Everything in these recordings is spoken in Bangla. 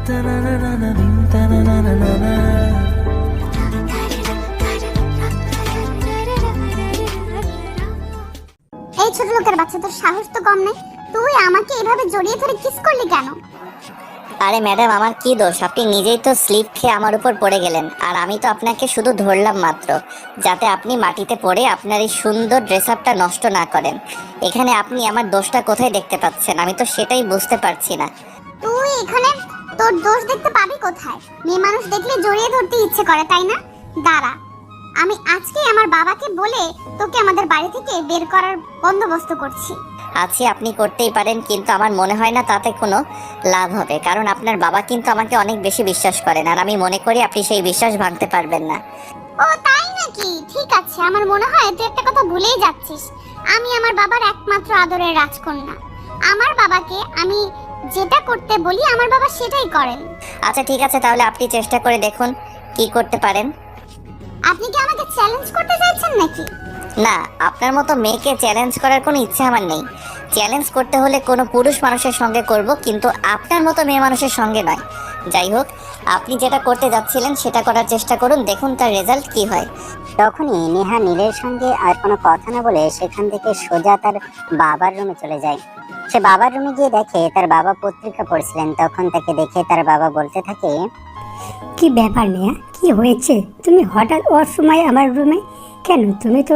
এই ছোট লোকের বাচ্চা, তোর সাহস তো কম নাই। তুই আমাকে এভাবে জড়িয়ে ধরে কিস করলি কেন? আরে ম্যাডাম, আমার কি দোষ? আপনি নিজেই তো স্লিপ খেয়ে আমার উপর পড়ে গেলেন, আর আমি তো আপনাকে শুধু ধরলাম মাত্র, যাতে আপনি মাটিতে পড়ে আপনার এই সুন্দর ড্রেস আপটা নষ্ট না করেন। এখানে আপনি আমার দোষটা কোথায় দেখতে পাচ্ছেন? আমি তো সেটাই বুঝতে পারছি না। তুই এখানে তোর দোষ দেখতে পাবি কোথায়? মেয়ে মানুষ দেখলে জড়িয়ে ধরতে ইচ্ছে করে, তাই না? দাঁড়া, আমি আজকেই আমার বাবাকে বলে তোকে আমাদের বাড়ি থেকে বের করার বন্দোবস্ত করছি। আছি, আপনি করতেই পারেন, কিন্তু আমার মনে হয় না তাতে কোনো লাভ হবে, কারণ আপনার বাবা কিন্তু আমাকে অনেক বেশি বিশ্বাস করেন, আর আমি মনে করি আপনি সেই বিশ্বাস ভাঙতে পারবেন না। ও তাই নাকি? ঠিক আছে, আমার মনে হয় তুই একটা কথা ভুলেই যাচ্ছিস। আমি আমার বাবার একমাত্র আদরের রাজকন্যা। আমার বাবাকে আমি যেটা করতে বলি আমার বাবা সেটাই করেন। আচ্ছা ঠিক আছে, তাহলে আপনি চেষ্টা করে দেখুন কি করতে পারেন। আপনি কি আমাকে চ্যালেঞ্জ করতে চাইছেন নাকি? না, আপনার মতো মেয়েকে চ্যালেঞ্জ করার কোনো ইচ্ছে আমার নেই। চ্যালেঞ্জ করতে হলে কোনো পুরুষ মানুষের সঙ্গে করব, কিন্তু আপনার মতো মেয়ে মানুষের সঙ্গে নয়। যাই হোক, আপনি যেটা করতে যাচ্ছিলেন সেটা করার চেষ্টা করুন, দেখুন তার রেজাল্ট কি হয়। তখনই নেহা নীলের সঙ্গে আর কোনো কথা না বলে সেখান থেকে সোজা তার বাবার রুমে চলে যায়। সে বাবার রুমে গিয়ে দেখে তার বাবা পত্রিকা পড়ছিলেন। তখন তাকে দেখে তার বাবা বলতে থাকে, কি ব্যাপার নেহা, কি হয়েছে? তুমি হঠাৎ ওর সময় আমার রুমে কেন? তুমি তো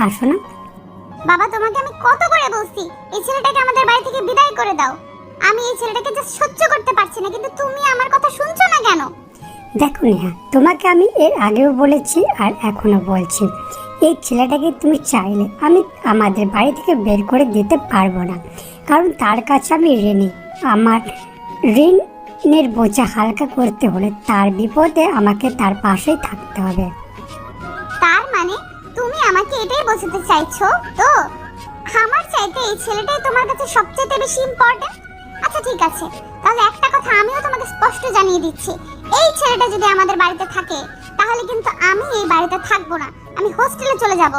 আসো না। বাবা, তোমাকে আমি কত করে বলছি এই ছেলেটাকে আমাদের বাড়ি থেকে বিদায় করে দাও। আমি এই ছেলেটাকে জাস্ট সহ্য করতে পারছি না, কিন্তু তুমি আমার কথা শুনছো না কেন? দেখো নেহা, তোমাকে আমি এর আগেও বলেছি আর এখনো বলছি, এই ছেলেটাকে তুমি চাইলে আমি আমাদের বাড়ি থেকে বের করে দিতে পারবো না, কারণ তার কাছে আমি ঋণী। আমার ঋণের বোঝা হালকা করতে হলে তার বিপদে আমাকে তার পাশেই থাকতে হবে। তার মানে তুমি আমাকে এটাই বোঝাতে চাইছো তো আমার চাইতে এই ছেলেটাই তোমার কাছে সবচেয়ে বেশি ইম্পর্টেন্ট? আচ্ছা ঠিক আছে, তাহলে একটা কথা আমিও তোমাকে স্পষ্ট জানিয়ে দিচ্ছি, এই ছেলেটা যদি আমাদের বাড়িতে থাকে তাহলে কিন্তু আমি এই বাড়িতে থাকবো না, আমি হোস্টেলে চলে যাব।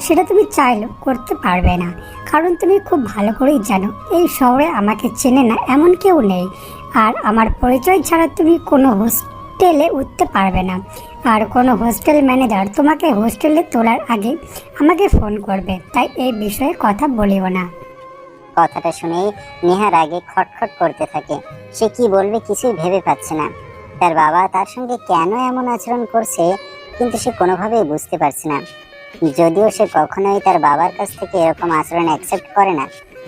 সেটা তুমি চাইলেও করতে পারবে না, কারণ তুমি খুব ভালো করেই জানো এই শহরে আমাকে চেনে না এমন কেউ নেই, আর আমার পরিচয় ছাড়া তুমি কোনো হোস্টেলে উঠতে পারবে না। আর কোনো হোস্টেল ম্যানেজার তোমাকে হোস্টেলে তোলার আগে আমাকে ফোন করবে, তাই এই বিষয়ে কথা বলিও না। কথাটা শুনেই নেহার আগে খটখট করতে থাকে। সে কি বলবে কিছুই ভেবে পাচ্ছে না। তার বাবা তার সঙ্গে কেন এমন আচরণ করছে কিন্তু সে কোনোভাবেই বুঝতে পারছে না। যদিও সে কখনোই তার বাবার কাছ থেকে এরকম আচরণ অ্যাকসেপ্ট করে না,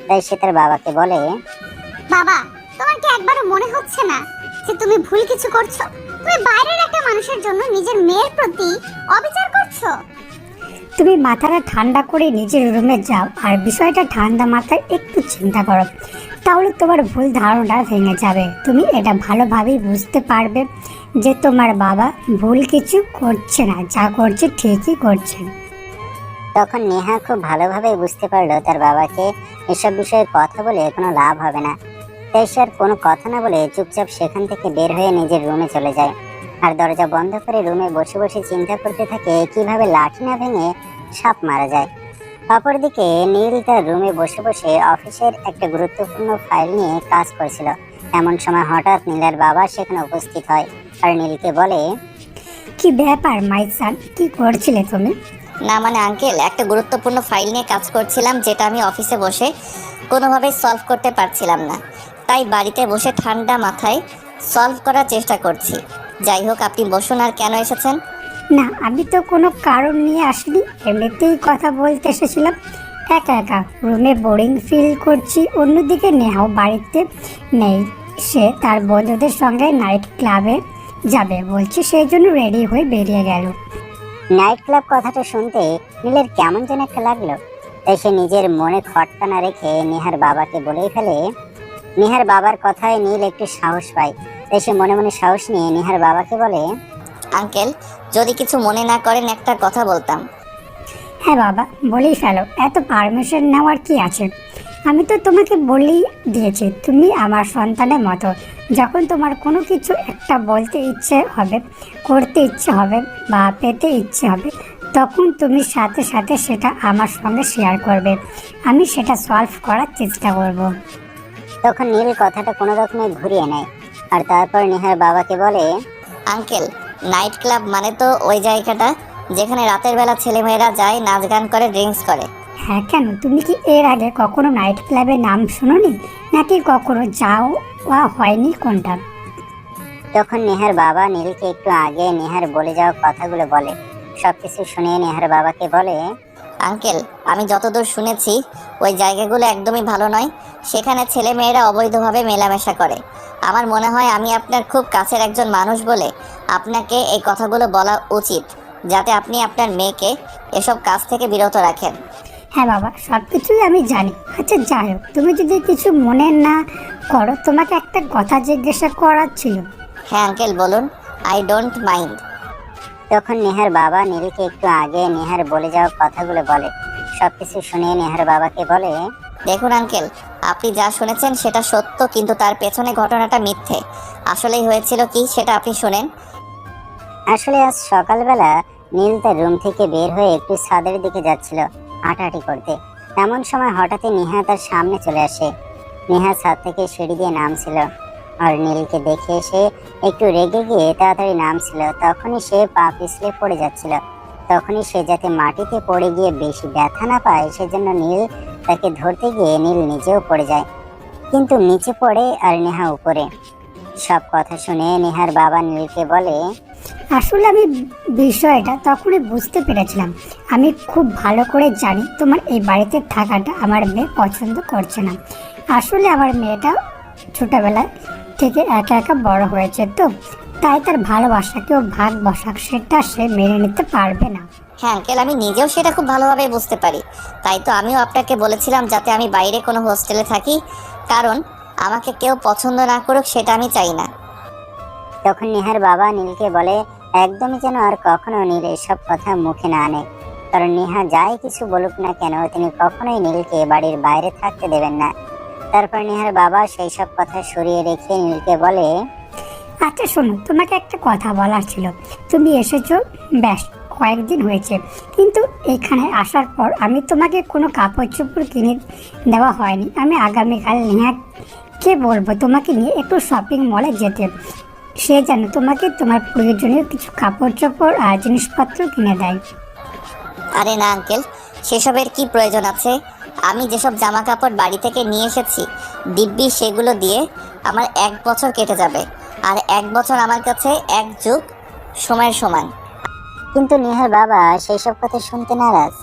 তাই সে তার বাবাকে বলে, বাবা, তোমার কি একবারও মনে হচ্ছে না যে তুমি ভুল কিছু করছো? তুমি বাইরের একটা মানুষের জন্য নিজের মেয়ের প্রতি অবিচার করছো। তুমি মাথাটা ঠান্ডা করে নিজের রুমে যাও আর বিষয়টা ঠান্ডা মাথায় একটু চিন্তা করো, তাহলে তোমার ভুল ধারণা ভেঙে যাবে। তুমি এটা ভালোভাবেই বুঝতে পারবে যে তোমার বাবা ভুল কিছু করছে না, যা করছে ঠিকই করছে। তখন নেহা খুব ভালোভাবে বুঝতে পারলো তার বাবাকে এসব বিষয়ে কথা বলে কোনো লাভ হবে না। তাই সে আর কোনো কথা না বলে চুপচাপ সেখান থেকে বের হয়ে নিজের রুমে চলে যায়, আর দরজা বন্ধ করে রুমে বসে বসে চিন্তা করতে থাকে কিভাবে লাঠি না ভেঙে সাপ মারা যায়। অপরদিকে নীল তার রুমে বসে বসে অফিসের একটা গুরুত্বপূর্ণ ফাইল নিয়ে কাজ করছিল। এমন সময় হঠাৎ নীলের বাবা সেখানে উপস্থিত হয় আর নীলকে বলে, কি ব্যাপার মাইসান, কি করছিলে তুমি? না মানে আঙ্কেল, একটা গুরুত্বপূর্ণ ফাইল নিয়ে কাজ করছিলাম, যেটা আমি অফিসে বসে কোনোভাবেই সলভ করতে পারছিলাম না, তাই বাড়িতে বসে ঠান্ডা মাথায় সলভ করার চেষ্টা করছি। যাই হোক, আপনি বসুন। আর কেন এসেছেন? না, আমি তো কোনো কারণ নিয়ে আসিনি, এমনিতেই কথা বলতে এসেছিলাম। একা একা রুমে বোরিং ফিল করছি। অন্যদিকে নেহাও বাড়িতে নেই, সে তার বন্ধুদের সঙ্গে নাইট ক্লাবে যাবে বলছে, সেই জন্য রেডি হয়ে বেরিয়ে গেল। নাইট ক্লাব কথাটা শুনতে নীলের কেমন যেন একটা লাগলো, তাই সে নিজের মনে খটকা না রেখে নেহার বাবাকে বলেই ফেলে। নেহার বাবার কথায় নীল একটু সাহস পায়, তাই সে মনে মনে সাহস নিয়ে নেহার বাবাকে বলে, আঙ্কেল, যদি কিছু মনে না করেন একটা কথা বলতাম। হ্যাঁ বাবা, বলেই ফেলো, এত পারমিশন নেওয়ার কি আছে? আমি তো তোমাকে বলেই দিয়েছি তুমি আমার সন্তানের মতো। যখন তোমার কোনো কিছু একটা বলতে ইচ্ছে হবে, করতে ইচ্ছে হবে বা পেতে ইচ্ছে হবে, তখন তুমি সাথে সাথে সেটা আমার সঙ্গে শেয়ার করবে, আমি সেটা সলভ করার চেষ্টা করব। তখন নীল কথাটা কোনো রকমে ঘুরিয়ে নেয় আর তারপর নেহার বাবাকে বলে, আঙ্কেল, নাইট ক্লাব মানে তো ওই জায়গাটা যেখানে রাতের বেলা ছেলেমেয়েরা যায়, নাচ গান করে, ড্রিঙ্কস করে। হ্যাঁ, কেন তুমি কি এর আগে কখনো নাইট ক্লাবের নাম শুনোনি, নাকি কখনো যাওয়া হয়নি, কোনটা? তখন নেহার বাবা নীলকে একটু আগে নেহার বলে যাওয়া কথাগুলো বলে। সবকিছু শুনে নেহার বাবাকে বলে, আঙ্কেল, আমি যতদূর শুনেছি ওই জায়গাগুলো একদমই ভালো নয়। সেখানে ছেলেমেয়েরা অবৈধভাবে মেলামেশা করে। আমার মনে হয় আমি আপনার খুব কাছের একজন মানুষ বলে আপনাকে এই কথাগুলো বলা উচিত, যাতে আপনি আপনার মেয়েকে এসব কাজ থেকে বিরত রাখেন। হ্যাঁ বাবা, সব কিছুই আমি জানি। আচ্ছা যাই হোক, তুমি যদি কিছু মনে না করো, তোমাকে একটা কথা জিজ্ঞাসা করার ছিল। হ্যাঁ আঙ্কেল, বলুন। I don't mind. তখন নেহার বাবা নীলকে একটু আগে নেহার বলে যাওয়া কথাগুলো বলে। সবকিছু শুনে নেহার বাবাকে বলে, দেখুন আঙ্কেল, আপনি যা শুনেছেন সেটা সত্য, কিন্তু তার পেছনে ঘটনাটা মিথ্যে। আসলেই হয়েছিল কি সেটা আপনি শুনেন। আসলে আজ সকালবেলা নীল তার রুম থেকে বের হয়ে একটু ছাদের দিকে যাচ্ছিল হাঁটাহাঁটি করতে। এমন সময় হঠাৎই নেহা তার সামনে চলে আসে। নেহা ছাদ থেকে সিঁড়ি দিয়ে নামছিল আর নীলকে দেখে সে একটু রেগে গিয়ে তাড়াতাড়ি নামছিল। তখনই সে পা পিছলে পড়ে যাচ্ছিল। তখনই সে যাতে মাটিতে পড়ে গিয়ে বেশি ব্যথা না পায় সেজন্য নীল তাকে ধরতে গিয়ে নীল নিজেও পড়ে যায়, কিন্তু নিচে পড়ে আর নেহা উপরে। সব কথা শুনে নেহার বাবা নীলকে বলে, আসলে আমি বিষয়টা তখনই বুঝতে পেরেছিলাম। আমি খুব ভালো করে জানি তোমার এই বাড়িতে থাকাটা আমার মেয়ে পছন্দ করছে না। আসলে আমার মেয়েটা ছোটবেলায় থেকে একা একা বড় হয়েছে, তো তাই তার ভালোবাসা কেউ ভাগ বসাক সেটা সে মেনে নিতে পারবে না। হ্যাঁ আঙ্কেল, আমি নিজেও সেটা খুব ভালোভাবে বুঝতে পারি। তাই তো আমিও আপনাকে বলেছিলাম যাতে আমি বাইরে কোনো হোস্টেলে থাকি, কারণ আমাকে কেউ পছন্দ না করুক সেটা আমি চাই না। তখন নেহার বাবা নীলকে বলে, একদমই যেন আর কখনো নীল এসব কথা মুখে না আনে, কারণ নেহা যাই কিছু বলুক না কেন তিনি কখনোই নীলকে বাড়ির বাইরে থাকতে দেবেন না। তারপর নেহার বাবা সেই সব কথা সরিয়ে রেখে নীলকে বলে, আচ্ছা শোনো, তোমাকে একটা কথা বলার ছিল। তুমি এসেছো ব্যাস কয়েকদিন হয়েছে, কিন্তু এখানে আসার পর আমি তোমাকে কোনো কাপড় চোপড় কিনে দেওয়া হয়নি। আমি আগামীকাল নেহাকে বলবো তোমাকে নিয়ে একটু শপিং মলে যেতে, সে যেন তোমাকে তোমার প্রয়োজনীয় কিছু কাপড় চোপড় আর জিনিসপত্র কিনে দেয়। আরে না আঙ্কেল, সেসবের কি প্রয়োজন আছে? আমি যেসব জামা কাপড় বাড়ি থেকে নিয়ে এসেছি দিব্যি সেগুলো দিয়ে আমার 1 বছর কেটে যাবে, আর 1 বছর আমার কাছে 1 যুগ সময়ের সমান। কিন্তু নেহার বাবা সেই সব কথা শুনতে নারাজ।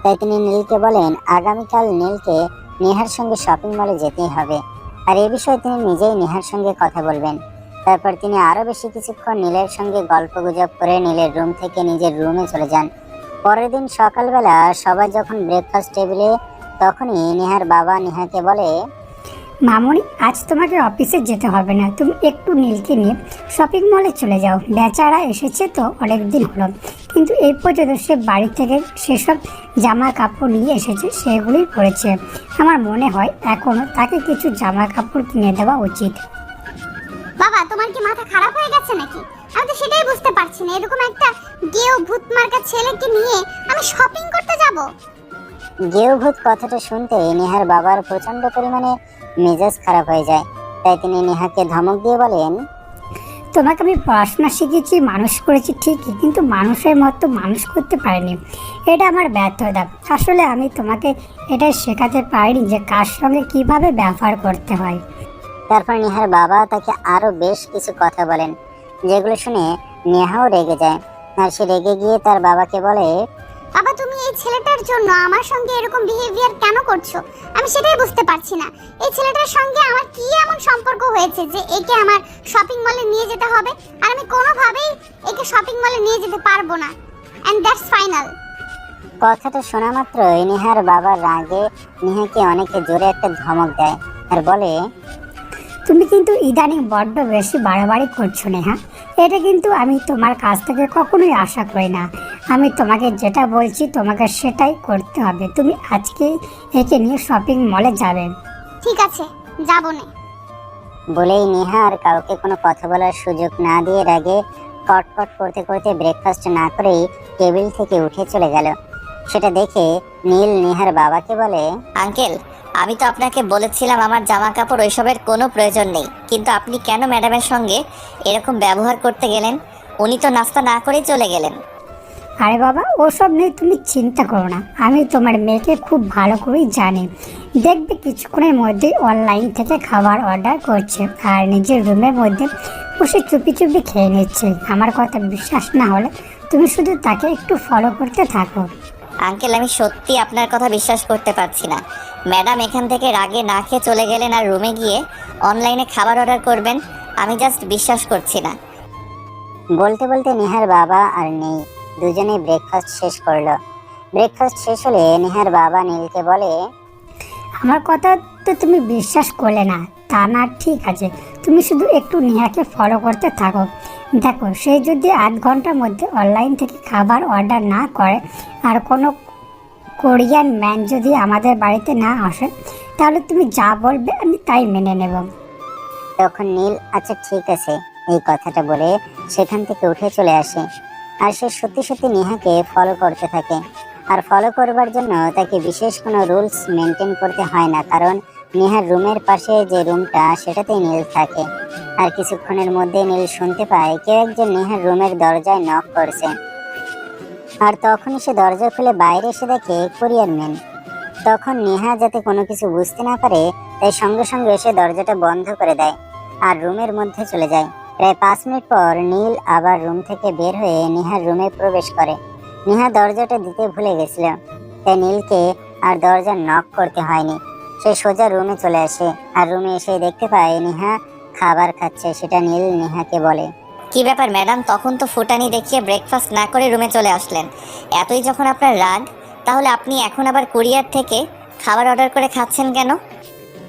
তাই তিনি নীলকে বলেন আগামীকাল নীলকে নেহার সঙ্গে শপিং মলে যেতেই হবে, আর এ বিষয়ে তিনি নিজেই নেহার সঙ্গে কথা বলবেন। তারপর তিনি আরো বেশি কিছুক্ষণ নীলের সঙ্গে গল্প গুজব করে নীলের রুম থেকে নিজের রুমে চলে যান। পরের দিন সকালবেলা সবাই যখন ব্রেকফাস্ট টেবিলে, তখনই নেহার বাবা নেহাকে বলে, মামনি, আজ তোমাকে অফিসে যেতে হবে না, তুমি একটু নীলকে নিয়ে শপিং মলে চলে যাও। বেচারা এসেছে তো অনেক দিন হলো, কিন্তু এই পর্যন্ত সে বাড়ি থেকে সেসব জামা কাপড় নিয়ে এসেছে, সেগুলোই পরেছে। আমার মনে হয় এখনও তাকে কিছু জামা কাপড় কিনে দেওয়া উচিত। বাবা, তোমার কি মাথা খারাপ হয়ে গেছে নাকি? আমি তো সেটাই বুঝতে পারছি না, এরকম একটা গেও ভূত মার্কা ছেলেকে নিয়ে আমি শপিং করতে যাব? গেওভূত কথাটা শুনতে নেহার বাবার প্রচন্ড পরিমাণে মেজাজ খারাপ হয়ে যায়। তাই তিনি নেহাকে ধমক দিয়ে বলেন, তোমাকে আমি পড়াশোনা শিখেছি, মানুষ করেছি ঠিকই, কিন্তু মানুষের মতো মানুষ করতে পারিনি। এটা আমার ব্যর্থতা। আসলে আমি তোমাকে এটা শেখাতে পারিনি যে কার সঙ্গে কিভাবে ব্যবহার করতে হয়। তারপর নেহার বাবা তাকে আরো বেশ কিছু কথা বলেন, যেগুলো শুনে নেহাও রেগে যায়। আর সে রেগে গিয়ে তার বাবাকে বলে, বাবা, তুমি এই ছেলেটার জন্য আমার সঙ্গে এরকম বিহেভিয়ার কেন করছো? আমি সেটাই বুঝতে পারছি না। এই ছেলেটার সঙ্গে আমার কি এমন সম্পর্ক হয়েছে যে একে আমার শপিং মলে নিয়ে যেতে হবে? আর আমি কোনোভাবেই একে শপিং মলে নিয়ে যেতে পারবো না, এন্ড দ্যাটস ফাইনাল। কথাটা শোনা মাত্রই নেহার বাবার রাগে নেহাকে অনেকে জোরে একটা ধমক দেয় আর বলে, তুমি কিন্তু ইদানিং বড্ড বেশি বাড়াবাড়ি করছো নেহা। এটা কিন্তু আমি তোমার কাছ থেকে কখনোই আশা করি না। আমি তোমাকে যেটা বলছি তোমাকে সেটাই করতে হবে। তুমি আজকে একে নিয়ে শপিং মলে যাবে। ঠিক আছে, যাবো না। বলেই নেহা আর কাউকে কোনো কথা বলার সুযোগ না দিয়ে রাগে কটকট করতে করতে ব্রেকফাস্ট না করেই টেবিল থেকে উঠে চলে গেল। সেটা দেখে নীল নেহার বাবাকে বলে, আঙ্কেল, আমি তো আপনাকে বলেছিলাম আমার জামা কাপড় ওইসবের কোনো প্রয়োজন নেই, কিন্তু আপনি কেন ম্যাডামের সঙ্গে এরকম ব্যবহার করতে গেলেন? উনি তো নাস্তা না করেই চলে গেলেন। আরে বাবা, ওসব নিয়ে তুমি চিন্তা করো না, আমি তোমার মেয়েকে খুব ভালো করেই জানি। দেখবে কিছুক্ষণের মধ্যেই অনলাইন থেকে খাবার অর্ডার করছে আর নিজের রুমের মধ্যে বসে চুপি চুপি খেয়ে নিচ্ছে। আমার কথা বিশ্বাস না হলে তুমি শুধু তাকে একটু ফলো করতে থাকো। আঙ্কেল, আমি সত্যি আপনার কথা বিশ্বাস করতে পারছি না। ম্যাডাম এখান থেকে রাগে না খেয়ে চলে গেলেন আর রুমে গিয়ে অনলাইনে খাবার অর্ডার করবেন? আমি জাস্ট বিশ্বাস করছি না। বলতে বলতে নেহার বাবা আর নেই দুজনেই ব্রেকফাস্ট শেষ করলো। ব্রেকফাস্ট শেষ হলে নেহার বাবা নীলকে বলে, আমার কথা তো তুমি বিশ্বাস করলে না, তা না ঠিক আছে, তুমি শুধু একটু নেহাকে ফলো করতে থাকো। দেখো, সে যদি আধ ঘন্টার মধ্যে অনলাইন থেকে খাবার অর্ডার না করে আর কোনো কোরিয়ান ম্যান যদি আমাদের বাড়িতে না আসে, তাহলে তুমি যা বলবে আমি তাই মেনে নেব। তখন নীল আচ্ছা ঠিক আছে এই কথাটা বলে সেখান থেকে উঠে চলে আসে। আর সে সত্যি সত্যি নেহাকে ফলো করতে থাকে। আর ফলো করবার জন্য তাকে বিশেষ কোনো রুলস মেনটেন করতে হয় না, কারণ নেহার রুমের পাশে যে রুমটা সেটাতেই নীল থাকে। আর কিছুক্ষণের মধ্যে নীল শুনতে পায় কেউ একজন নেহার রুমের দরজায় নক করছে। আর তখনই সে দরজা খুলে বাইরে এসে দেখে কোরিয়ান ম্যান। তখন নেহা যাতে কোনো কিছু বুঝতে না পারে তাই সঙ্গে সঙ্গে এসে দরজাটা বন্ধ করে দেয় আর রুমের মধ্যে চলে যায়। প্রায় 5 মিনিট পর নীল আবার রুম থেকে বের হয়ে নেহার রুমে প্রবেশ করে। নেহা দরজাটা দিতে ভুলে গেছিল, তাই নীলকে আর দরজা নক করতে হয়নি। সে সোজা রুমে চলে আসে আর রুমে এসে দেখতে পায় নেহা খাবার খাচ্ছে। সেটা নীল নেহাকে বলে, কি ব্যাপার ম্যাডাম, তখন তো ফুটানি দেখিয়ে ব্রেকফাস্ট না করে রুমে চলে আসলেন। এতই যখন আপনার রাগ, তাহলে আপনি এখন আবার কুরিয়ার থেকে খাবার অর্ডার করে খাচ্ছেন কেন?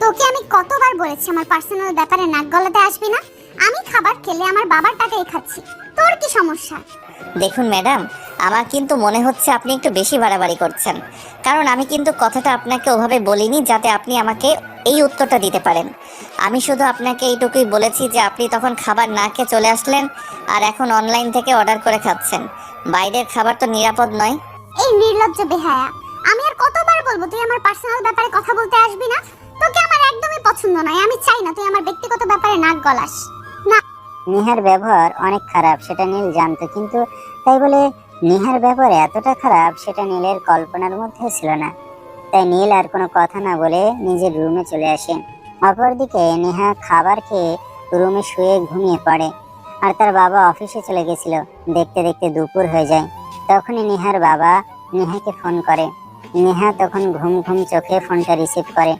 তোকে আমি কতবার বলেছি আমার পার্সোনাল ব্যাপারে নাক গলাতে আসবি না। আমি খাবার খেলে আমার বাবার টাকাই খাচ্ছি, তোর কি সমস্যা? দেখুন ম্যাডাম, আমার কিন্তু মনে হচ্ছে আপনি একটু বেশি বাড়াবাড়ি করছেন। কারণ আমি কিন্তু কথাটা আপনাকে ওভাবে বলিনি যাতে আপনি আমাকে এই উত্তরটা দিতে পারেন। আমি শুধু আপনাকে এইটুকুই বলেছি যে আপনি তখন খাবার না খেয়ে চলে আসলেন আর এখন অনলাইন থেকে অর্ডার করে খাচ্ছেন। বাইরের খাবার তো নিরাপদ নয়। এই নির্লজ্জ বেহায়া, আমি আর কতবার বলবো তুই আমার পার্সোনাল ব্যাপারে কথা বলতে আসবি না? তোকে আমার একদমই পছন্দ নয়, আমি চাই না তুই আমার ব্যক্তিগত ব্যাপারে নাক গলাস। না, নেহার ব্যবহার অনেক খারাপ সেটা নীল জানতো, কিন্তু তাই বলে নেহার ব্যবহার এতটা খারাপ সেটা নীলের কল্পনার মধ্যে ছিল না। তাই নীল আর কোনো কথা না বলে নিজের রুমে চলে আসে। অপরদিকে নেহা খাবার খেয়ে রুমে শুয়ে ঘুমিয়ে পড়ে। আর তার বাবা অফিসে চলে গেছিল। দেখতে দেখতে দুপুর হয়ে যায়। তখনই নেহার বাবা নেহাকে ফোন করে। নেহা তখন ঘুম ঘুম চোখে ফোনটা রিসিভ করে।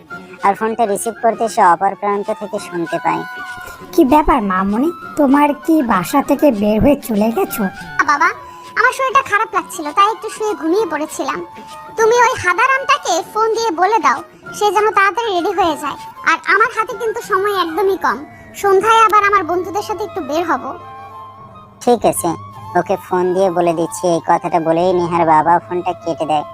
আর ফোনটা রিসিভ করতে সে অপর প্রান্ত থেকে শুনতে পায়, কি ব্যাপার মামুনি, তোমার কি বাসা থেকে বের হয়ে চলে গেছো? বাবা, আমার শরীরটা খারাপ লাগছিল তাই একটু শুয়ে ঘুমিয়ে পড়েছিলাম। তুমি ওই হাদারামটাকে ফোন দিয়ে বলে দাও সে যেন তাড়াতাড়ি রেডি হয়ে যায়। আর আমার হাতে কিন্তু সময় একদমই কম, সন্ধ্যায় আবার আমার বন্ধুদের সাথে একটু বের হব। ঠিক আছে ওকে ফোন দিয়ে বলে দিচ্ছি। এই কথাটা বলেই নেহার বাবা ফোনটা কেটে দেয়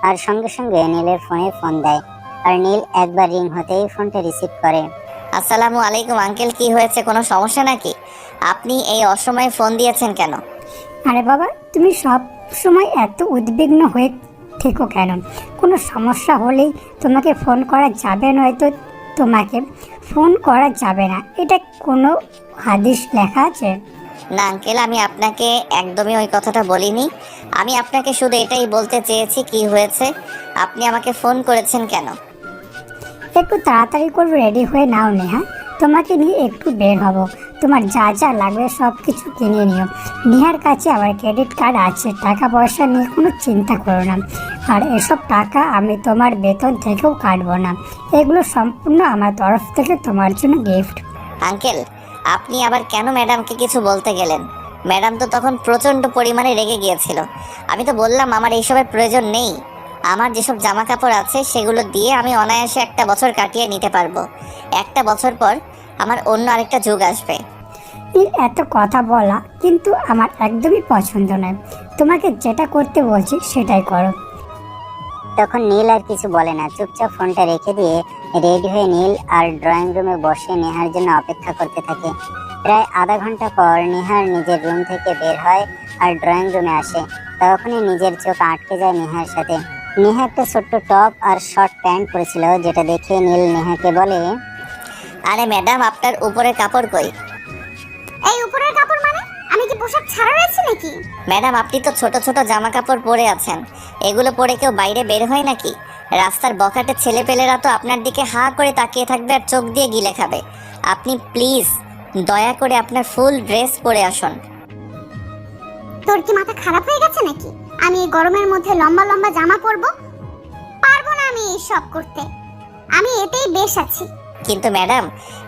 আর সঙ্গে সঙ্গে নীলের ফোনে ফোন দেয়। আর নীল একবার রিং হতেই ফোনটা রিসিভ করে। আসসালামু আলাইকুম আঙ্কেল, কি হয়েছে? কোনো সমস্যা নাকি? আপনি এই অসময়ে ফোন দিয়েছেন কেন? আরে বাবা, তুমি সব সময় এত উদ্বিগ্ন হয়ে থেকো কেন? কোনো সমস্যা হলেই তোমাকে ফোন করা যাবে, নয়তো তোমাকে ফোন করা যাবে না, এটা কোনো হাদিস লেখা আছে? না আঙ্কেল, আমি আপনাকে একদমই ওই কথাটা বলিনি। আমি আপনাকে শুধু এটাই বলতে চেয়েছি কি হয়েছে, আপনি আমাকে ফোন করেছেন কেন? একটু তাড়াতাড়ি করে রেডি হয়ে নাও নেহা, তোমাকে নিয়ে একটু বের হব। তোমার যা যা লাগবে সব কিছু কিনে নিও। নেহার কাছে আমার ক্রেডিট কার্ড আছে, টাকা পয়সা নিয়ে কোনো চিন্তা করো না। আর এসব টাকা আমি তোমার বেতন থেকেও কাটবো না, এগুলো সম্পূর্ণ আমার তরফ থেকে তোমার জন্য গিফট। আঙ্কেল, আপনি আবার কেন ম্যাডামকে কিছু বলতে গেলেন? ম্যাডাম তো তখন প্রচণ্ড পরিমাণে রেগে গিয়েছিল। আমি তো বললাম আমার এইসবের প্রয়োজন নেই। আমার যেসব জামা কাপড় আছে সেগুলো দিয়ে আমি অনায়াসে 1 বছর কাটিয়ে নিতে পারবো। 1 বছর পর আমার অন্য আরেকটা যুগ আসবে। এত কথা বলা কিন্তু আমার একদমই পছন্দ নয়। তোমাকে যেটা করতে বলছি সেটাই করো। তখন নীল আর কিছু বলে না, চুপচাপ ফোনটা রেখে দিয়ে রেডি হয়ে নীল আর ড্রয়িং রুমে বসে নেহার জন্য অপেক্ষা করতে থাকে। প্রায় আধা ঘন্টা পর নেহার নিজের রুম থেকে বের হয় আর ড্রয়িং রুমে আসে। তখনই নিজের চোখ আটকে যায় নেহার সাথে। নেহা একটা ছোট্ট টপ আর শর্ট প্যান্ট পরেছিল, যেটা দেখে নীল নেহাকে বলে, আরে ম্যাডাম আপনার উপরের কাপড় কই? এই উপরের কাপড় মানে? আমি কি পোশাক ছাড়া রয়েছে নাকি? ম্যাডাম আপনি তো ছোট ছোট জামা কাপড় পরে আছেন, এগুলো পরে কেউ বাইরে বের হয় নাকি? রাস্তার বখাটে ছেলেপেলেরা তো আপনার দিকে হা করে তাকিয়ে থাকবে আর চোখ দিয়ে গিলে খাবে। আপনি প্লিজ দয়া করে আপনার ফুল ড্রেস পরে আসুন। তোর কি মাথা খারাপ হয়ে গেছে নাকি? আমি এই গরমের মধ্যে লম্বা লম্বা জামা পরবো? পারবো না আমি এইসব করতে, আমি এতেই বেশ আছি। কিন্তু ম্যাডাম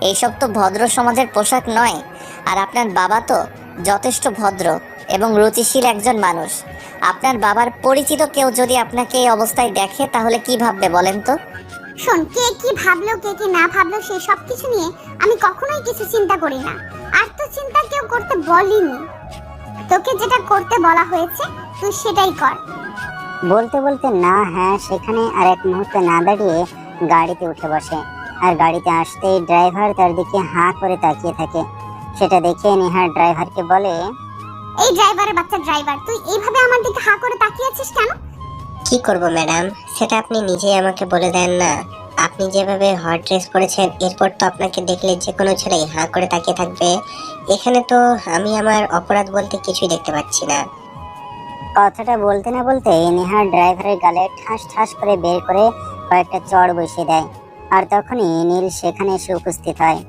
এইসব তো ভদ্র সমাজের পোশাক নয়, আর আপনার বাবা তো যথেষ্ট ভদ্র এবং রুচিশীল একজন মানুষ। আপনার বাবার পরিচিত কেউ যদি আপনাকে এই অবস্থায় দেখে তাহলে কি ভাববে বলেন তো? শোন, কে কি ভাবলো কে কি না ভাবলো সেই সব কিছু নিয়ে আমি কখনোই কিছু চিন্তা করি না, আর তো চিন্তা কেউ করতে বলিনি। তোকে যেটা করতে বলা হয়েছে তুই সেটাই কর। বলতে বলতে না হ্যাঁ সেখানে আর এক মুহূর্ত না দাঁড়িয়ে গাড়িতে উঠে বসে। আর গাড়িতে আসতেই ড্রাইভার তার দিকে হাঁ করে তাকিয়ে থাকে। সেটা দেখে নেহা ড্রাইভারকে বলে, এই ড্রাইভারের বাচ্চা ড্রাইভার, তুই এইভাবে আমার দিকে হা করে তাকিয়ে আছিস কেন? কি করব ম্যাডাম, সেটা আপনি নিজেই আমাকে বলে দেন না। আপনি যেভাবে হট ড্রেস পরেছেন এরপর তো আপনাকে দেখলে যে কোনো ছেলেই হাঁ করে তাকিয়ে থাকবে। এখানে তো আমি আমার অপরাধ বলতে কিছুই দেখতে পাচ্ছি না। কথাটা বলতে না বলতে নেহা ড্রাইভারের গালে ঠাস ঠাস করে বের করে কয়েকটা চড় বসিয়ে দেয়। আর তখনই নীল সেখানে এসে উপস্থিত হয়।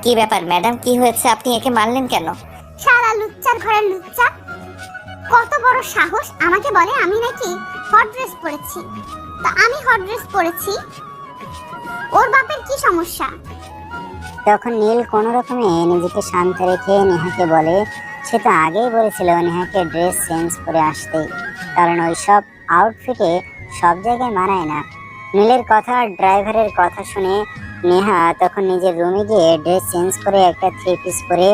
কি ব্যাপার ম্যাডাম, কি হয়েছে? আপনি একে মারলেন কেন? সারা লুচ্চার ঘরের লুচ্চা, কত বড় সাহস আমাকে বলে আমি নাকি হট ড্রেস পরেছি। তা আমি হট ড্রেস পরেছি, ওর বাপের কি সমস্যা? তখন নীল কোনো রকমে নিজেকে শান্ত রেখে নেহাকে বলে, সে তো আগেই বলেছিল নেহাকে ড্রেস চেঞ্জ করে আসতে, কারণ ওইসব আউটফিটে সব জায়গায় মানায় না। নীলের কথা আর ড্রাইভারের কথা শুনে নেহা তখন নিজের রুমে গিয়ে ড্রেস চেঞ্জ করে একটা 3 পিস পরে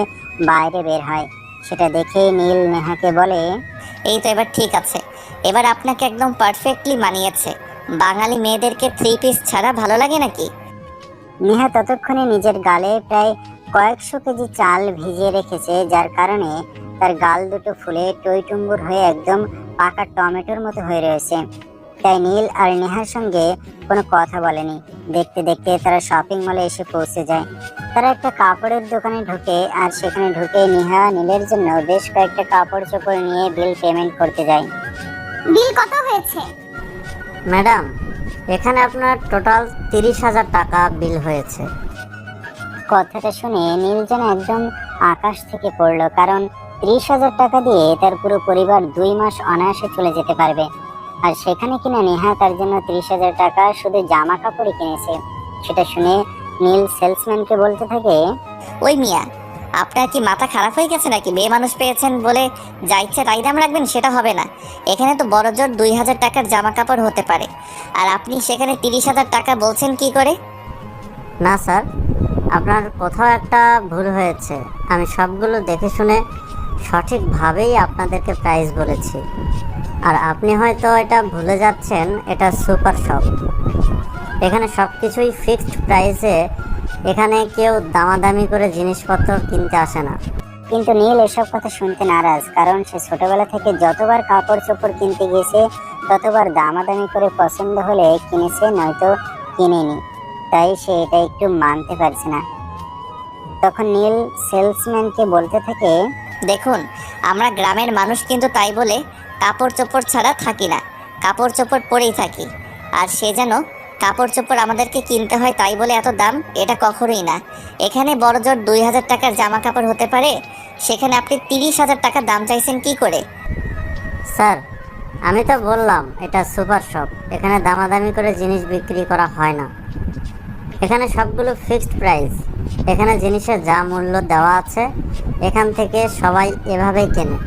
বাইরে বের হয়। সেটা দেখে নীল নেহাকে বলে, এই তো এবার ঠিক আছে, এবার আপনাকে একদম পারফেক্টলি মানিয়েছে। বাঙালি মেয়েদেরকে 3 পিস ছাড়া ভালো লাগে নাকি? নেহা ততক্ষণে নিজের গালে প্রায় কয়েকশো কেজি চাল ভিজিয়ে রেখেছে, যার কারণে তার গাল দুটো ফুলে টইটুম্বুর হয়ে একদম পাকা টমেটোর মতো হয়ে রয়েছে। তাই নীল আর নেহার সঙ্গে কোনো কথা বলেনি। দেখতে দেখতে তারা শপিং মলে এসে পৌঁছে যায়। তারা একটা কাপড়ের দোকানে ঢোকে, আর সেখানে ঢুকে নেহা নীলের জন্য বেশ কয়েকটা কাপড় চোপড় নিয়ে বিল পেমেন্ট করতে যায়। বিল কত হয়েছে? ম্যাডাম, এখানে আপনার টোটাল 30,000 টাকা বিল হয়েছে। কথাটা শুনে নীল যেন একদম আকাশ থেকে পড়লো, কারণ 30,000 টাকা দিয়ে তার পুরো পরিবার 2 মাস অনায়াসে চলে যেতে পারবে। আর সেখানে কিনা নেহা তার জন্য 30,000 টাকা শুধু জামা কাপড়ই কিনেছে। সেটা শুনে নীল সেলসম্যানকে বলতে থাকে, ওই মিয়া, আপনার কি মাথা খারাপ হয়ে গেছে নাকি? মেয়ে মানুষ পেয়েছেন বলে যা ইচ্ছে তাই দাম রাখবেন, সেটা হবে না। এখানে তো বড় জোর 2,000 টাকার জামা কাপড় হতে পারে, আর আপনি সেখানে 30,000 টাকা বলছেন কি করে? না স্যার, আপনার কোথাও একটা ভুল হয়েছে। আমি সবগুলো দেখে শুনে সঠিকভাবেই আপনাদেরকে প্রাইস বলেছি, আর আপনি হয়তো এটা ভুলে যাচ্ছেন। এটা সুপার শপ, এখানে সব কিছুই ফিক্সড প্রাইসে। এখানে কেউ দামাদামি করে জিনিসপত্র কিনতে আসে না। কিন্তু নীল এসব কথা শুনতে নারাজ, কারণ সে ছোটবেলা থেকে যতবার কাপড় চোপড় কিনতে গিয়েছে ততবার দামাদামি করে পছন্দ হলে কিনেছে, নয়তো কিনেনি। তাই সে এটা একটু মানতে পারছে না। তখন নীল সেলসম্যানকে বলতে থাকে, দেখুন, আমরা গ্রামের মানুষ কিন্তু তাই বলে কাপড় চোপড় ছাড়া থাকি না, কাপড় চোপড় পরেই থাকি। আর সে যেন কাপড় চোপড় আমাদেরকে কিনতে হয় তাই বলে এত দাম, এটা কখনোই না। এখানে বড় জোর 2,000 টাকার জামা কাপড় হতে পারে, সেখানে আপনি 30,000 টাকার দাম চাইছেন কি করে? স্যার, আমি তো বললাম এটা সুপার শপ, এখানে দামাদামি করে জিনিস বিক্রি করা হয় না। এখানে সবগুলো ফিক্সড প্রাইস। এখানে জিনিসের যা মূল্য দেওয়া আছে এখান থেকে সবাই এভাবেই কেনে।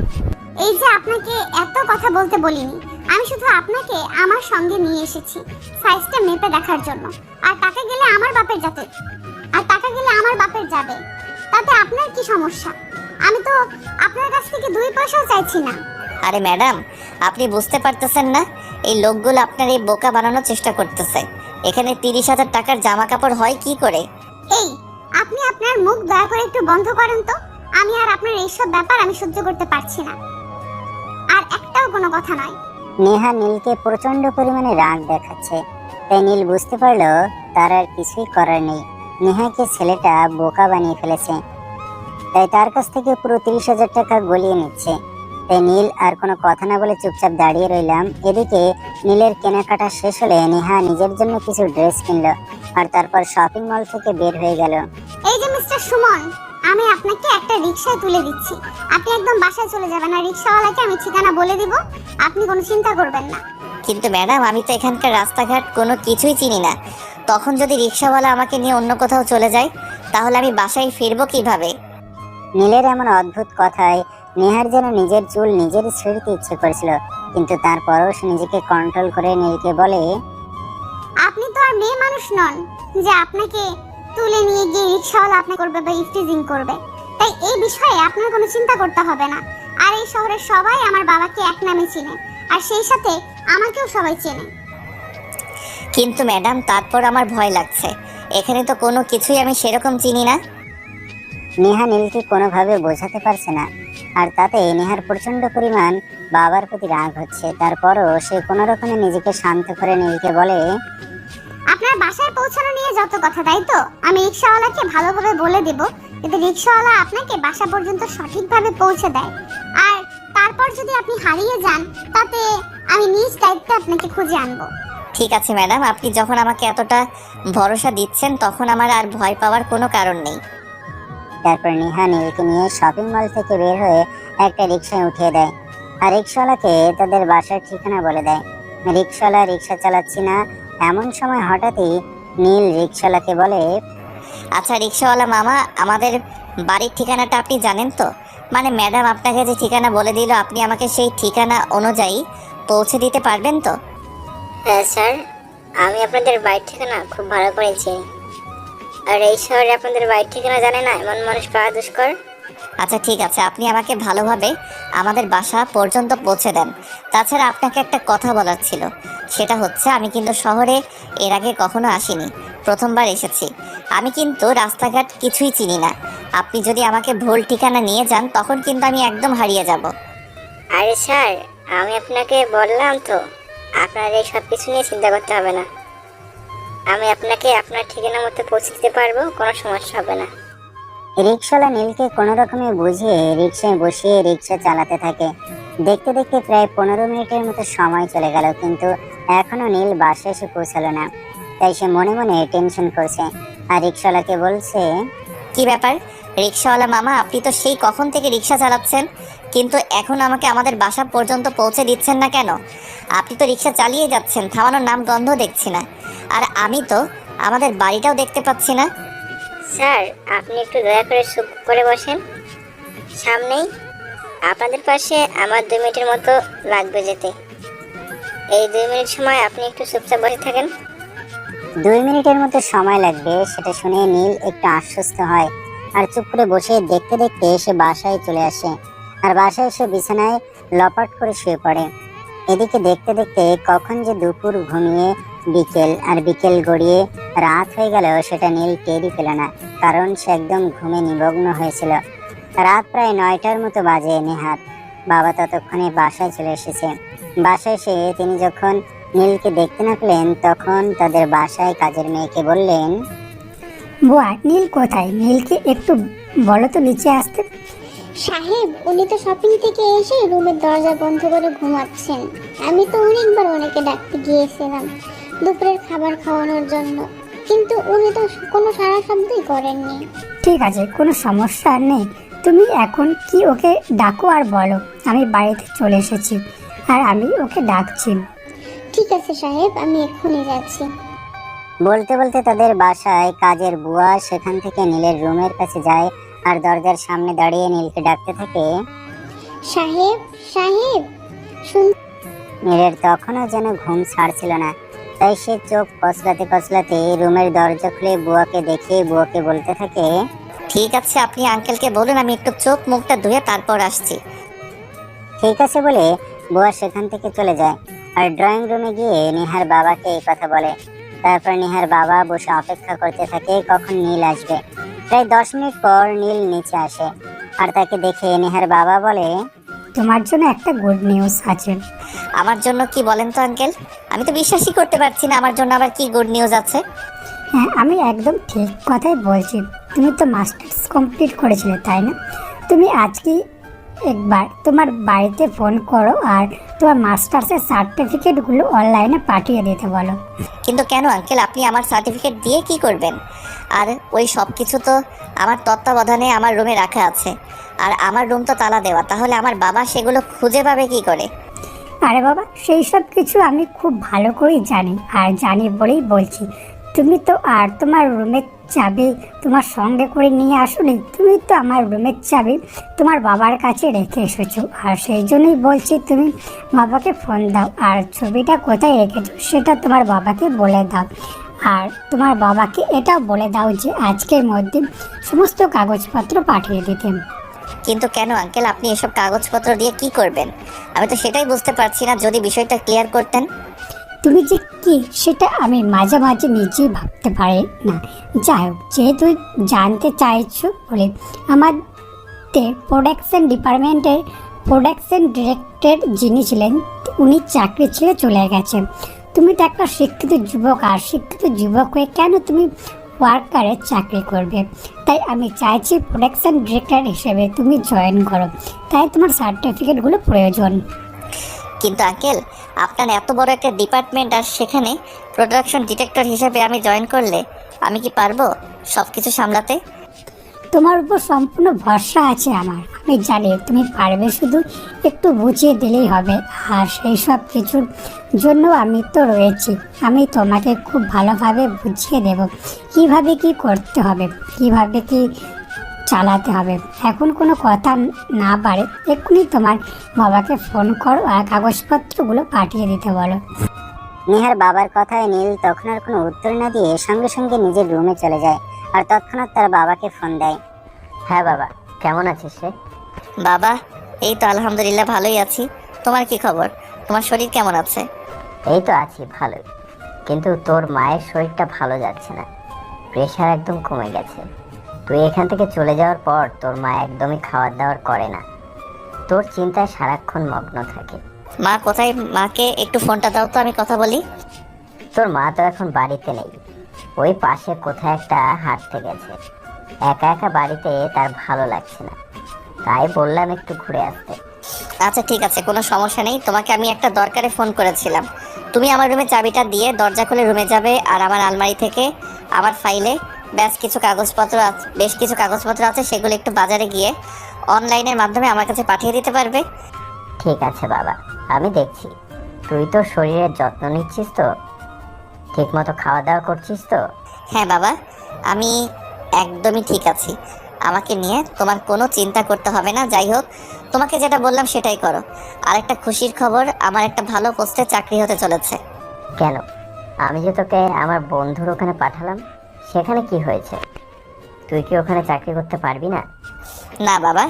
এই যে আপনাকে এত কথা বলতে বলিনি, আমি শুধু আপনাকে আমার সঙ্গে নিয়ে এসেছি সাইজটা মেপে দেখার জন্য। আর টাকা গেলে আমার বাপের যাবে, তাতে আপনার কি সমস্যা? আমি তো আপনার কাছ থেকে 2 পয়সাও চাইছি না। আরে ম্যাডাম, আপনি বুঝতে পারতেছেন না? এই লোকগুলো আপনার এই বোকা বানানোর চেষ্টা করতেছে। এখানে 30,000 টাকার জামা কাপড় হয় কি করে? এই, আপনি আপনার মুখ দয়া করে একটু বন্ধ করেন তো। আমি আর আপনার এইসব ব্যাপার আমি সহ্য করতে পারছি না। আর একটাও কোনো কথা নয়, নেহা নীলকে প্রচন্ড পরিমাণে রাগ দেখাচ্ছে। তাই নীল বুঝতে পারলো তার আর কিছুই করার নেই, নেহাকে ছেলেটা বোকা বানিয়ে ফেলেছে। তাই তার কাছ থেকে পুরো 30,000 টাকা গলিয়ে নিচ্ছে। তাই নীল আর কোনো কথা না বলে চুপচাপ দাঁড়িয়ে রইলাম। এদিকে নীলের কেনাকাটা শেষ হলে নেহা নিজের জন্য কিছু ড্রেস কিনলো আর তারপর শপিং মল থেকে বের হয়ে গেল। এই যে মিস্টার সুমন, আমি আপনাকে একটা রিকশায় তুলে দিচ্ছি। আপনি একদম বাসায় চলে যাবেন, আর রিকশাওয়ালাকে আমি ঠিকানা বলে দিব। আপনি কোনো চিন্তা করবেন না। কিন্তু ম্যাডাম, আমি তো এখানকার রাস্তাঘাট কোনো কিছুই চিনি না। তখন যদি রিক্সাওয়ালা আমাকে নিয়ে অন্য কোথাও চলে যায়, তাহলে আমি বাসায় ফিরবো কিভাবে? নীলের এমন অদ্ভুত কথায় নেহার যেন নিজের চুল নিজেরই ছিঁড়তে ইচ্ছে করেছিল, কিন্তু তারপরও সে নিজেকে কন্ট্রোল করে নীলকে বলে, আপনি তো আর মেয়ে মানুষ নন যে আপনাকে তুলে নিয়ে গিয়ে রিকশাওয়ালা আপনাকে করবে বা ইফটিজিং করবে। তাই এই বিষয়ে আপনার কোনো চিন্তা করতে হবে না। আর এই শহরের সবাই আমার বাবাকে এক নামে চিনে, আর সেই সাথে আমাকেও সবাই চেনে। কিন্তু ম্যাডাম, তারপর আমার ভয় লাগছে। এখানে তো কোনো কিছুই আমি সেরকম চিনি না। নেহা নীলকে কোনোভাবে বোঝাতে পারছে না, আর তাতে নেহার প্রচন্ড পরিমাণ বাবার প্রতি রাগ হচ্ছে। তারপরও সে কোনো রকমে নিজেকে শান্ত করে নীলকে বলে, আপনার বাসায় পৌঁছানো নিয়ে যত কথা, তাই তো? আমি রিকশাওয়ালাকে ভালোভাবে বলে দেব, যাতে রিকশাওয়ালা আপনাকে বাসা পর্যন্ত সঠিকভাবে পৌঁছে দেয়। আর তারপর যদি আপনি হারিয়ে যান, তাতে আমি নিজ দায়িত্বে আপনাকে খুঁজে আনবো। ঠিক আছে ম্যাডাম, আপনি যখন আমাকে এতটা ভরসা দিচ্ছেন, তখন আমার আর ভয় পাওয়ার কোনো কারণ নেই। তারপর নেহা নীলকে নিয়ে শপিং মল থেকে বের হয়ে একটা রিক্সায় উঠিয়ে দেয় আর রিক্সাওয়ালাকে তাদের বাসার ঠিকানা বলে দেয়। রিক্সাওয়ালা রিক্সা চালাচ্ছি না, এমন সময় হঠাৎই নীল রিক্সাওয়ালাকে বলে, আচ্ছা রিক্সাওয়ালা মামা, আমাদের বাড়ির ঠিকানাটা আপনি জানেন তো? মানে ম্যাডাম আপনাকে যে ঠিকানা বলে দিল, আপনি আমাকে সেই ঠিকানা অনুযায়ী পৌঁছে দিতে পারবেন তো? হ্যাঁ স্যার, আমি আপনাদের বাড়ির ঠিকানা খুব ভালো করে চিনি। আর এই শহরে আপনাদের বাড়ির ঠিকানা জানে না এমন মানুষ পাওয়া দুষ্কর। আচ্ছা ঠিক আছে, আপনি আমাকে ভালোভাবে আমাদের বাসা পর্যন্ত পৌঁছে দেন। তাছাড়া আপনাকে একটা কথা বলার ছিল, সেটা হচ্ছে আমি কিন্তু শহরে এর আগে কখনো আসিনি, প্রথমবার এসেছি। আমি কিন্তু রাস্তাঘাট কিছুই চিনি না। আপনি যদি আমাকে ভুল ঠিকানা নিয়ে যান, তখন কিন্তু আমি একদম হারিয়ে যাব। আরে স্যার, আমি আপনাকে বললাম তো, আপনার এই সব কিছু নিয়ে চিন্তা করতে হবে না। আমি আপনাকে আপনার ঠিকানা মতো পৌঁছে দিতে পারবো, কোনো সমস্যা হবে না। রিক্সাওয়ালা নীলকে কোনো রকমে বুঝিয়ে রিক্সায় বসিয়ে রিক্সা চালাতে থাকে। দেখতে দেখতে প্রায় 15 মিনিটের মতো সময় চলে গেল, কিন্তু এখনো নীল বাসায় এসে পৌঁছালো না। তাই সে মনে মনে টেনশন করছে আর রিক্সাওয়ালাকে বলছে, কি ব্যাপার রিক্সাওয়ালা মামা, আপনি তো সেই কখন থেকে রিক্সা চালাচ্ছেন, কিন্তু এখন আমাকে আমাদের বাসা পর্যন্ত পৌঁছে দিচ্ছেন না কেন? আপনি তো রিক্সা চালিয়ে যাচ্ছেন, থামানোর নাম গন্ধ দেখছি না। আর আমি তো আমাদের বাড়িটাও দেখতে পাচ্ছি না। স্যার, আপনি একটু দয়া করে চুপ করে বসেন। সামনেই আপনাদের পাশে আমার 2 মিনিটের মতো লাগবে যেতে। এই 2 মিনিট সময় আপনি একটু চুপচাপ বসে থাকেন। 2 মিনিটের মতো সময় লাগবে, সেটা শুনে নীল একটু আশ্বস্ত হয় আর চুপ করে বসে দেখতে দেখতে সে বাসায় চলে আসে। আর বাসায় এসে বিছানায় লপাট করে শুয়ে পড়ে। এদিকে দেখতে দেখতে কখন যে দুপুর ঘুমিয়ে বিকেল, আর বিকেল গড়িয়ে রাত হয়ে গেল সেটা নীল টেরই পেল না, কারণ সে একদম ঘুমে নিমগ্ন হয়েছিল। রাত প্রায় 9টার মতো বাজে। নেহার বাবা ততক্ষণে বাসায় চলে এসেছে। বাসায় এসে তিনি যখন নীলকে দেখতে না পেলেন, তখন তাদের বাসায় কাজের মেয়েকে বললেন, বুয়া, নীল কোথায়? নীলকে একটু বলো তো নিচে আসতে। সাহেব, উনি তো শপিং থেকে এসে রুমের দরজা বন্ধ করে ঘুমাচ্ছেন। আমি তো অনেকবার ওনাকে ডাকতে গিয়েছিলাম দুপুরের খাবার খাওয়ানোর জন্য, কিন্তু উনি তো কোনো সাড়া শব্দই করেননি। ঠিক আছে, কোনো সমস্যা নেই। তুমি এখন কি ওকে ডাকো আর বলো আমি বাড়িতে চলে এসেছি আর আমি ওকে ডাকছি। ঠিক আছে সাহেব, আমি এক্ষুনি যাচ্ছি। বলতে বলতে তাদের বাসায় কাজের বুয়া সেখান থেকে নীলের রুমের কাছে যায় আর দরজার সামনে দাঁড়িয়ে নীলকে ডাকতে থাকে। সাহেব, সাহেব, নীলের তখনও যেন ঘুম ছাড়ছিল না, তাই সে চোখ কচলাতে কচলাতে রুমের দরজা খুলে বুয়াকে দেখে বুয়াকে বলতে থাকে, ঠিক আছে, আপনি আঙ্কেলকে বলুন, আমি একটু চোখ মুখটা ধুয়ে তারপর আসছি। ঠিক আছে বলে বুয়া সেখান থেকে চলে যায় আর ড্রয়িং রুমে গিয়ে নেহার বাবাকে এই কথা বলে। তারপর নেহার বাবা বসে অপেক্ষা করতে থাকে কখন নীল আসবে। প্রায় 10 মিনিট পর নীল নিচে আসে আর তাকে দেখে নেহার বাবা বলে, তোমার জন্য একটা গুড নিউজ আছে। আমার জন্য কি বলেন তো আঙ্কেল? আমি তো বিশ্বাসই করতে পারছি না আমার জন্য আবার কি গুড নিউজ আছে। হ্যাঁ, আমি একদম ঠিক কথাই বলছি। তুমি তো মাস্টার্স কমপ্লিট করেছিলে, তাই না? তুমি আজকে একবার তোমার বাড়িতে ফোন করো আর তোমার মাস্টার্সের সার্টিফিকেটগুলো অনলাইনে পাঠিয়ে দিতে বলো। কিন্তু কেন আঙ্কেল, আপনি আমার সার্টিফিকেট দিয়ে কি করবেন? আর ওই সব কিছু তো আমার তত্ত্বাবধানে আমার রুমে রাখা আছে, আর আমার রুম তো তালা দেওয়া, তাহলে আমার বাবা সেগুলো খুঁজে পাবে কি করে? আরে বাবা, সেই সব কিছু আমি খুব ভালো করেই জানি, আর জানি বলেই বলছি। তুমি তো আর তোমার রুমের চাবি তোমার সঙ্গে করে নিয়ে আসোনি, তুমি তো আমার রুমের চাবি তোমার বাবার কাছে রেখে এসেছো। আর সেই জন্যই বলছি তুমি বাবাকে ফোন দাও, আর ছবিটা কোথায় রেখেছো সেটা তোমার বাবাকে বলে দাও। আর তোমার বাবাকে এটাও বলে দাও যে আজকের মধ্যে সমস্ত কাগজপত্র পাঠিয়ে দিতে। কিন্তু কেন আঙ্কেল, আপনি এসব কাগজপত্র দিয়ে কি করবেন? আমি তো সেটাই বুঝতে পারছি না, যদি বিষয়টা ক্লিয়ার করতেন। তুমি যে কি সেটা আমি মাঝে মাঝে নিজেই ভাবতে পারি না। যাই হোক, যেহেতু জানতে চাইছো বলে, আমাদের প্রোডাকশন ডিপার্টমেন্টের প্রোডাকশন ডিরেক্টর যিনি ছিলেন উনি চাকরি ছেড়ে চলে গেছেন। তুমি তো একটা শিক্ষিত যুবক, আর শিক্ষিত যুবক হয়ে কেন তুমি ওয়ার্কারে চাকরি করবে? তাই আমি চাইছি প্রোডাকশন ডিরেক্টর হিসেবে তুমি জয়েন করো, তাই তোমার সার্টিফিকেটগুলো প্রয়োজন। কিন্তু আঙ্কেল, আপনার এত বড় একটা ডিপার্টমেন্ট, আর সেখানে প্রোডাকশন ডিরেক্টর হিসেবে আমি জয়েন করলে আমি কি পারবো সব কিছু সামলাতে? তোমার উপর সম্পূর্ণ ভরসা আছে আমার। আমি জানি তুমি পারবে, শুধু একটু বুঝিয়ে দিলেই হবে। আর সেই সব কিছুর জন্য আমি তো রয়েছি। আমি তোমাকে খুব ভালোভাবে বুঝিয়ে দেব কিভাবে কি করতে হবে, কিভাবে কি চালাতে হবে। এখন কোনো কথা না পারে এক্ষুনি তোমার বাবাকে ফোন করো আর কাগজপত্রগুলো পাঠিয়ে দিতে বলো। নেহার বাবার কথায় নীল তখন আর কোনো উত্তর না দিয়ে সঙ্গে সঙ্গে নিজের রুমে চলে যায় আর তৎক্ষণাৎ তার বাবাকে ফোন দেয়। হ্যাঁ বাবা, কেমন আছিস রে? বাবা, এই তো আলহামদুলিল্লাহ ভালোই আছি। তোমার কি খবর? তোমার শরীর কেমন আছে? এই তো আছি ভালোই, কিন্তু তোর মায়ের শরীরটা ভালো যাচ্ছে না, প্রেশার একদম কমে গেছে। তুই এখান থেকে চলে যাওয়ার পর তোর মা একদমই খাবার দাবার করে না, তোর চিন্তায় সারাক্ষণ মগ্ন থাকে। মা কোথায়? মাকে একটু ফোনটা দাও তো, আমি কথা বলি। তোর মা তো এখন বাড়িতে নেই, ওই পাশে কোথায় একটা হাঁটতে গেছে। একা একা বাড়িতে তার ভালো লাগছে না, তাই বললাম একটু ঘুরে আসতে। আচ্ছা ঠিক আছে, কোনো সমস্যা নেই। তোমাকে আমি একটা দরকারে ফোন করেছিলাম। তুমি আমার রুমে চাবিটা দিয়ে দরজা খুলে রুমে যাবে, আর আমার আলমারি থেকে আমার ফাইলে বেশ কিছু কাগজপত্র আছে, সেগুলো একটু বাজারে গিয়ে অনলাইনের মাধ্যমে আমার কাছে পাঠিয়ে দিতে পারবে? ঠিক আছে বাবা, আমি দেখছি। তুই তো শরীরের যত্ন নিচ্ছিস তো, ঠিক মতো খাওয়া দাওয়া করছিস তো? হ্যাঁ বাবা, আমি একদমই ঠিক আছি। আমাকে নিয়ে তোমার কোনো চিন্তা করতে হবে না। যাই হোক, তোমাকে যেটা বললাম সেটাই করো। আর একটা খুশির খবর, আমার একটা ভালো পোস্টে চাকরি হতে চলেছে। কেন? আমি যে তোকে আমার বন্ধুর ওখানে পাঠালাম, সেখানে কি হয়েছে? তুই কি ওখানে চাকরি করতে পারবি না? না বাবা,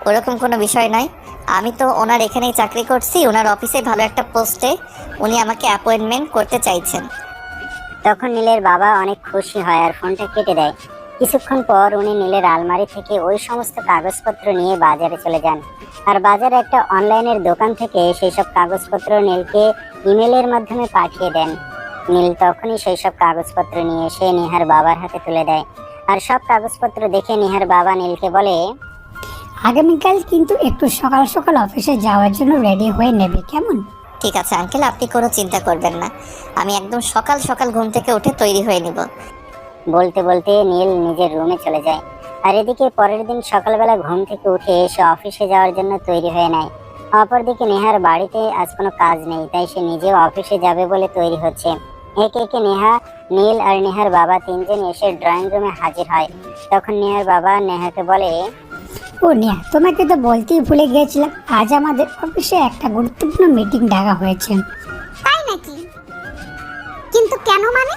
ওরকম কোনো বিষয় নয়। আমি তো ওনার এখানেই চাকরি করছি, ওনার অফিসে ভালো একটা পোস্টে উনি আমাকে অ্যাপয়েন্টমেন্ট করতে চাইছেন। তখন নীলের বাবা অনেক খুশি হয় আর ফোনটা কেটে দেয়। কিছুক্ষণ পর উনি নীলের আলমারি থেকে ওই সমস্ত কাগজপত্র নিয়ে বাজারে চলে যান আর বাজারে একটা অনলাইনের দোকান থেকে সেই সব কাগজপত্র নীলকে ইমেলের মাধ্যমে পাঠিয়ে দেন। নীল তখনই সেই সব কাগজপত্র নিয়ে এসে নেহার বাবার হাতে তুলে দেয় আর সব কাগজপত্র দেখে নেহার বাবা নীলকে বলে, আগামীকাল কিন্তু একটু সকাল সকাল অফিসে যাওয়ার জন্য রেডি হয়ে নেবে, কেমন? ঠিক আছে আঙ্কেল, আপনি কোনো চিন্তা করবেন না। আমি একদম সকাল সকাল ঘুম থেকে উঠে তৈরি হয়ে নিব। বলতে বলতে নীল নিজের রুমে চলে যায়। আর এদিকে পরের দিন সকালবেলা ঘুম থেকে উঠে সে অফিসে যাওয়ার জন্য তৈরি হয়ে নেয়। অপরদিকে নেহার বাড়িতে আজ কোনো কাজ নেই, তাই সে নিজেও অফিসে যাবে বলে তৈরি হচ্ছে। একে একে নেহা, নীল আর নেহার বাবা তিনজন এসে ড্রয়িং রুমে হাজির হয়। তখন নেহার বাবা নেহাকে বলে, ও নেহা, তোমাকে তো বলতেই ভুলে গিয়েছিলাম, আজ আমাদের অফিসে একটা গুরুত্বপূর্ণ মিটিং ডাকা হয়েছে। তাই নাকি? কিন্তু কেন মানে?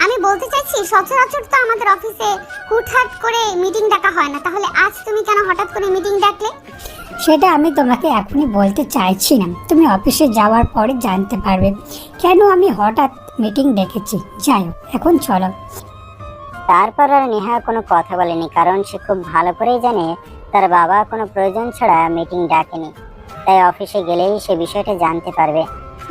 আমি বলতে চাইছি সচরাচর তো আমাদের অফিসে হুটহাট করে মিটিং ডাকা হয় না, তাহলে আজ তুমি কেন হঠাৎ করে মিটিং ডাকলে? সেটা আমি তোমাকে এখনই বলতে চাইছি না, তুমি অফিসে যাওয়ার পরে জানতে পারবে কেন আমি হঠাৎ মিটিং ডেকেছি। যাই হোক, এখন চলো। তারপর আর নেহা কোনো কথা বলেনি, কারণ সে খুব ভালো করেই জানে তার বাবা কোনো প্রয়োজন ছাড়া মিটিং ডাকেনি। তাই অফিসে গেলেই সে বিষয়টা জানতে পারবে।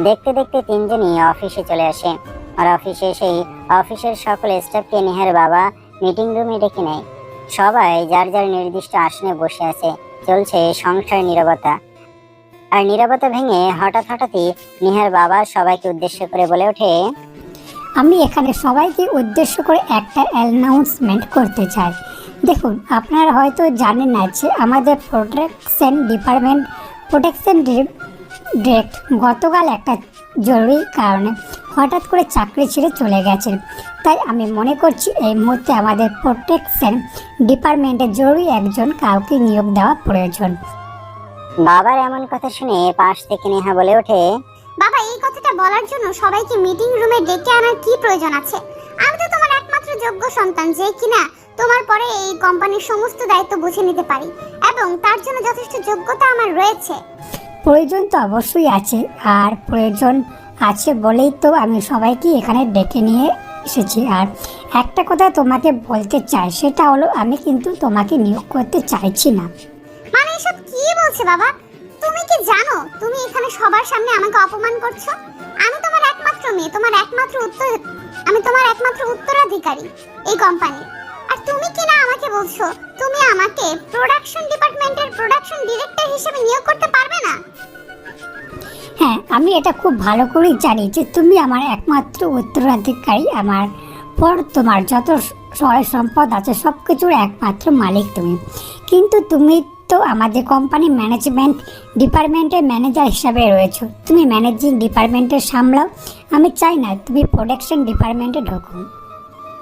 দেখতে দেখতে তিনজনই অফিসে চলে আসে। আর অফিসে এসেই অফিসের সকল স্টাফকে নেহার বাবা মিটিং রুমে ডেকে নেয়। সবাই যার যার নির্দিষ্ট আসনে বসে আছে, চলছে সংসার নীরবতা। আর নীরবতা ভেঙে হঠাৎই নেহার বাবা সবাইকে উদ্দেশ্য করে বলে ওঠে, আমি এখানে সবাইকে উদ্দেশ্য করে একটা অ্যানাউন্সমেন্ট করতে চাই। দেখুন, আপনারা হয়তো জানেন না যে আমাদের প্রোটেকশন ডিরেক্ট গতকাল একটা জরুরি কারণে হঠাৎ করে চাকরি ছেড়ে চলে গেছেন। তাই আমি মনে করছি এই মুহূর্তে আমাদের প্রোটেকশন ডিপার্টমেন্টে জরুরি একজন কাউকে নিয়োগ দেওয়া প্রয়োজন। বাবার এমন কথা শুনে পাশ থেকে নেহা বলে ওঠে, বাবা, এই কথাটা বলার জন্য সবাইকে মিটিং রুমে ডেকে আনার কি প্রয়োজন আছে? আমি তো তোমার একমাত্র যোগ্য সন্তান, যে কিনা তোমার পরে এই কোম্পানির সমস্ত দায়িত্ব বুঝে নিতে পারি, এবং তার জন্য যথেষ্ট যোগ্যতা আমার রয়েছে। প্রয়োজন তো অবশ্যই আছে, আর প্রয়োজন আছে বলেই তো আমি সবাইকে এখানে ডেকে নিয়ে এসেছি। আর একটা কথা তোমাকে বলতে চাই, সেটা হলো আমি কিন্তু তোমাকে নিয়োগ করতে চাইছি না। মানে এসব কি বলছে বাবা? তুমি কি জানো তুমি এখানে সবার সামনে আমাকে অপমান করছো? আমি তোমার একমাত্র মেয়ে, আমি তোমার একমাত্র উত্তরাধিকারী এই কোম্পানির। আর তুমি কি না আমাকে বলছো তুমি আমাকে প্রোডাকশন ডিপার্টমেন্টের প্রোডাকশন ডিরেক্টর হিসেবে নিয়োগ করতে পারবে না? হ্যাঁ, আমি এটা খুব ভালো করেই জানি যে তুমি আমার একমাত্র উত্তরাধিকারী। আমার পর তোমার যত সয় সম্পদ আছে সব কিছুর একমাত্র মালিক তুমি। কিন্তু তুমি তো আমাদের কোম্পানি ম্যানেজমেন্ট ডিপার্টমেন্টের ম্যানেজার হিসাবে রয়েছো, তুমি ম্যানেজিং ডিপার্টমেন্টের সামলাও। আমি চাই না তুমি প্রোডাকশন ডিপার্টমেন্টে ঢোকো।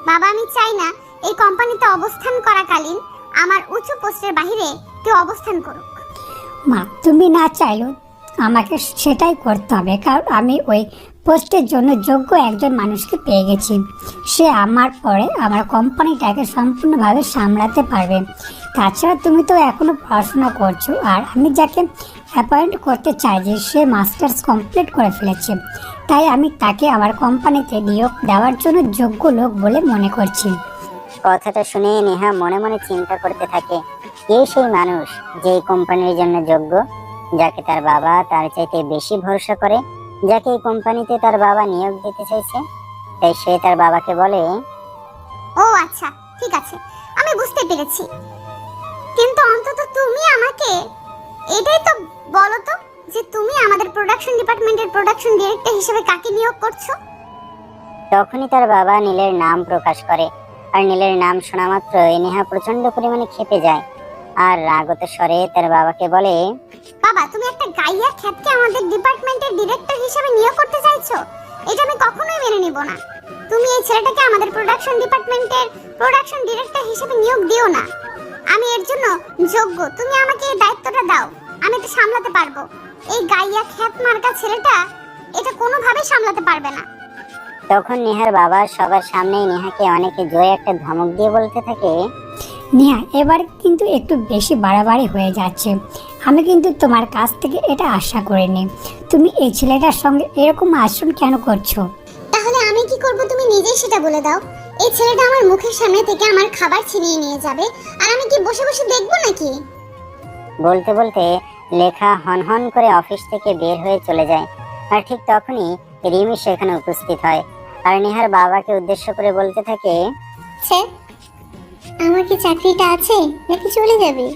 বাবা, আমি চাই না এই কোম্পানিতে অবস্থান করাকালীন আমার উঁচু পোস্টের বাইরে কেউ অবস্থান করুক। মা, তুমি না চাইলেও আমাকে সেটাই করতে হবে, কারণ আমি ওই পোস্টের জন্য যোগ্য একজন মানুষকে পেয়ে গেছি। সে আমার পরে আমার কোম্পানিটাকে সম্পূর্ণভাবে সামলাতে পারবে। তাছাড়া তুমি তো এখনো পড়াশোনা করছো, আর আমি যাকে অ্যাপয়েন্ট করতে চাই যে সে মাস্টার্স কমপ্লিট করে ফেলেছে, তাই আমি তাকে আমার কোম্পানিতে নিয়োগ দেওয়ার জন্য যোগ্য লোক বলে মনে করছি। কথাটা শুনে নেহা মনে মনে চিন্তা করতে থাকে, কে সেই মানুষ যে এই কোম্পানির জন্য যোগ্য, যাকে তার বাবা তার চাইতে বেশি ভরসা করে, যাকে এই কোম্পানিতে তার বাবা নিয়োগ দিতে চাইছে। তাই সে তার বাবাকে বলে, ও আচ্ছা, ঠিক আছে, আমি বুঝতে পেরেছি। কিন্তু অন্তত তুমি আমাকে এটাই তো বলো তো যে তুমি আমাদের প্রোডাকশন ডিপার্টমেন্টের প্রোডাকশন ডিরেক্টর হিসেবে কাকে নিয়োগ করছো? তখনই তার বাবা নীলের নাম প্রকাশ করে। আর নীলের নাম শোনা মাত্র নেহা প্রচন্ড পরিমাণে ক্ষেপে যায়, আর রাগত স্বরে তার বাবাকে বলে, বাবা, তুমি একটা গাইয়া খ্যাতকে আমাদের ডিপার্টমেন্টের ডিরেক্টর হিসেবে নিয়োগ করতে চাইছো? এটা আমি কখনোই মেনে নিব না। তুমি এই ছেলেটাকে আমাদের প্রোডাকশন ডিপার্টমেন্টের প্রোডাকশন ডিরেক্টর হিসেবে নিয়োগ দিও না। আমি এর জন্য যোগ্য, তুমি আমাকে এই দায়িত্বটা দাও, আমি এটা সামলাতে পারবো। এই গাইয়া খ্যাত মার্কা ছেলেটা এটা কোনোভাবেই সামলাতে পারবে না। তখন নেহার বাবা সবার সামনেই নেহাকে অনেকে জোরে একটা ধমক দিয়ে বলতে থাকে, নেহা, এবার কিন্তু একটু বেশি বাড়াবাড়ি হয়ে যাচ্ছে। আমি কিন্তু তোমার কাছ থেকে এটা আশা করিনি। তুমি এই ছেলেটার সঙ্গে এরকম আচরণ কেন করছো? তাহলে আমি কি করব তুমি নিজেই সেটা বলে দাও। এই ছেলেটা আমার মুখের সামনে থেকে আমার খাবার ছিনিয়ে নিয়ে যাবে, আর আমি কি বসে বসে দেখবো নাকি? বলতে বলতে লেখা হনহন করে অফিস থেকে বের হয়ে চলে যায়। আর ঠিক তখনই রিমি সেখানে উপস্থিত হয়, আর নেহার বাবাকে উদ্দেশ্য করে বলতে থাকে, স্যার, আমার কি চাকরিটা আছে নাকি চলে যাবে?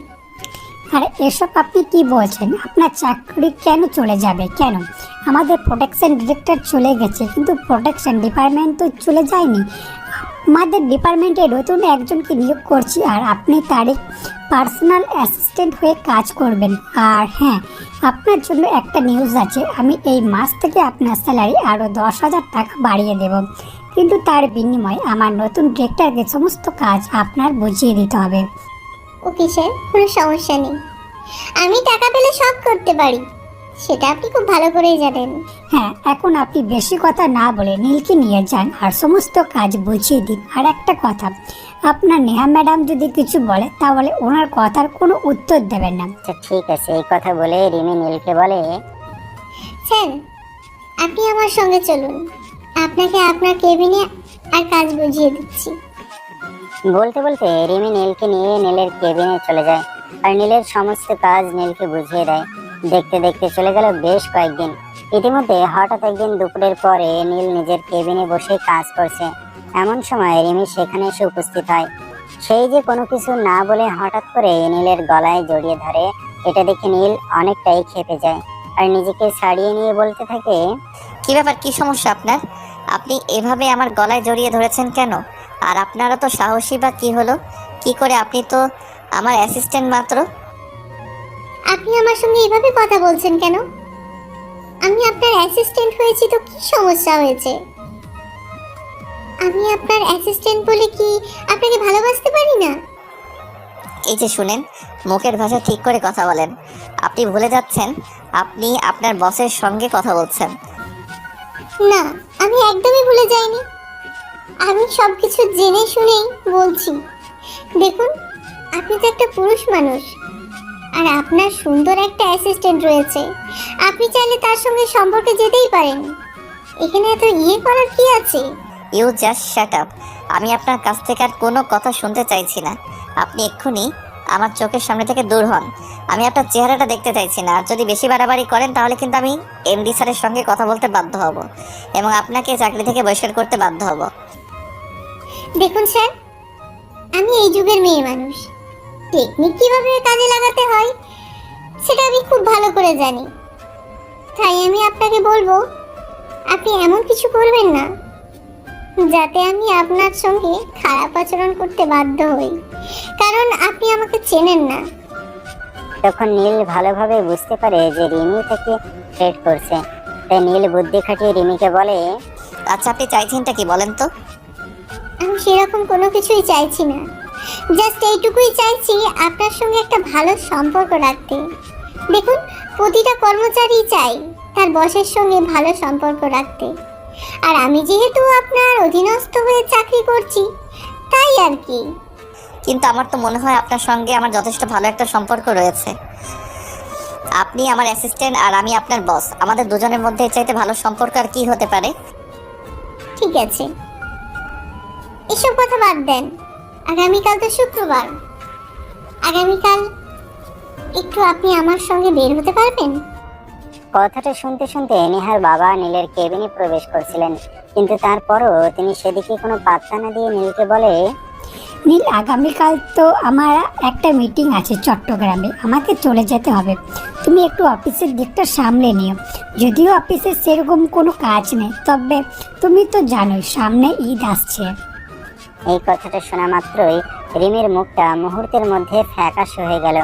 আর এসব আপনি কি বলছেন? আপনার চাকরি কেন চলে যাবে? কেন? আমাদের প্রোটেকশন ডিরেক্টর চলে গেছে, কিন্তু প্রোটেকশন ডিপার্টমেন্ট তো চলে যায়নি। আমাদের ডিপার্টমেন্টে নতুন একজনকে নিয়োগ করছি, আর আপনি তারই পার্সোনাল অ্যাসিস্ট্যান্ট হয়ে কাজ করবেন। আর হ্যাঁ, আপনার জন্য একটা নিউজ আছে, আমি এই মাস থেকে আপনার স্যালারি আরও 10,000 টাকা বাড়িয়ে দেব, কিন্তু তার বিনিময়ে আমার নতুন ডিরেক্টরকে সমস্ত কাজ আপনার বুঝিয়ে দিতে হবে। ওকে স্যার, কোনো সমস্যা নেই, আমি টাকা পেলে সব করতে পারি, সেটা আপনি খুব ভালো করেই জানেন। হ্যাঁ, এখন আপনি বেশি কথা না বলে নীলকে নিয়ে যান আর সমস্ত কাজ বুঝিয়ে দিন। আর একটা কথা, আপনার নেহা ম্যাডাম যদি কিছু বলে তাহলে ওনার কথার কোনো উত্তর দেবেন না। আচ্ছা ঠিক আছে। এই কথা বলে রিমি নীলকে বলে, স্যার, আপনি আমার সঙ্গে চলুন, আপনাকে আপনার কেবিনে আর কাজ বুঝিয়ে দিচ্ছি। বলতে বলতে রিমি নীলকে নিয়ে নীলের কেবিনে চলে যায়, আর নীলের সমস্ত কাজ নীলকে বুঝিয়ে দেয়। দেখতে দেখতে চলে গেল বেশ কয়েকদিন। ইতিমধ্যে হঠাৎ একদিন দুপুরের পরে নীল নিজের কেবিনে বসে কাজ করছে। এমন সময় রিমি সেখানে এসে উপস্থিত হয়। সেই যে কোনো কিছু না বলে হঠাৎ করে নীলের গলায় জড়িয়ে ধরে, এটা দেখে নীল অনেকটাই ক্ষেপে যায় আর নিজেকে ছাড়িয়ে নিয়ে বলতে থাকে, কি ব্যাপার, কি সমস্যা আপনার? আপনি এভাবে আমার গলায় জড়িয়ে ধরেছেন কেন? আর আপনারা তো সাহসী বা কি হলো? কি করে? আপনি তো আমার অ্যাসিস্ট্যান্ট মাত্র। আপনি আমার সঙ্গে এভাবে কথা বলছেন কেন? আমি আপনার অ্যাসিস্ট্যান্ট হয়েছি তো কি সমস্যা হয়েছে? আমি আপনার অ্যাসিস্ট্যান্ট বলে কি আপনাকে ভালোবাসতে পারি না? এই যে শুনেন, মুখের ভাষা ঠিক করে কথা বলেন। আপনি ভুলে যাচ্ছেন আপনি আপনার বসের সঙ্গে কথা বলছেন। না, আমি একদমই ভুলে যাইনি। আমি সবকিছু জেনে শুনেই বলছি। দেখুন, আপনি তো একটা পুরুষ মানুষ, আর আপনার সুন্দর একটা অ্যাসিস্ট্যান্ট রয়েছে। আপনি চাইলে তার সঙ্গে সম্পর্কে যেতেই পারেন। এখানে এত করার কি আছে? You just shut up. আমি আপনার কাছ থেকে আর কোনো কথা শুনতে চাইছি না। আপনি এক্ষুনি আমার চোখের সামনে থেকে দূর হন। আমি আপনার চেহারাটা দেখতে চাইছি না। আর যদি বেশি বাড়াবাড়ি করেন তাহলে কিন্তু আমি এমডি স্যারের সঙ্গে কথা বলতে বাধ্য হব এবং আপনাকে চাকরি থেকে বহিষ্কার করতে বাধ্য হব। দেখুন স্যার, আমি এই যুগের মেয়ে মানুষ। টেকনিক কিভাবে কাজে লাগাতে হয় সেটা আমি খুব ভালো করে জানি। তাই আমি আপনাকে বলবো, আপনি এমন কিছু করবেন না যাতে আমি আপনার সঙ্গে খারাপ আচরণ করতে বাধ্য হই, কারণ আপনি আমাকে চেনেন না। তখন নীল ভালোভাবে বুঝতে পারে যে রিমি তাকে থ্রেট করছে। তাই নীল বুদ্ধি খাটিয়ে রিমিকে বলে, আচ্ছা, আপনি চাইছেনটা কি বলেন তো? আমি সেরকম কোনো কিছুই চাইছি না। জাস্ট এইটুকুই চাইছি আপনার সঙ্গে একটা ভালো সম্পর্ক রাখতে। দেখুন, প্রতিটা কর্মচারী চাই তার বসের সঙ্গে ভালো সম্পর্ক রাখতে। আর আমি যেহেতু আপনার অধীনস্থ হয়ে চাকরি করছি, তাই আর কি। কিন্তু আমার তো মনে হয় আপনার সঙ্গে আমার যথেষ্ট ভালো একটা সম্পর্ক রয়েছে। আপনি আমার অ্যাসিস্ট্যান্ট আর আমি আপনার বস। আমাদের দুজনের মধ্যে এর চাইতে ভালো সম্পর্ক আর কি হতে পারে? ঠিক আছে, এসব কথা বাদ দেন। আগামীকাল তো শুক্রবার। আগামীকাল একটু আপনি আমার সঙ্গে বের হতে পারবেন? কথাটা শুনতে শুনতে নেহার বাবা নীলের কেবিনে প্রবেশ করছিলেন, কিন্তু তারপরও তিনি সেদিকে কোনো পাত্তা না দিয়ে নীলকে বলে, নীল, আগামীকাল তো আমার একটা মিটিং আছে চট্টগ্রামে, আমাকে চলে যেতে হবে। তুমি একটু অফিসের দিকটা সামলে নিও। যদিও অফিসে সেরকম কোনো কাজ নেই, তবে তুমি তো জানোই সামনে ঈদ আসছে। এই কথাটা শোনা মাত্রই রিমির মুখটা মুহূর্তের মধ্যে ফ্যাকাশ হয়ে গেল।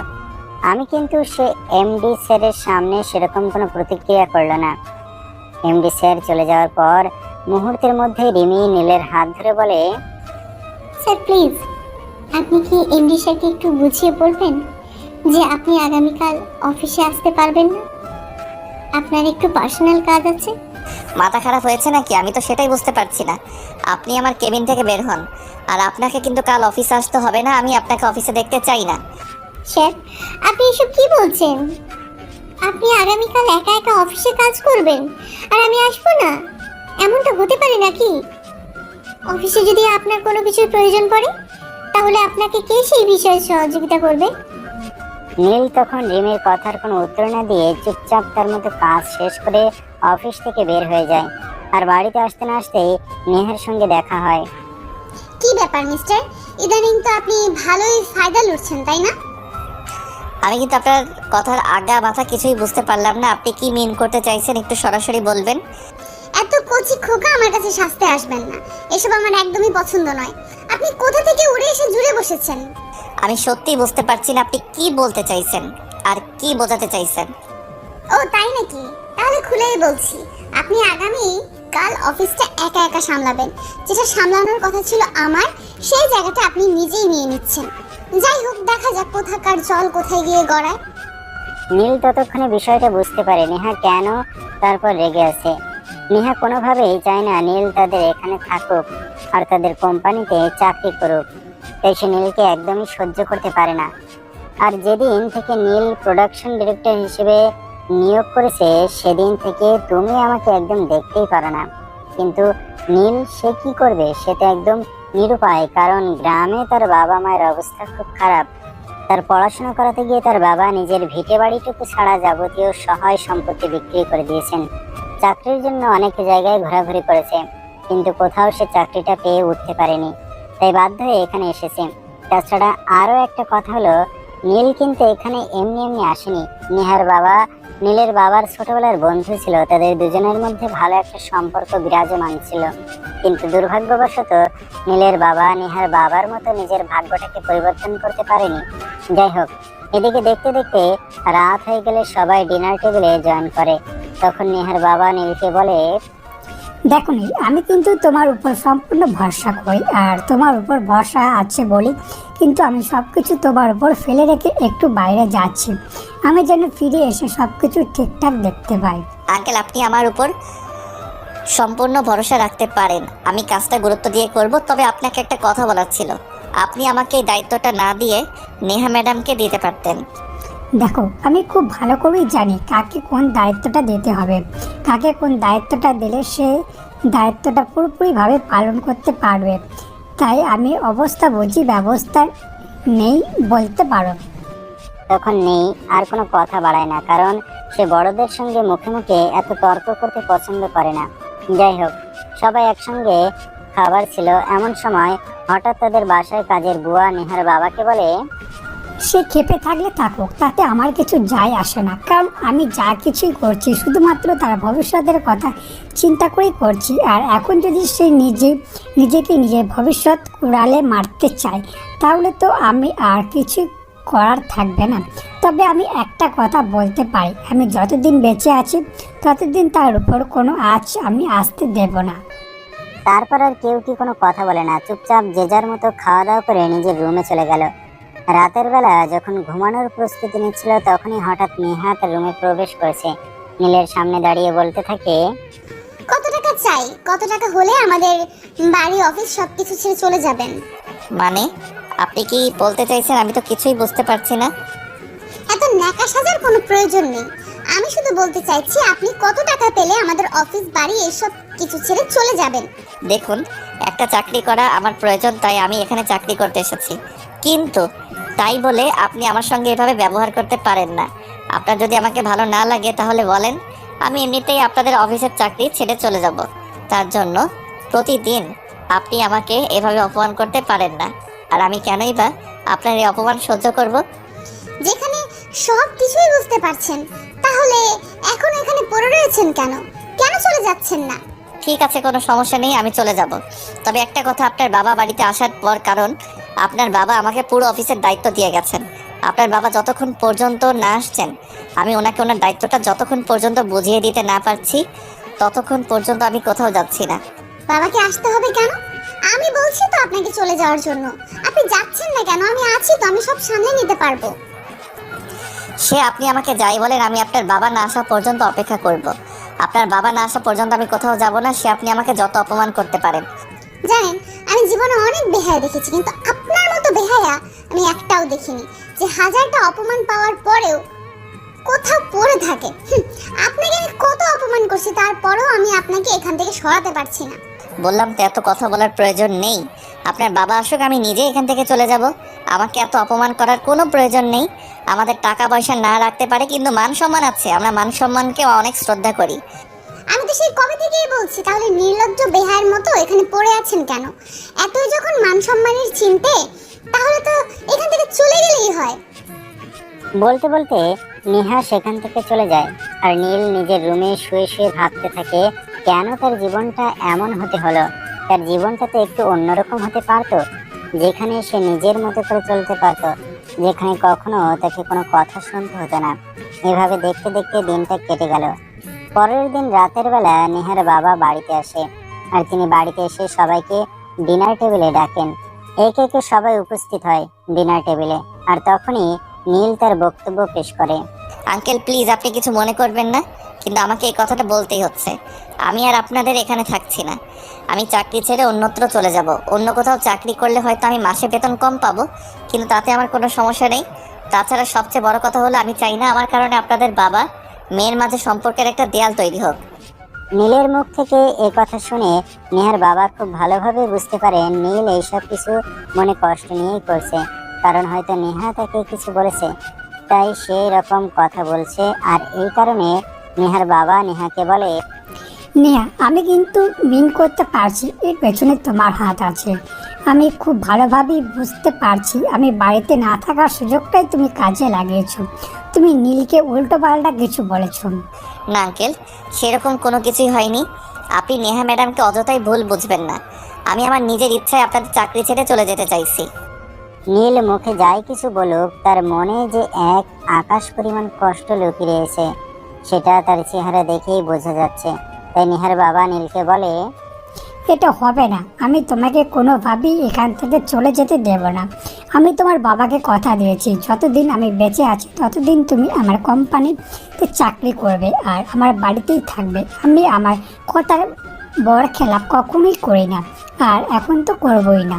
আমি কিন্তু সে এমডি স্যারের সামনে সেরকম কোনো প্রতিক্রিয়া করলো না। এমডি স্যার চলে যাওয়ার পর মুহূর্তের মধ্যে রিমি নীলের হাত ধরে বলে, স্যার প্লিজ, আপনি কি এমডি স্যারকে একটু বুঝিয়ে বলবেন যে আপনি আগামীকাল অফিসে আসতে পারবেন না? আপনার একটু পার্সোনাল কাজ আছে। মাথা খারাপ হয়েছে নাকি? আমি তো সেটাই বুঝতে পারছি না। আপনি আমার কেবিন থেকে বের হন। আর আপনাকে কিন্তু কাল অফিসে আসতে হবে না। আমি আপনাকে অফিসে দেখতে চাই না। স্যার, আপনি এসব কি বলছেন? আপনি আগামীকাল একা একা অফিসে কাজ করবেন আর আমি আসবো না? এমনটা হতে পারে নাকি? অফিসে যদি আপনার কোনো কিছুর প্রয়োজন পড়ে, তাহলে আপনাকে কে সেই বিষয়ে সহযোগিতা করবে? নীল তখন রিমির কথার কোনো উত্তর না দিয়ে চুপচাপ তার মতো কাজ শেষ করে অফিস থেকে বের হয়ে যায়। আর বাড়িতে আসতে না আসতেই নেহার সঙ্গে দেখা হয়। কি ব্যাপার মিস্টার, ইদানিং তো আপনি ভালোই ফায়দা লুটছেন, তাই না? আমি কিন্তু আপনার কথার আগা মাথা কিছুই বুঝতে পারলাম না। আপনি কি মিন করতে চাইছেন একটু সরাসরি বলবেন? এত কচি খোকা আমার কাছে সাজতে আসবেন না। এসব আমার একদমই পছন্দ নয়। আপনি কোথা থেকে উড়ে এসে জুড়ে বসেছেন? আমি সত্যিই বুঝতে পারছি না আপনি কি বলতে চাইছেন আর কি বোঝাতে চাইছেন। ও তাই নাকি? তাহলে খুলেই বলছি, আপনি আগামী কাল অফিসটা একা একা সামলাবেন। যেটা সামলানোর কথা ছিল আমার, সেই জায়গাটা আপনি নিজেই নিয়ে নিচ্ছেন। যাই হোক, দেখা যাক কোথাকার জল কোথায় গিয়ে গড়ায়। নীল ততক্ষণে বিষয়টা বুঝতে পারে নেহা কেন তারপর রেগে আছে। নেহা কোনোভাবেই চায় না নীল তাদের এখানে থাকুক আর তাদের কোম্পানিতে চাকরি করুক। তাই সে নীলকে একদমই সহ্য করতে পারে না। আর যেদিন থেকে নীল প্রোডাকশন ডিরেক্টর হিসেবে নিয়োগ করেছে, সেদিন থেকে তুমি আমাকে একদম দেখতেই পারো না। কিন্তু নীল সে কি করবে? সে তো একদম নিরুপায়, কারণ গ্রামে তার বাবা মায়ের অবস্থা খুব খারাপ। তার পড়াশোনা করাতে গিয়ে তার বাবা নিজের ভিটে বাড়িটুকু ছাড়া যাবতীয় সহায় সম্পত্তি বিক্রি করে দিয়েছেন। চাকরির জন্য অনেক জায়গায় ঘোরাঘুরি করেছে, কিন্তু কোথাও সে চাকরিটা পেয়ে উঠতে পারেনি, তাই বাধ্য হয়ে এখানে এসেছে। তাছাড়া আরও একটা কথা হলো, নীল কিন্তু এখানে এমনি এমনি আসেনি। নীলের বাবার ছোটবেলার বন্ধু ছিল, তাদের দুজনের মধ্যে ভালো একটা সম্পর্ক বিরাজমান ছিল। কিন্তু দুর্ভাগ্যবশত নীলের বাবা নেহার বাবার মতো নিজের ভাগ্যটাকে পরিবর্তন করতে পারেনি। যাই হোক, এদিকে দেখতে দেখতে রাত হয়ে গেলে সবাই ডিনার টেবিলে জয়েন করে। তখন নেহার বাবা নীলকে বলে, দেখো নীল, আমি কিন্তু তোমার উপর সম্পূর্ণ ভরসা করি, আর তোমার উপর ভরসা আছে বলি কিন্তু আমি সব কিছু তোমার উপর ফেলে রেখে একটু বাইরে যাচ্ছি, আমি যেন ফিরে এসে সব কিছু ঠিকঠাক দেখতে পাই। আঙ্কেল, আপনি আমার উপর সম্পূর্ণ ভরসা রাখতে পারেন, আমি কাজটা গুরুত্ব দিয়ে করব। তবে আপনাকে একটা কথা বলার ছিল, আপনি আমাকে এই দায়িত্বটা না দিয়ে নেহা ম্যাডামকে দিতে পারতেন। দেখো, আমি খুব ভালো করেই জানি কাকে কোন দায়িত্বটা দিতে হবে, কাকে কোন দায়িত্বটা দিলে সে দায়িত্বটা পুরোপুরিভাবে পালন করতে পারবে, তাই আমি অবস্থা বুঝি ব্যবস্থা নেই বলতে পারো। তখন নেই আর কোনো কথা বাড়ায় না, কারণ সে বড়দের সঙ্গে মুখে মুখে এত তর্ক করতে পছন্দ করে না। যাই হোক, সবাই একসঙ্গে খাবার ছিল, এমন সময় হঠাৎ তাদের বাসায় কাজের বুয়া নেহার বাবাকে বলে, সে ক্ষেপে থাকলে থাকুক, তাতে আমার কিছু যায় আসে না, কারণ আমি যা কিছুই করছি শুধুমাত্র তার ভবিষ্যতের কথা চিন্তা করেই করছি। আর এখন যদি সে নিজেকে নিজের ভবিষ্যৎ কুড়ালে মারতে চায়, তাহলে তো আমি আর কিছু করার থাকবে না। তবে আমি একটা কথা বলতে পারি, আমি যতদিন বেঁচে আছি ততদিন তার উপর কোনো আঁচ আমি আসতে দেব না। তারপর আর কেউ কি কোনো কথা বলে না, চুপচাপ যে যার মতো খাওয়া দাওয়া করে নিজের রুমে চলে গেল। রাতের বেলা যখন ঘুমানোর প্রস্তুতি নিচ্ছিল, তখনই হঠাৎ নেহা তার রুমে প্রবেশ করেছে। নীলের সামনে দাঁড়িয়ে বলতে থাকে, কত টাকা চাই? কত টাকা হলে আমাদের বাড়ি অফিস সবকিছু ছেড়ে চলে যাবেন? মানে আপনি কি বলতে চাইছেন? আমি তো কিছুই বুঝতে পারছি না। এত ন্যাকা সাজার কোনো প্রয়োজন নেই। আমি শুধু বলতে চাইছি আপনি কত টাকা পেলে আমাদের অফিস বাড়ি এসব কিছু ছেড়ে চলে যাবেন? দেখুন, একটা চাকরি করা আমার প্রয়োজন, তাই আমি এখানে চাকরি করতে এসেছি, কিন্তু তাই বলে আপনি আমার সঙ্গে এভাবে ব্যবহার করতে পারেন না। আপনার যদি আমাকে ভালো না লাগে তাহলে বলেন, আমি এমনিতেই আপনাদের অফিসের চাকরি ছেড়ে চলে যাব। তার জন্য প্রতিদিন আপনি আমাকে এভাবে অপমান করতে পারেন না। আর আমি কেনই বা আপনার এই অপমান সহ্য করব? যেখানে সব কিছুই বুঝতে পারছেন, তাহলে এখন এখানে পড়ে রয়েছেন কেন? কেন চলে যাচ্ছেন না? ঠিক আছে, কোনো সমস্যা নেই, আমি চলে যাব। তবে একটা কথা, আপনার বাবা বাড়িতে আসার পর, কারণ আপনার বাবা আমাকে পুরো অফিসের দায়িত্ব দিয়ে গেছেন, আপনার বাবা যতক্ষণ পর্যন্ত না আসছেন, আমি ওনাকে ওনার দায়িত্বটা যতক্ষণ পর্যন্ত বুঝিয়ে দিতে না পারছি ততক্ষণ পর্যন্ত আমি কোথাও যাচ্ছি না। বাবাকে আসতে হবে কেন? আমি বলছি তো আপনাকে চলে যাওয়ার জন্য। আপনি যাচ্ছেন না কেন? আমি আছি তো, আমি সব সামলে নিতে পারবো। সে আপনি আমাকে যাই বলেন, আমি আপনার বাবা না আসা পর্যন্ত অপেক্ষা করব। আপনার বাবা না আসা পর্যন্ত আমি কোথাও যাব না, সে আপনি আমাকে যত অপমান করতে পারেন। জানেন, আমি জীবনে অনেক বেহায়া দেখেছি, কিন্তু আপনার মতো বেহায়া আমি একটাও দেখিনি, যে হাজারটা অপমান পাওয়ার পরেও কোথাও পড়ে থাকে। আপনাকে আমি কত অপমান করছি, তারপরেও আমি আপনাকে এখান থেকে সরাতে পারছি না। বললাম তো এত কথা বলার প্রয়োজন নেই। আপনার বাবা আসুক, আমি নিজে এখান থেকে চলে যাব। আমাকে এত অপমান করার কোনো প্রয়োজন নেই। আমাদের টাকা পয়সা না রাখতে পারে, কিন্তু মান সম্মান আছে, আমরা মান সম্মানকে অনেক শ্রদ্ধা করি। আমি তো সেই কবে থেকেই বলছি, তাহলে নির্লজ্জ বেহায়ের মতো এখানে পড়ে আছেন কেন? এতই যখন মান সম্মানের চিনতে, তাহলে তো এখান থেকে চলে গেলেই হয়। বলতে বলতে নেহা সেখান থেকে চলে যায়। আর নীল নিজের রুমে শুয়ে শুয়ে ভাবতে থাকে, কেন তার জীবনটা এমন হতে হলো। তার জীবনটা তো একটু অন্যরকম হতে পারতো, যেখানে সে নিজের মতো করে চলতে পারতো, যেখানে কখনো তাকে কোনো কথা শুনতে হতো না। এভাবে দেখতে দেখতে দিনটা কেটে গেল। পরের দিন রাতের বেলা নেহার বাবা বাড়িতে আসে, আর তিনি বাড়িতে এসে সবাইকে ডিনার টেবিলে ডাকেন। একে একে সবাই উপস্থিত হয় ডিনার টেবিলে। আর তখনই নীল তার বক্তব্য পেশ করে। আঙ্কেল প্লিজ, আপনি কিছু মনে করবেন না, কিন্তু আমাকে এই কথাটা বলতেই হচ্ছে। আমি আর আপনাদের এখানে থাকছি না, আমি চাকরি ছেড়ে অন্যত্র চলে যাব। অন্য কোথাও চাকরি করলে হয়তো আমি মাসে বেতন কম পাবো, কিন্তু তাতে আমার কোনো সমস্যা নেই। তাছাড়া সবচেয়ে বড় কথা হলো, আমি চাই না আমার কারণে আপনাদের বাবা মেয়ের মাঝে সম্পর্কের একটা দেয়াল তৈরি হোক। নীলের মুখ থেকে এই কথা শুনে নেহার বাবা খুব ভালোভাবে বুঝতে পারেন নীল এইসব কিছু মনে কষ্ট নিয়েই করছে। কারণ হয়তো নেহা তাকে কিছু বলেছে, তাই সেই রকম কথা বলছে। আর এই কারণে নেহার বাবা নেহাকে বলে, নেহা, আমি কিন্তু মিন করতে পারছি এর পেছনে তোমার হাত আছে। আমি খুব ভালোভাবেই বুঝতে পারছি আমি বাড়িতে না থাকার সুযোগটাই তুমি কাজে লাগিয়েছো। তুমি নীলকে উল্টো পাল্টা কিছু বলেছো। না আঙ্কেল, সেরকম কোনো কিছুই হয়নি। আপনি নেহা ম্যাডামকে অযথাই ভুল বুঝবেন না। আমি আমার নিজের ইচ্ছায় আপনাদের চাকরি ছেড়ে চলে যেতে চাইছি। নীল মুখে যাই কিছু বলুক, তার মনে যে এক আকাশ পরিমাণ কষ্ট লুকিয়ে রয়েছে সেটা তার চেহারা দেখেই বোঝা যাচ্ছে। তাই নেহার বাবা নীলকে বলে, এটা হবে না। আমি তোমাকে কোনোভাবেই এখান থেকে চলে যেতে দেব না। আমি তোমার বাবাকে কথা দিয়েছি, যতদিন আমি বেঁচে আছি ততদিন তুমি আমার কোম্পানিতে চাকরি করবে আর আমার বাড়িতেই থাকবে। আমি আমার কথার বড় খেলাপ কখনোই করি না, আর এখন তো করবই না।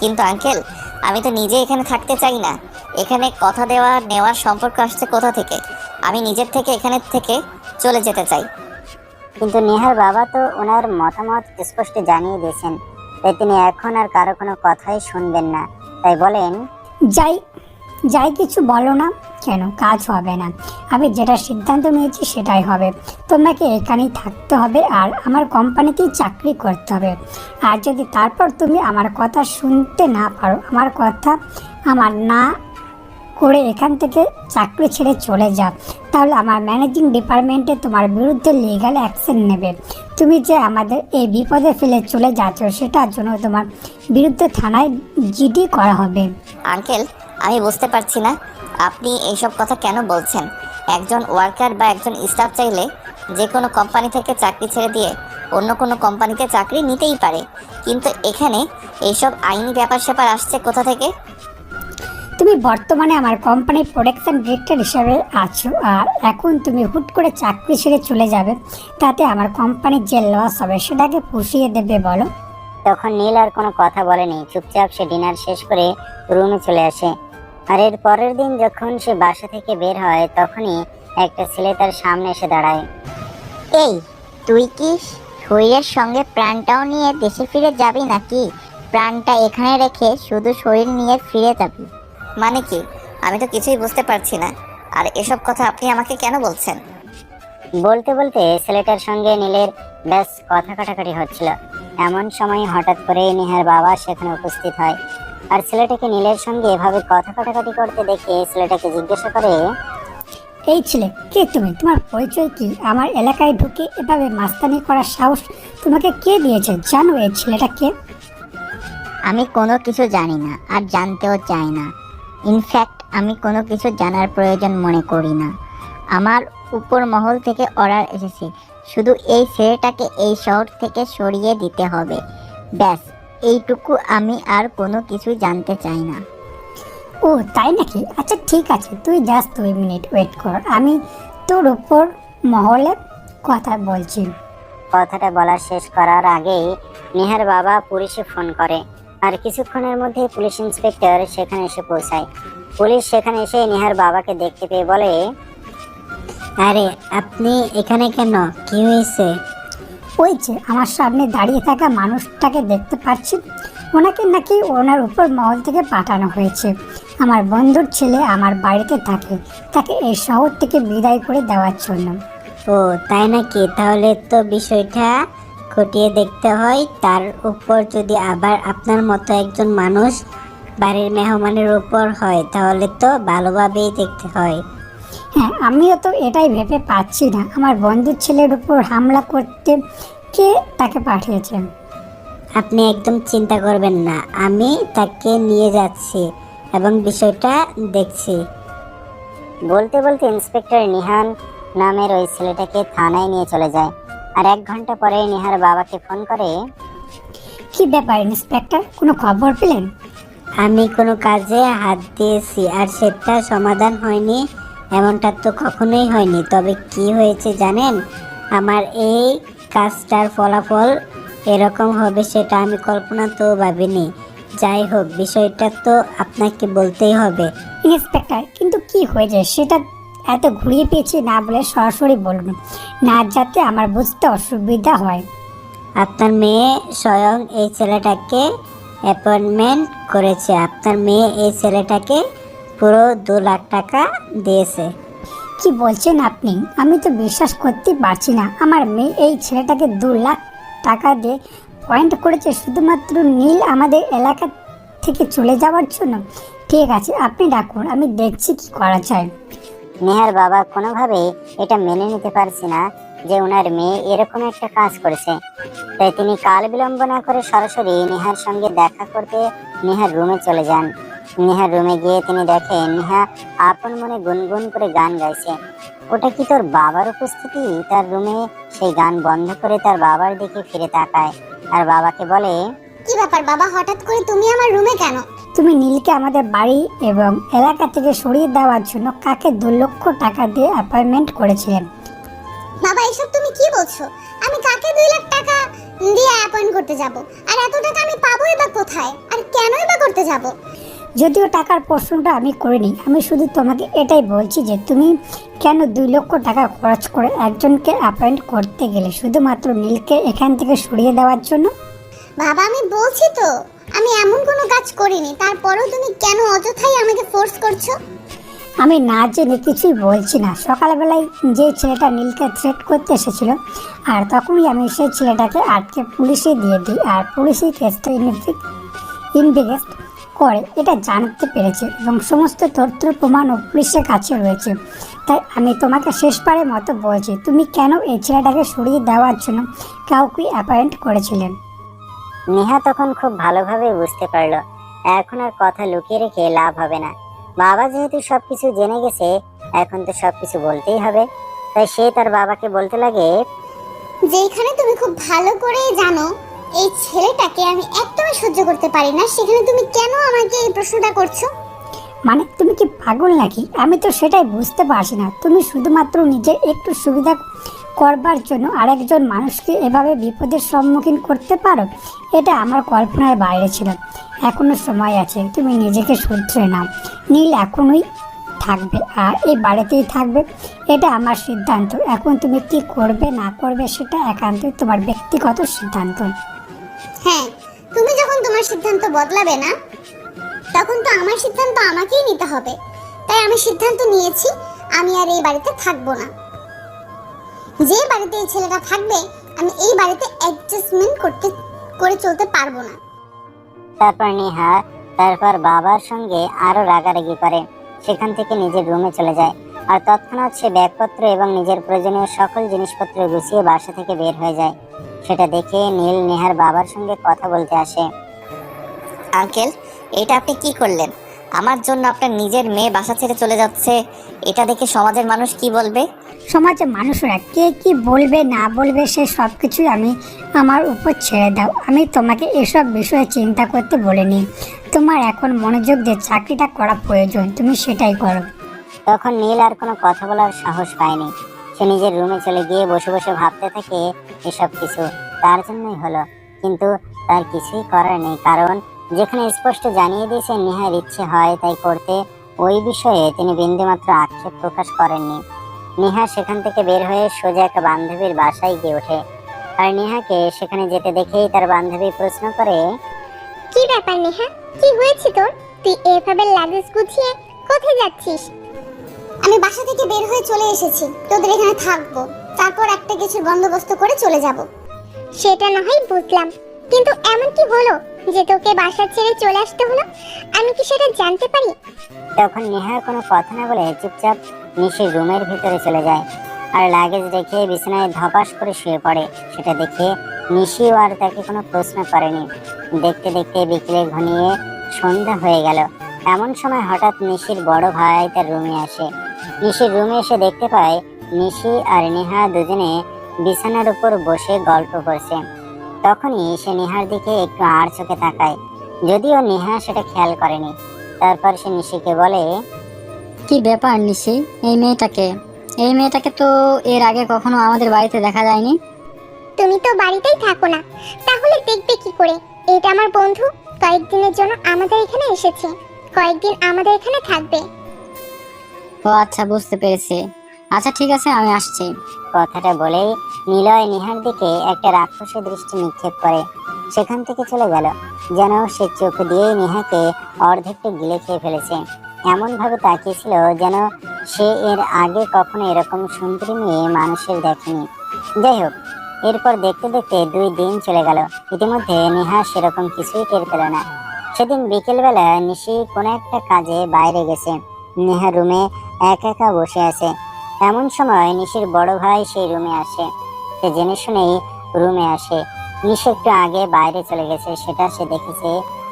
কিন্তু আঙ্কেল, আমি তো নিজে এখানে থাকতে চাই না। এখানে কথা দেওয়া নেওয়ার সম্পর্ক আসছে কোথা থেকে? আমি নিজের থেকে এখানে থেকে চলে যেতে চাই। কিন্তু নেহার বাবা তো ওনার মতামত স্পষ্ট জানিয়ে দিয়েছেন, তাই তিনি এখন আর কারো কোনো কথাই শুনবেন না। তাই বলেন, যাই যাই কিছু বলো না কেন, কাজ হবে না। আমি যেটা সিদ্ধান্ত নিয়েছি সেটাই হবে। তোমাকে এখানেই থাকতে হবে আর আমার কোম্পানিতেই চাকরি করতে হবে। আর যদি তারপর তুমি আমার কথা শুনতে না পারো, আমার কথা আমার না করে এখান থেকে চাকরি ছেড়ে চলে যাও, তাহলে আমার ম্যানেজিং ডিপার্টমেন্টে তোমার বিরুদ্ধে লিগ্যাল অ্যাকশন নেবে। তুমি যে আমাদের এই বিপদে ফেলে চলে যাচ্ছ সেটার জন্য তোমার বিরুদ্ধে থানায় জিডি করা হবে। আঙ্কেল, আমি বুঝতে পারছি না আপনি এইসব কথা কেন বলছেন। একজন ওয়ার্কার বা একজন স্টাফ চাইলে যে কোনো কোম্পানি থেকে চাকরি ছেড়ে দিয়ে অন্য কোনো কোম্পানিতে চাকরি নিতেই পারে, কিন্তু এখানে এইসব আইনি ব্যাপার স্যাপার আসছে কোথা থেকে? তুমি বর্তমানে আমার কোম্পানির প্রোডাকশন ডিরেক্টর হিসাবে আছো, আর এখন তুমি হুট করে চাকরি ছেড়ে চলে যাবে, তাতে আমার কোম্পানির যে লস হবে সেটাকে পুষিয়ে দেবে বলো? তখন নীল আর কোনো কথা বলেনি, চুপচাপ সে ডিনার শেষ করে রুমে চলে আসে। আর এর পরের দিন যখন সে বাসা থেকে বের হয় তখনই একটা ছেলে তার সামনে এসে দাঁড়ায়। এই, তুই কি শরীরের সঙ্গে প্রাণটাও নিয়ে দেশে ফিরে যাবি নাকি প্রাণটা এখানে রেখে শুধু শরীর নিয়ে ফিরে যাবি? মানে কি? আমি তো কিছুই বুঝতে পারছি না। আর এসব কথা আপনি আমাকে কেন বলছেন? বলতে বলতে ছেলেটার সঙ্গে নীলের বেশ কথা কাটাকাটি হচ্ছিল। এমন সময় হঠাৎ করে নেহার বাবা সেখানে উপস্থিত হয়। আর ছেলেটাকে নীলের সঙ্গে এভাবে কথা কাটাকাটি করতে দেখে ছেলেটাকে জিজ্ঞাসা করে, এই ছেলে, কে তুমি? তোমার পরিচয় কি? আমার এলাকায় ঢুকে এভাবে মাস্তানি করার সাহস তোমাকে কে দিয়েছে? জানো এই ছেলেটা কে? আমি কোনো কিছু জানি না আর জানতেও চাই না। ইনফ্যাক্ট আমি কোনো কিছু জানার প্রয়োজন মনে করি না। আমার উপর মহল থেকে অর্ডার এসেছে, শুধু এই ছেলেটাকে এই শহর থেকে সরিয়ে দিতে হবে। ব্যাস এইটুকু, আমি আর কোনো কিছু জানতে চাই না। ও তাই নাকি? আচ্ছা ঠিক আছে, তুই জাস্ট 2 মিনিট ওয়েট কর, আমি তোর উপর মহলে কথা বলছি। কথাটা বলা শেষ করার আগেই নেহার বাবা পুলিশে ফোন করে। আর কিছুক্ষণের মধ্যে পুলিশ ইন্সপেক্টর সেখানে এসে পৌঁছায়। পুলিশ সেখানে এসে নেহার বাবাকে দেখতে পেয়ে বলে, আরে আপনি এখানে কেন, কি হয়েছে? ওই যে আমার সামনে দাঁড়িয়ে থাকা মানুষটাকে দেখতে পাচ্ছি, ওনাকে নাকি ওনার উপর মহল থেকে পাঠানো হয়েছে। আমার বন্ধুর ছেলে আমার বাড়িতে থাকে, তাকে এই শহর থেকে বিদায় করে দেওয়ার জন্য। ও তাই নাকি? তাহলে তো বিষয়টা খতিয়ে দেখতে হয়। তার উপর যদি আবার আপনার মতো একজন মানুষ বাড়ির মেহমানের উপর হয় তাহলে তো ভালোভাবেই দেখতে হয়। হ্যাঁ, আমিও তো এটাই ভেবে পাচ্ছি না আমার বন্ধুর ছেলের উপর হামলা করতে কে তাকে পাঠিয়েছে। আপনি একদম চিন্তা করবেন না, আমি তাকে নিয়ে যাচ্ছি এবং বিষয়টা দেখছি। বলতে বলতে ইন্সপেক্টর নিহান নামের ওই ছেলেটাকে থানায় নিয়ে চলে যায়। আর 1 ঘন্টা পরে নেহার বাবাকে ফোন করে, কি ব্যাপার ইন্সপেক্টর, কোনো খবর পেলেন? আমি কোনো কাজে হাত দিয়েছি আর সেটা সমাধান হয়নি, এমনটা তো কখনোই হয়নি। তবে কি হয়েছে জানেন? আমার এই কাজটার ফলাফল এরকম হবে সেটা আমি কল্পনা তো ভাবিনি। যাই হোক, বিষয়টা তো আপনাকে বলতেই হবে। ইন্সপেক্টর, কিন্তু কি হয়েছে সেটা এত ঘুরিয়ে পেয়েছি না বলে সরাসরি বলুন, না যাতে আমার বুঝতে অসুবিধা হয়। আপনার মেয়ে স্বয়ং এই ছেলেটাকে অ্যাপয়েন্টমেন্ট করেছে। আপনার মেয়ে এই ছেলেটাকে পুরো 2 লাখ টাকা দিয়েছে। কি বলছেন আপনি? আমি তো বিশ্বাস করতেই পারছি না। আমার মেয়ে এই ছেলেটাকে 2 লাখ টাকা দিয়ে পয়েন্ট করেছে শুধুমাত্র নীল আমাদের এলাকা থেকে চলে যাওয়ার জন্য। ঠিক আছে, আপনি ডাকুন, আমি দেখছি কি করা যায়। নেহার বাবা কোনোভাবেই এটা মেনে নিতে পারছে না যে ওনার মেয়ে এরকম একটা কাজ করেছে। তাই তিনি কাল বিলম্ব না করে সরাসরি নেহার সঙ্গে দেখা করতে নেহার রুমে চলে যান। নেহার রুমে গিয়ে তিনি দেখেন নেহা আপন মনে গুনগুন করে গান গাইছে। ওটা কি তোর বাবার উপস্থিতি? তার রুমে সেই গান বন্ধ করে তার বাবার দিকে ফিরে তাকায় আর বাবাকে বলে, কি ব্যাপার বাবা, হঠাৎ করে তুমি আমার রুমে কেন? তুমি নীলকে আমাদের বাড়ি এবং এলাকা থেকে সরিয়ে দেওয়ার জন্য কাকে 2 লক্ষ টাকা দিয়ে অ্যাপয়েন্টমেন্ট করেছিলেন। বাবা এসব তুমি কি বলছো? আমি কাকে 2 লাখ টাকা দিয়ে অ্যাপয়েন্ট করতে যাব? আর এত টাকা আমি পাবোই বা কোথায়? আর কেনই বা করতে যাব? যদিও টাকার প্রশ্নটা আমি করিনি, আমি শুধু তোমাকে এটাই বলছি যে তুমি কেন 2 লক্ষ টাকা খরচ করে একজনকে অ্যাপয়েন্ট করতে গেলে শুধুমাত্র নীলকে এখান থেকে সরিয়ে দেওয়ার জন্য। বাবা আমি বলছি তো আমি এমন কোনো কাজ করিনি, তারপরেও তুমি কেন অযথাই আমাকে ফোর্স করছো? আমি না জেনে কিছুই বলছি না। সকালবেলায় যে ছেলেটা নীলকে থ্রেট করতে এসেছিল, আর তখনই আমি সেই ছেলেটাকে আটকে পুলিশে দিয়ে দিই, আর পুলিশই কেসটা ইনভেস্ট করে এটা জানতে পেরেছে এবং সমস্ত তথ্য প্রমাণও পুলিশের কাছে রয়েছে। তাই আমি তোমাকে শেষবারের মতো বলছি, তুমি কেন এই ছেলেটাকে সরিয়ে দেওয়ার জন্য কাউকে অ্যাপয়েন্ট করেছিলেন। নেহা তখন খুব ভালোভাবে বুঝতে পারলো এখন আর কথা লুকিয়ে রেখে লাভ হবে না। বাবা যেহেতু সবকিছু জেনে গেছে, এখন তো সবকিছু বলতেই হবে। তাই সে তার বাবাকে বলতে লাগে, যেখানে তুমি খুব ভালো করেই জানো এই ছেলেটাকে আমি একদমই সহ্য করতে পারি না, সেখানে তুমি কেন আমাকে এই প্রশ্নটা করছো? মানে তুমি কি পাগল নাকি? আমি তো সেটাই বুঝতে পারছি না। তুমি শুধুমাত্র নিজের একটু সুবিধা করবার জন্য আরেকজন মানুষকে এভাবে বিপদের সম্মুখীন করতে পারো? এটা আমার কল্পনার বাইরে ছিল। এখনো সময় আছে, তুমি নিজেকে শুধরে নাও। নীল এখনই থাকবে আর এই বাড়িতেই থাকবে, এটা আমার সিদ্ধান্ত। এখন তুমি কি করবে না করবে সেটা একান্তই তোমার ব্যক্তিগত সিদ্ধান্ত। হ্যাঁ, তুমি যখন তোমার সিদ্ধান্ত বদলাবে না, তখন তো আমার সিদ্ধান্ত আমাকেই নিতে হবে। তাই আমি সিদ্ধান্ত নিয়েছি, আমি আর এই বাড়িতে থাকবো না। যে বাড়িতে এই ছেলেটা থাকবে, আমি এই বাড়িতে অ্যাডজাস্টমেন্ট করে চলতে পারবো না। তারপর নেহা তারপর বাবার সঙ্গে আরো রাগারাগি করে সেখান থেকে নিজের রুমে চলে যায়। আর তৎক্ষণাৎ সে ব্যাগপত্র এবং নিজের প্রয়োজনীয় সকল জিনিসপত্র গুছিয়ে বাসা থেকে বের হয়ে যায়। সেটা দেখে নীল নেহার বাবার সঙ্গে কথা বলতে আসে। আঙ্কেল, এটা আপনি কি করলেন? আমার জন্য আপনার নিজের মেয়ে বাসা ছেড়ে চলে যাচ্ছে, এটা দেখে সমাজের মানুষ কি বলবে? সমাজের মানুষরা কে কি বলবে না বলবে সে সব কিছুই আমার উপর ছেড়ে দাও। আমি তোমাকে এসব বিষয়ে চিন্তা করতে বলিনি। তোমার এখন মনোযোগ দিয়ে চাকরিটা করা প্রয়োজন, তুমি সেটাই করো। তখন নীল আর কোনো কথা বলার সাহস পায়নি। সে নিজের রুমে চলে গিয়ে বসে বসে ভাবতে থাকে এসব কিছু তার জন্যই হলো, কিন্তু তার কিছুই করার নেই। কারণ যেখানে স্পষ্ট জানিয়ে দিয়েছে নেহার ইচ্ছে হয় তাই করতে, ওই বিষয়ে তিনি বিন্দুমাত্র আক্ষেপ প্রকাশ করেননি। নেহা সেখান থেকে বের হয়ে সোজা একটা বান্ধবীর বাসায় গিয়ে ওঠে। আর নেহাকে সেখানে যেতে দেখেই তার বান্ধবী প্রশ্ন করে, কি ব্যাপার নেহা, কি হয়েছে তোর? তুই এভাবে লাগেজ গুছিয়ে কোথায় যাচ্ছিস? আমি বাসা থেকে বের হয়ে চলে এসেছি, তোদের এখানে থাকবো, তারপর একটা কিছুর বন্দোবস্ত করে চলে যাব। সেটা না হয় বুঝলাম, কিন্তু এমন কি হলো যে তোকে বাসা ছেড়ে চলে আসতে হলো? আমি কি সেটা জানতে পারি? তখন নেহা কোনো কথা না বলে চুপচাপ নিশির রুমের ভিতরে চলে যায় আর লাগেজ রেখে বিছানায় ধপাস করে শুয়ে পড়ে। সেটা দেখে নিশিও আর তাকে কোনো প্রশ্ন করেনি। দেখতে দেখতে বিকেলে ঘনিয়ে সন্ধ্যা হয়ে গেল। এমন সময় হঠাৎ নিশির বড় ভাই তার রুমে আসে। নিশির রুমে এসে দেখতে পায় নিশি আর নেহা দুজনে বিছানার উপর বসে গল্প করছে। তখনই সে নেহার দিকে একটু আর চোখে তাকায়, যদিও নেহা সেটা খেয়াল করেনি। তারপর সে নিশিকে বলে, কি ব্যাপার নিশি, এই মেয়েটাকে তো এর আগে কখনো আমাদের বাড়িতে দেখা যায়নি। তুমি তো বাড়িতেই থাকো না, তাহলে দেখবে কি করে? এটা আমার বন্ধু, কয়েকদিনের জন্য আমাদের এখানে এসেছে, কয়েকদিন আমাদের এখানে থাকবে। ও আচ্ছা, বুঝতে পেরেছি। আচ্ছা ঠিক আছে, আমি আসছি। কথাটা বলেই নিলয় নেহার দিকে একটা রাক্ষসী দৃষ্টি নিক্ষেপ করে সেখান থেকে চলে গেল। যেন সে চোখ দিয়েই নেহাকে অর্ধেকটা গিলে খেয়ে ফেলেছে। এমন ভাবে তাকিয়েছিল যেন সে এর আগে কখনো এরকম সুন্দরী মেয়ে মানুষের দেখেনি। যাই হোক, এরপর দেখতে দেখতে 2 দিন চলে গেল। ইতিমধ্যে নেহা সেরকম কিছুই টের পেল না। সেদিন বিকেলবেলা নিশি কোনো একটা কাজে বাইরে গেছে। নেহা রুমে একা একা বসে আছে। এমন সময় নিশির বড় ভাই সেই রুমে আসে। সে জেনে শুনেই রুমে আসে। নিশি একটু আগে বাইরে চলে গেছে সেটা সে দেখেছে,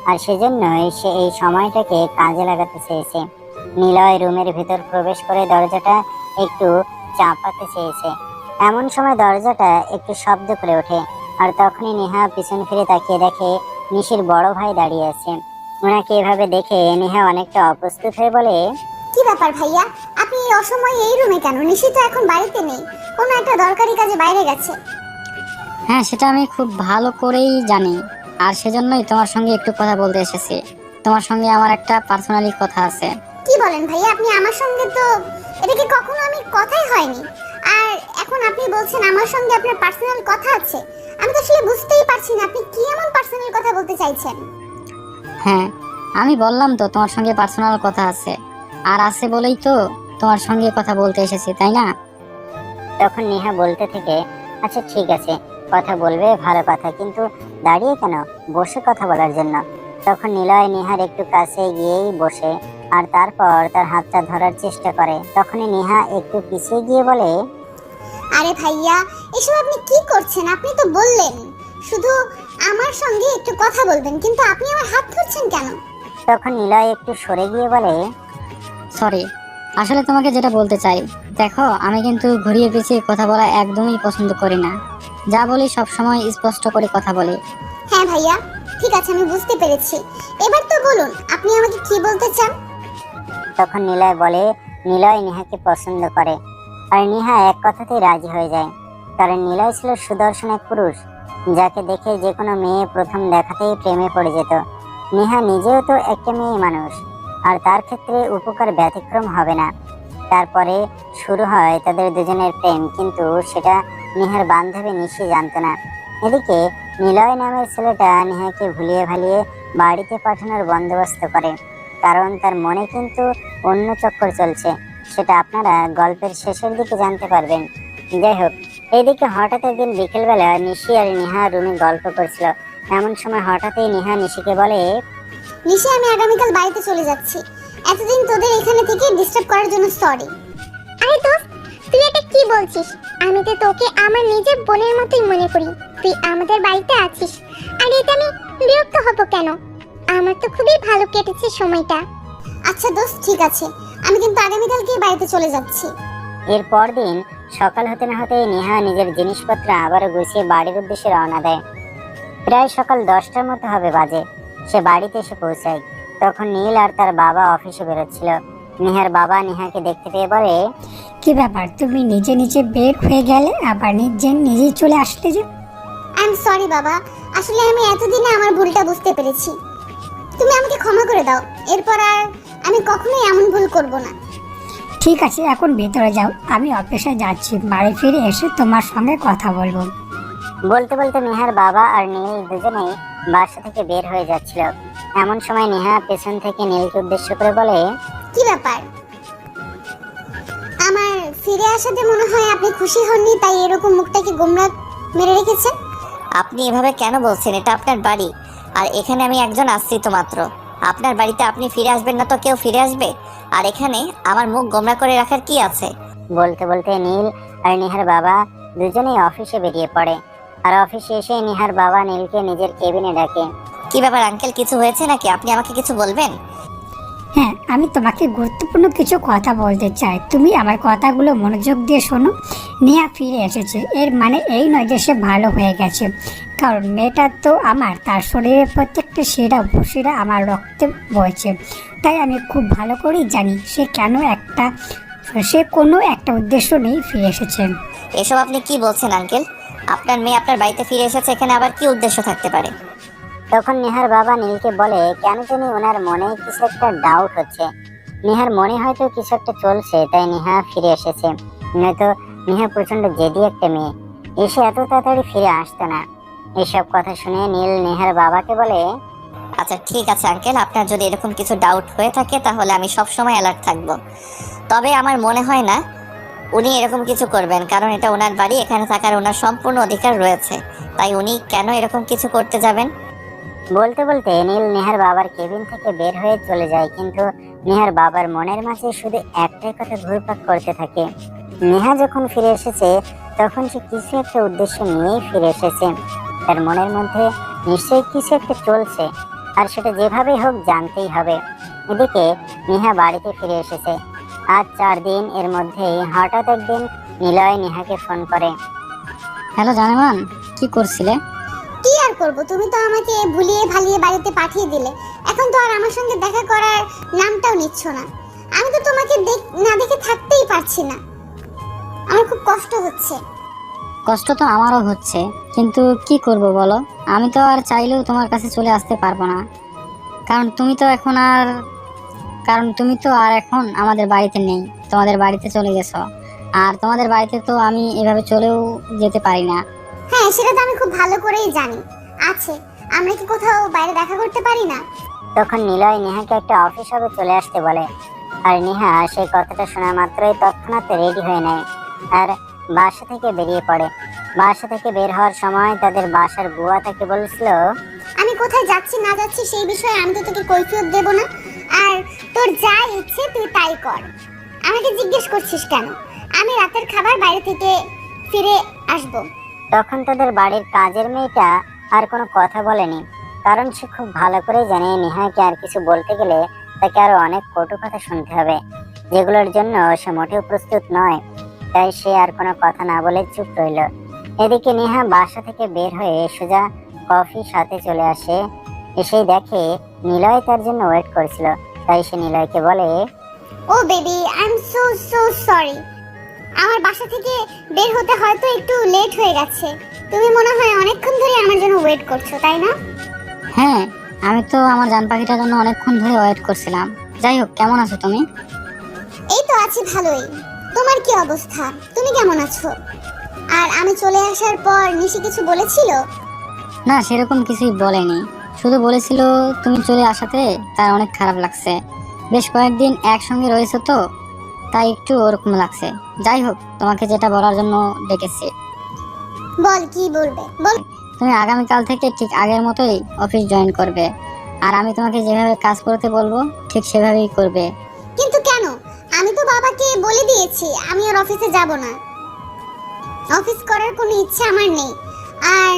আর সেজন্যই সে এই সময়টাকে কাজে লাগাতে চেয়েছে। নিলয় রুমের ভিতর প্রবেশ করে দরজাটা একটু চাপাতে চেয়েছে। এমন সময় দরজাটা একটু শব্দ করে ওঠে, আর তখনই নেহা পিছন ফিরে তাকিয়ে দেখে নিশির বড় ভাই দাঁড়িয়ে আছে। ওনাকে এভাবে দেখে নেহা অনেকটা অপ্রস্তুত হয়ে বলে, কি ব্যাপার ভাইয়া, আপনি এই অসময়ে এই রুমে কেন? নিশি তো এখন বাড়িতে নেই, কোনো একটা দরকারি কাজে বাইরে গেছে। হ্যাঁ, সেটা আমি খুব ভালো করেই জানি, আর সেজন্যই তোমার সঙ্গে একটু কথা বলতে এসেছি। তোমার সঙ্গে আমার একটা পার্সোনালি কথা আছে। কি বলেন ভাইয়া, আপনি আমার সঙ্গে তো এটা কি কখনো আমি কথাই হয়নি, আর এখন আপনি বলছেন আমার সঙ্গে আপনার পার্সোনাল কথা আছে। আমি তো আসলে বুঝতেই পারছি না আপনি কি এমন পার্সোনাল কথা বলতে চাইছেন। হ্যাঁ, আমি বললাম তো তোমার সঙ্গে পার্সোনাল কথা আছে, আর আছে বলেই তো তোমার সঙ্গে কথা বলতে এসেছি, তাই না? তখন নেহা বলতে থেকে, আচ্ছা ঠিক আছে, কথা বলবে ভালো কথা, কিন্তু দাঁড়িয়ে কেন? বসে কথা বলার জন্য। তখন নিলয় নেহার একটু কাছে গিয়েই বসে, আর তারপর তার হাতটা ধরার চেষ্টা করে। তখনই নেহা একটু পিছিয়ে গিয়ে বলে, আরে ভাইয়া, এসব আপনি কি করছেন? আপনি তো বললেন শুধু আমার সঙ্গে একটু কথা বলবেন, কিন্তু আপনি আমার হাত ধরছেন কেন? তখন নিলয় একটু সরে গিয়ে বলে, সরি, আসলে তোমাকে যেটা বলতে চাই, দেখো আমি কিন্তু ঘুরিয়ে পেঁচিয়ে কথা বলা একদমই পছন্দ করি না। যা বলি সবসময় স্পষ্ট করে কথা বলি। হ্যাঁ ভাইয়া, ঠিক আছে, আমি বুঝতে পেরেছি। এবার তো বলুন আপনি আমাকে কি বলতে চান। তখন নিলয় বলে নিলয় নেহাকে পছন্দ করে, আর নেহা এক কথাতেই রাজি হয়ে যায়। কারণ নিলয় ছিল সুদর্শন এক পুরুষ, যাকে দেখে যে কোনো মেয়ে প্রথম দেখাতেই প্রেমে পড়ে যেত। নেহা নিজেও তো একটা মেয়ে মানুষ, আর তার ক্ষেত্রে উপকার ব্যতিক্রম হবে না। তারপরে শুরু হয় তাদের দুজনের প্রেম, কিন্তু সেটা নেহার বান্ধবী নিশি জানতো না। এদিকে নিলয় নামের ছেলেটা নেহাকে ভুলিয়ে ভালিয়ে বাড়িতে পাঠানোর বন্দোবস্ত করে, কারণ তার মনে কিন্তু অন্য চক্কর চলছে। সেটা আপনারা গল্পের শেষের দিকে জানতে পারবেন। যাই হোক, এইদিকে হঠাৎ একদিন বিকেলবেলা নিশি আর নেহা রুমে গল্প করছিল। এমন সময় হঠাৎই নেহা নিশিকে বলে, নিশি, আমি আগামীকাল বাড়িতে চলে যাচ্ছি। এতদিন তোদের এখানে থেকে ডিস্টার্ব করার জন্য সরি। আরে দোস্ত, তুই এটা কি বলছিস? আমি তো তোকে আমার নিজের বোনের মতোই মনে করি। তুই আমাদের বাড়িতে আছিস, আর এতে আমি বিরক্ত হব কেন? আমার তো খুবই ভালো কেটেছে সময়টা। আচ্ছা দোস্ত, ঠিক আছে, আমি কিন্তু আগামীকালকেই বাড়িতে চলে যাচ্ছি। এর পরদিন সকাল হতে না হতেই নেহা নিজের জিনিসপত্র আবারও গুছিয়ে বাড়ির উদ্দেশ্যে রওনা দেয়। প্রায় সকাল 10টার মতো হবে বাজে সে বাড়িতে এসে পৌঁছায়। তখন নীল আর তার বাবা অফিসে বেরোচ্ছিল। নেহার বাবা নেহাকে দেখতে পেয়ে বলে, কি ব্যাপার, তুমি নিজে নিজে বের হয়ে গেলে আবার নিজেই চলে আসলে যে? আই এম সরি বাবা, আসলে আমি এতদিনে আমার ভুলটা বুঝতে পেরেছি। তুমি আমাকে ক্ষমা করে দাও, এরপর আর আমি কখনোই এমন ভুল করব না। ঠিক আছে, এখন ভেতরে যাও, আমি অফিসে যাচ্ছি। বাড়ি ফিরে এসে তোমার সঙ্গে কথা বলবো। বলতে বলতে নেহার বাবা আর নীল দুজনেই বাসা থেকে বের হয়ে যাচ্ছিল। এমন সময় নেহা পেছন থেকে নীলকে উদ্দেশ্য করে বলে, কি ব্যাপার? আমার ফিরে আসাতে মনে হয় আপনি খুশি হননি, তাই এরকম মুখটাকে গোমরা মেরে রেখেছেন। আপনি এভাবে কেন বলছেন? এটা আপনার বাড়ি, আর এখানে আমি একজন আশ্রিত মাত্র। আপনার বাড়িতে আপনি ফিরে আসবেন না তো কেউ ফিরে আসবে? আর এখানে আমার মুখ গোমরা করে রাখার কি আছে? বলতে বলতে নীল আর নেহার বাবা দুজনেই অফিসে বেরিয়ে পড়ে। আর অফিসে এসে নেহার বাবা নীলকে নিজের কেবিনে ডাকে। কি ব্যাপার আঙ্কেল, কিছু হয়েছে নাকি? আপনি আমাকে কিছু বলবেন? হ্যাঁ, আমি তোমাকে গুরুত্বপূর্ণ কিছু কথা বলতে চাই, তুমি আমার কথাগুলো মনোযোগ দিয়ে শোনো। নেহা ফিরে এসেছে, এর মানে এই নয় যে সে ভালো হয়ে গেছে, কারণ মেয়েটা তো আমার, তার শরীরের প্রত্যেকটা শিরা উপশিরা আমার রক্তে বইছে। তাই আমি খুব ভালো করেই জানি সে কোনো একটা উদ্দেশ্য নিয়ে ফিরে এসেছে। এসব আপনি কি বলছেন আঙ্কেল? আপনার মেয়ে আপনার বাড়িতে ফিরে এসেছে, এখানে আবার কি উদ্দেশ্য থাকতে পারে? তখন নেহার বাবা নীলকে বলে, কেন জানি ওনার মনে কিছু একটা ডাউট হচ্ছে। নেহার মনে হয়তো কিছু একটা চলছে, তাই নেহা ফিরে এসেছে। নয়তো নেহা প্রচন্ড জেদি একটা মেয়ে, এসে এত তাড়াতাড়ি ফিরে আসতো না। এসব কথা শুনে নীল নেহার বাবাকে বলে, আচ্ছা ঠিক আছে আঙ্কেল, আপনার যদি এরকম কিছু ডাউট হয়ে থাকে তাহলে আমি সব সময় অ্যালার্ট থাকব। তবে আমার মনে হয় না উনি এরকম কিছু করবেন, কারণ এটা ওনার বাড়ি, এখানে থাকার ওনার সম্পূর্ণ অধিকার রয়েছে। তাই উনি কেন এরকম কিছু করতে যাবেন? বলতে বলতে নীল নেহার বাবার কেবিন থেকে বের হয়ে চলে যায়, কিন্তু নেহার বাবার মনের মাঝে শুধু একটাই কথা ঘুরপাক করতে থাকে। নেহা যখন ফিরে এসেছে তখন সে কিছু একটা উদ্দেশ্য নিয়েই ফিরে এসেছে। তার মনের মধ্যে নিশ্চয়ই কিছু একটা চলছে, আর সেটা যেভাবেই হোক জানতেই হবে। এদিকে নেহা বাড়িতে ফিরে এসেছে আজ 4 দিন। এর মধ্যেই হঠাৎ একদিন নিলয় নেহাকে ফোন করে। হ্যালো জানেমান, কি করছিলে? কি আর করব, তুমি তো আমাকে ভুলিয়ে ভালিয়ে বাড়িতে পাঠিয়ে দিলে, এখন তো আর আমার সঙ্গে দেখা করার নামটাও নিচ্ছ না। আমি তো তোমাকে না দেখে থাকতেই পারছি না, আমার খুব কষ্ট হচ্ছে। কষ্ট তো আমারও হচ্ছে, কিন্তু কি করব বলো, আমি তো আর চাইলেও তোমার কাছে চলে আসতে পারবো না। কারণ তুমি তো আর এখন আমাদের বাড়িতে নেই, তোমাদের বাড়িতে চলে গেছো। আর তোমাদের বাড়িতে তো আমি এভাবে চলেও যেতে পারি না। হ্যাঁ, সেটা তো আমি খুব ভালো করেই জানি। আছে, আমরা কি কোথাও বাইরে দেখা করতে পারি না? তখন নিলয় নেহাকে একটা অফিস হবে চলে আসতে বলে, আর নেহা সেই কথাটা শোনা মাত্রই তৎক্ষণাৎ রেডি হয়ে নেয় আর বাসা থেকে বেরিয়ে পড়ে। বাসা থেকে বের হওয়ার সময় তাদের বাসার বুয়া তাকে বলছিল, আমি কোথায় যাচ্ছি না যাচ্ছি সেই বিষয়ে আমি তো তোকে কৈফিয়ত দেব না, আর তোর যা ইচ্ছে তুই তাই কর। আমাকে জিজ্ঞেস করছিস কেন? আমি রাতের খাবার বাইরে থেকে ফিরে আসব। তখন তাদের বাড়ির কাজের মেয়েটা আর কোনো কথা বলেনি, কারণ সে খুব ভালো করে জানে নেহাকে আর কিছু বলতে গেলে তাকে আরো অনেক কটু কথা শুনতে হবে, যেগুলোর জন্য সে মোটেও প্রস্তুত নয়। তাই সে আর কোনো কথা না বলে চুপ রইল। এদিকে নেহা বাসা থেকে বের হয়ে সোজা কফি সাথে চলে আসে। এসেই দেখে নিলয় তার জন্য ওয়েট করছিল। তাই সে নিলয়কে বলে, oh baby, I am so sorry. আমার বাসা থেকে বের হতে হয়তো একটু লেট হয়ে গেছে। তুমি মনে হয় অনেকক্ষণ ধরে আমার জন্য ওয়েট করছো, তাই না? হ্যাঁ, আমি তো আমার জান পাখিটার জন্য অনেকক্ষণ ধরে ওয়েট করছিলাম। যাই হোক, কেমন আছো তুমি? এই তো আছি ভালোই। তোমার কি অবস্থা? তুমি কেমন আছো? আর আমি চলে আসার পর নিশি কিছু বলেছিল? না, সেরকম কিছুই বলেনি, শুধু বলেছিল তুমি চলে আসাতে তার অনেক খারাপ লাগছে। বেশ কয়েকদিন একসঙ্গে রয়েছে তো, তাই একটু ওরকম লাগছে। যাই হোক, তোমাকে যেটা বলার জন্য ডেকেছি। বল, কি বলবে বল। তুমি আগামীকাল থেকে ঠিক আগের মতোই অফিস জয়েন করবে, আর আমি তোমাকে যেভাবে কাজ করতে বলবো ঠিক সেভাবেই করবে। কিন্তু কেন? আমি তো বাবাকে বলে দিয়েছি আমি আর অফিসে যাব না। অফিস করার কোনো ইচ্ছে আমার নেই। আর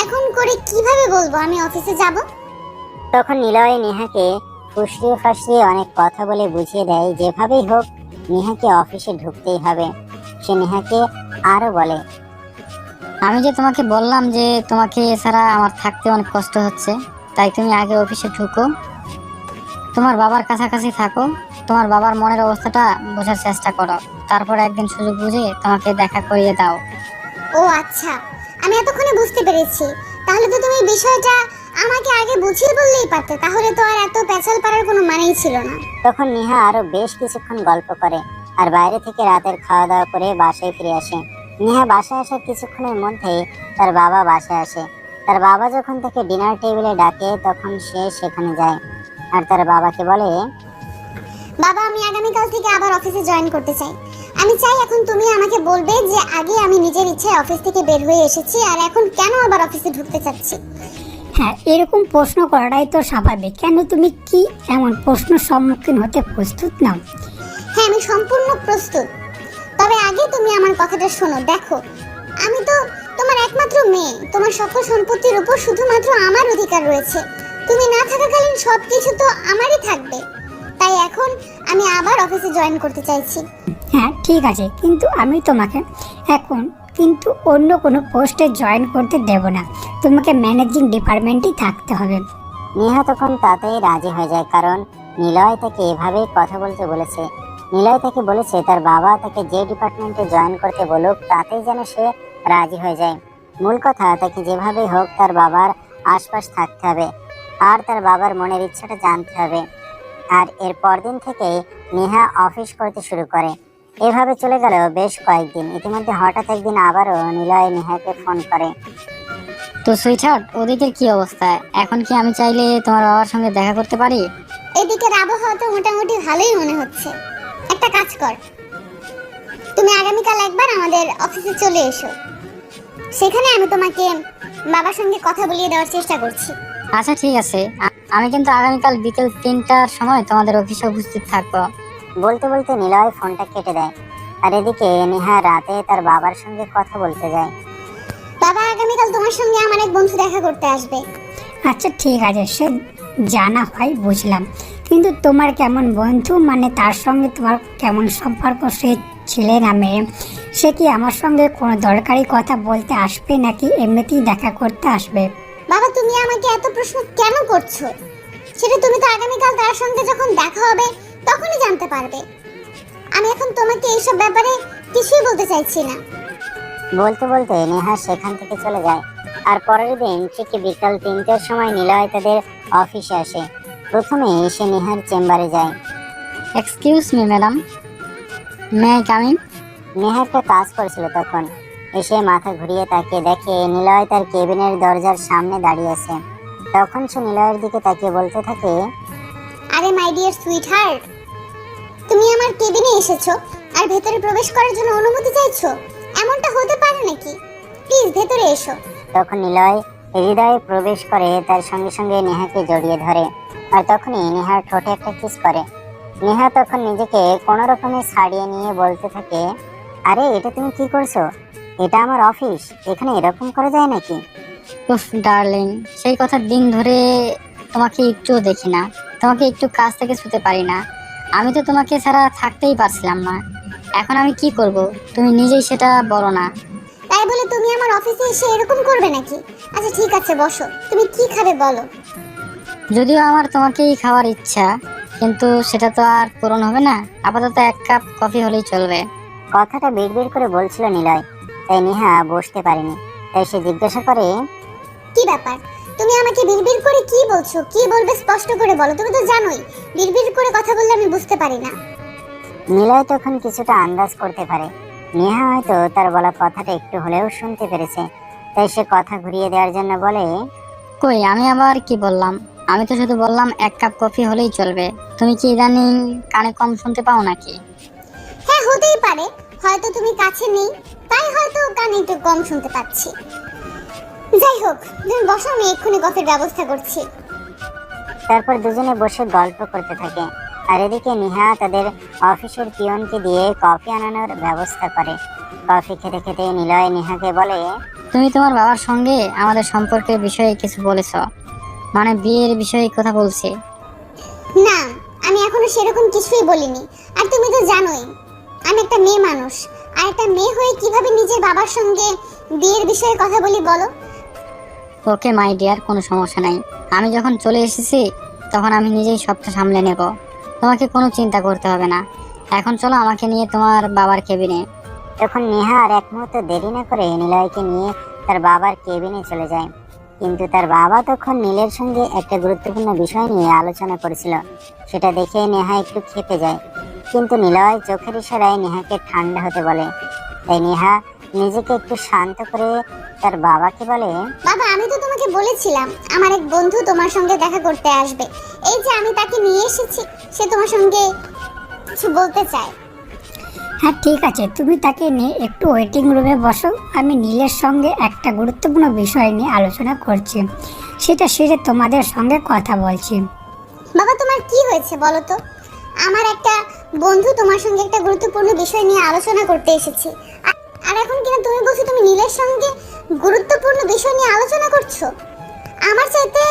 এখন করে কিভাবে বলবো আমি অফিসে যাব? তখন নিলয় নেহাকে ফুসরিয়ে ফাসরিয়ে অনেক কথা বলে বুঝিয়ে দেয় যেভাবেই হোক নেহাকে অফিসে ঢুকতেই হবে। সে নেহাকে আরো বলে, আমি যে তোমাকে বললাম যে তোমাকে এছাড়া আমার থাকতে অনেক কষ্ট হচ্ছে, তাই তুমি আগে অফিসে ঢুকো, তোমার বাবার কাছাকাছি থাকো, তোমার বাবার মনের অবস্থাটা বোঝার চেষ্টা করো, তারপর একদিন সুযোগ বুঝে তোমাকে দেখা করিয়ে দাও। ও আচ্ছা, আমি এতক্ষণে বুঝতে পেরেছি। তাহলে তো তুমি বিষয়টা আমাকে আগে বুঝিয়ে বললেই পারতে, তাহলে তো আর এত পেঁচাল পাড়ার কোনো মানেই ছিল না। তখন নেহা আরো বেশ কিছুক্ষণ গল্প করে আর বাইরে থেকে রাতের খাওয়া দাওয়া করে বাসায় ফিরে আসে। নেহা বাসায় আসার কিছুক্ষণের মধ্যেই তার বাবা বাসায় আসে। তার বাবা যখন তাকে ডিনার টেবিলে ডাকে তখন সে সেখানে যায় আর তার বাবাকে বলে, বাবা, আমি আগামীকাল থেকে আবার অফিসে জয়েন করতে চাই। আমি চাই এখন তুমি আমাকে বলবে যে আগে আমি নিজের ইচ্ছায় অফিস থেকে বের হয়ে এসেছি, আর এখন কেন আবার অফিসে ঢুকতে চাচ্ছি। হ্যাঁ, এরকম প্রশ্ন করাটাই তো স্বাভাবিক। কেন, তুমি কি এমন প্রশ্নের সম্মুখীন হতে প্রস্তুত নাও? হ্যাঁ, আমি সম্পূর্ণ প্রস্তুত। তবে আগে তুমি আমার কথাটা শোনো। দেখো, আমি তো তোমার একমাত্র মেয়ে। তোমার সকল সম্পত্তির উপর শুধুমাত্র আমার অধিকার রয়েছে। তুমি না থাকাকালীন সবকিছু তো আমারই থাকবে। তাই এখন আমি আবার অফিসে জয়েন করতে চাইছি। হ্যাঁ ঠিক আছে, কিন্তু আমি তোমাকে এখন কিন্তু অন্য কোনো পোস্টে জয়েন করতে দেব না। তোমাকে ম্যানেজিং ডিপার্টমেন্টেই থাকতে হবে। নেহা তখন তাতেই রাজি হয়ে যায়, কারণ নিলয় তাকে এভাবেই কথা বলতে বলেছে। নিলয় তাকে বলেছে তার বাবা তাকে যে ডিপার্টমেন্টে জয়েন করতে বলুক তাতেই যেন সে রাজি হয়ে যায়। মূল কথা, তাকে যেভাবেই হোক তার বাবার আশপাশ থাকতে হবে আর তার বাবার মনের ইচ্ছাটা জানতে হবে। আর এর পরদিন থেকে নেহা অফিস করতে শুরু করে। এভাবে চলে গেল বেশ কয়েকদিন। ইতিমধ্যে হঠাৎ একদিন আবারও নিলয় নেহাকে ফোন করে। তো সুইটহার্ট, ওদিকের কি অবস্থা? এখন কি আমি চাইলে তোমার বাবার সঙ্গে দেখা করতে পারি? এদিকের আবহাওয়া তো মোটামুটি ভালোই মনে হচ্ছে। একটা কাজ কর, তুমি আগামীকাল একবার আমাদের অফিসে চলে এসো, সেখানে আমি তোমাকে বাবার সঙ্গে কথা বলিয়ে দেওয়ার চেষ্টা করছি। আচ্ছা ঠিক আছে, আমি কিন্তু আগামীকাল বিকেল 3টার সময় তোমাদের অফিসে উপস্থিত থাকবো। বলতে বলতে নিলয় ফোনটা কেটে দেয়। আর এদিকে নেহা রাতে তার বাবার সঙ্গে কথা বলতে যায়। বাবা, আগামীকাল তোমার সঙ্গে আমার এক বন্ধু দেখা করতে আসবে। আচ্ছা ঠিক আছে, সে জানা হয় বুঝলাম, কিন্তু তোমার কেমন বন্ধু, মানে তার সঙ্গে তোমার কেমন সম্পর্ক? সে ছেলে না মেয়ে? সে কি আমার সঙ্গে কোনো দরকারি কথা বলতে আসবে নাকি এমনিতেই দেখা করতে আসবে? বাবা, তুমি আমাকে এত প্রশ্ন কেন করছো? সেটা তুমি তো আগামীকাল তার সঙ্গে যখন দেখা হবে তখনই জানতে পারবে। আমি এখন তোমাকে এইসব ব্যাপারে কিছুই বলতে চাইছি না। বলতে বলতে নেহা সেখান থেকে চলে যায়। আর পরের দিন ঠিক বিকাল 3টার সময় নিলয় তাদের অফিসে আসে। প্রথমে এসে নেহার চেম্বারে যায়। Excuse me madam, may I come in? Neha একটা কাজ করছিল, তখন এসে মাথা ঘুরিয়ে তাকিয়ে দেখে নিলয় তার কেবিনের দরজার সামনে দাঁড়িয়ে আছে। তখন সে নিলয়ের দিকে তাকিয়ে বলতে থাকে, আরে মাই ডিয়ার সুইট হার্ট, তুমি আমার কেবিনে এসেছো আর ভেতরে প্রবেশ করার জন্য অনুমতি চাইছো? এমনটা হতে পারে নাকি? প্লিজ ভেতরে এসো। তখন নিলয় হৃদয়ে প্রবেশ করে তার সঙ্গে সঙ্গে নেহাকে জড়িয়ে ধরে। আর তখনই নেহার ঠোঁটে একটা কিস করে। নেহা তখন নিজেকে কোনো রকমে ছাড়িয়ে নিয়ে বলতে থাকে, আরে এটা তুমি কি করছো? এটা আমার অফিস, এখানে এরকম করা যায় নাকি? উফ ডার্লিং, সেই কথার দিন ধরে তোমাকে একটুও দেখি না, তোমাকে একটু কাছ থেকে ছুতে পারি না। আমি তো তোমাকে ছাড়া থাকতেই পারছিলাম না, এখন আমি কি করব? তুমি নিজেই সেটা বলো না। তাই বলে তুমি আমার অফিসে এসে এরকম করবে নাকি? আচ্ছা ঠিক আছে, বসো। তুমি কি খাবে বলো। যদিও আমার তোমাকেই খাওয়ার ইচ্ছা, কিন্তু সেটা তো আর পূরণ হবে না। আপাতত 1 কাপ কফি হলেই চলবে। কথাটা বিড়বিড় করে বলছিল নিলয়, তাই নেহা বসতে পারেনি। তাই সে জিজ্ঞাসা করে, কি ব্যাপার? তুমি আমাকে বিড়বিড় করে কি বলছো? কি বলবে স্পষ্ট করে বলো। তুমি তো জানোই বিড়বিড় করে কথা বললে আমি বুঝতে পারি না। নিলয় তখন কিছুটা আন্দাজ করতে পারে নেহা হয়তো তার বলা কথাটা একটু হলেও শুনতে পেরেছে। তাই সে কথা ঘুরিয়ে দেওয়ার জন্য বলে, কই, আমি আবার কি বললাম? আমি তো শুধু বললাম 1 কাপ কফি হলেই চলবে। তুমি কি ইদানিং কানে কম শুনতে পাও নাকি? হ্যাঁ, হতেই পারে, হয়তো তুমি কাছে নেই, তাই হয়তো কানে একটু কম শুনতে পাচ্ছি। যাই হোক, তুমি বসো, আমি এক্ষুনি কফির ব্যবস্থা করছি। তারপর দুজনে বসে গল্প করতে থাকে। আর এদিকে নেহা তাদের অফিসের পিয়নকে দিয়ে কফি আনানোর ব্যবস্থা করে। কফি খেতে খেতে নিলয় নেহাকে বলে, তুমি তোমার বাবার সঙ্গে আমাদের সম্পর্কের বিষয়ে কিছু বলেছো, মানে বিয়ের বিষয়ে কথা বলছি। না, আমি এখনো সেরকম কিছুই বলিনি। আর তুমি তো জানোই আমি একটা মেয়ে মানুষ, আর একটা মেয়ে হয়ে কিভাবে নিজের বাবার সঙ্গে বিয়ের বিষয়ে কথা বলি বলো। ওকে মাই ডিয়ার, কোনো সমস্যা নাই। আমি যখন চলে এসেছি তখন আমি নিজেই সবটা সামলে নেব, তোমাকে কোনো চিন্তা করতে হবে না। এখন চলো আমাকে নিয়ে তোমার বাবার কেবিনে। তখন নেহা আর এক মুহূর্ত দেরি না করে নিলয়কে নিয়ে তার বাবার কেবিনে চলে যায়। কিন্তু তার বাবা তখন নীলের সঙ্গে একটা গুরুত্বপূর্ণ বিষয় নিয়ে আলোচনা করেছিল। সেটা দেখে নেহা একটু ক্ষেপে যায়, কিন্তু নিলয় চোখের ইশারায় নেহাকে ঠান্ডা হতে বলে। তাই নেহা নিজেকে একটু শান্ত করে তার বাবাকে বলে, বাবা, আমি তো তোমাকে বলেছিলাম আমার এক বন্ধু তোমার সঙ্গে দেখা করতে আসবে। এই যে আমি তাকে নিয়ে এসেছি, সে তোমার সঙ্গে কিছু বলতে চায়। হ্যাঁ ঠিক আছে, তুমি তাকে নিয়ে একটু ওয়েটিং রুমে বসো, আমি নীলের সঙ্গে একটা গুরুত্বপূর্ণ বিষয় নিয়ে আলোচনা করছি, সেটা সেরে তোমাদের সঙ্গে কথা বলছি। বাবা, তোমার কি হয়েছে বলো তো? আমার একটা বন্ধু তোমার সঙ্গে একটা গুরুত্বপূর্ণ বিষয় নিয়ে আলোচনা করতে এসেছে, আর এখন কিনা তুমি বলছো তুমি নীলের সঙ্গে গুরুত্বপূর্ণ বিষয় নিয়ে আলোচনা করছো। আমার চাইতে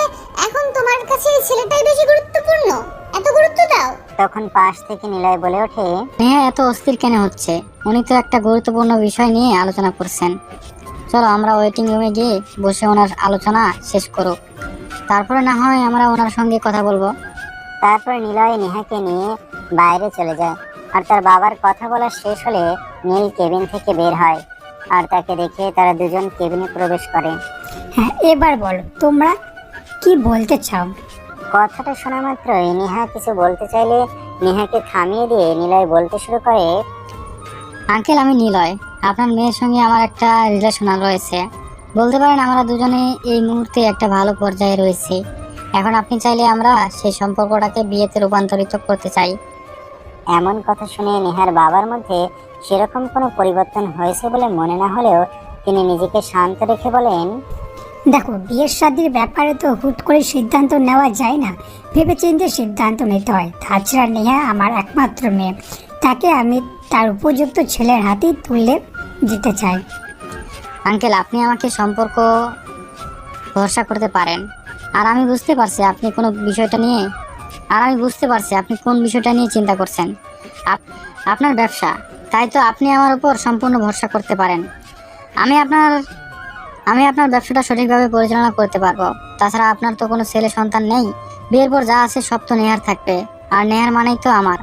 এখন তোমার কাছে এই ছেলেটাই বেশি গুরুত্বপূর্ণ, এত গুরুত্ব দাও। তখন পাশ থেকে নিলয় বলে ওঠে, নেহা এত অস্থির কেন হচ্ছে? উনি তো একটা গুরুত্বপূর্ণ বিষয় নিয়ে আলোচনা করছেন। চলো আমরা ওয়েটিং রুমে গিয়ে বসে ওনার আলোচনা শেষ করুক, তারপরে না হয় আমরা ওনার সঙ্গে কথা বলবো। তারপর নিলয় নেহাকে নিয়ে বাইরে চলে যায়। আর তার বাবার কথা বলা শেষ হলে নীল কেবিন থেকে বের হয়। আর তাকে দেখে তারা দুজন কেবিনে প্রবেশ করে। হ্যাঁ, এবার বলো তোমরা কি বলতে চাও। কথাটা শোনা মাত্রই নেহা কিছু বলতে চাইলে নেহাকে থামিয়ে দিয়ে নিলয় বলতে শুরু করে, আঙ্কেল, আমি নিলয়। আপনার মেয়ের সঙ্গে আমার একটা রিলেশন রয়েছে। বলতে পারেন আমরা দুজনে এই মুহূর্তে একটা ভালো পর্যায়ে রয়েছি। এখন আপনি চাইলে আমরা সেই সম্পর্কটাকে বিয়েতে রূপান্তরিত করতে চাই। এমন কথা শুনে নেহার বাবার মধ্যে সেরকম কোনো পরিবর্তন হয়েছে বলে মনে না হলেও তিনি নিজেকে শান্ত রেখে বলেন, দেখো, বিয়ের শাদীর ব্যাপারে তো হুট করে সিদ্ধান্ত নেওয়া যায় না, ভেবেচিন্তে সিদ্ধান্ত নিতে হয়। তাছাড়া নেহা আমার একমাত্র মেয়ে, তাকে আমি তার উপযুক্ত ছেলের হাতেই তুলে দিতে চাই। আঙ্কেল, আপনি আমাকে সম্পর্ক ভরসা করতে পারেন। আর আমি বুঝতে পারছি আপনি কোন বিষয়টা নিয়ে চিন্তা করছেন। আপনার ব্যবসা, তাই তো আপনি আমার উপর সম্পূর্ণ ভরসা করতে পারেন। আমি আপনার ব্যবসাটা সঠিকভাবে পরিচালনা করতে পারবো। তাছাড়া আপনার তো কোনো ছেলে সন্তান নেই। বিয়ের পর যা আছে সব তো নেহার থাকবে, আর নেহার মানেই তো আমার।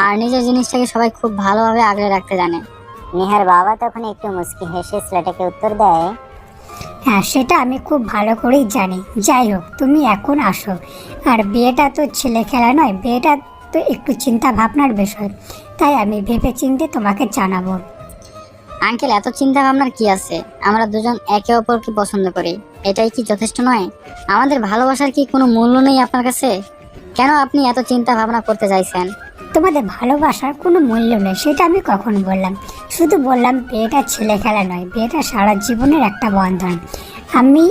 আর নিজের জিনিসটাকে সবাই খুব ভালোভাবে আগলে রাখতে জানে। নেহার বাবা তখন একটু মুচকি হেসে ছেলেটাকে উত্তর দেয়, হ্যাঁ, সেটা আমি খুব ভালো করেই জানি। যাই হোক, তুমি এখন আসো। আর বিয়েটা তো ছেলে খেলা নয়, বিয়েটা তো একটু চিন্তা ভাবনার বিষয়, তাই আমি ভেবে চিন্তে তোমাকে জানাবো। আঙ্কেল, এত চিন্তা ভাবনার কি আছে? আমরা দুজন একে অপরকে পছন্দ করি, এটাই কি যথেষ্ট নয়? আমাদের ভালোবাসার কি কোনো মূল্য নেই আপনার কাছে? কেন আপনি এত চিন্তা ভাবনা করতে চাইছেন? তোমাদের ভালোবাসার কোনো মূল্য নেই, সেটা আমি কখন বললাম? শুধু বললাম বিয়েটা ছেলে খেলা নয়, বিয়েটা সারা জীবনের একটা বন্ধন। আমি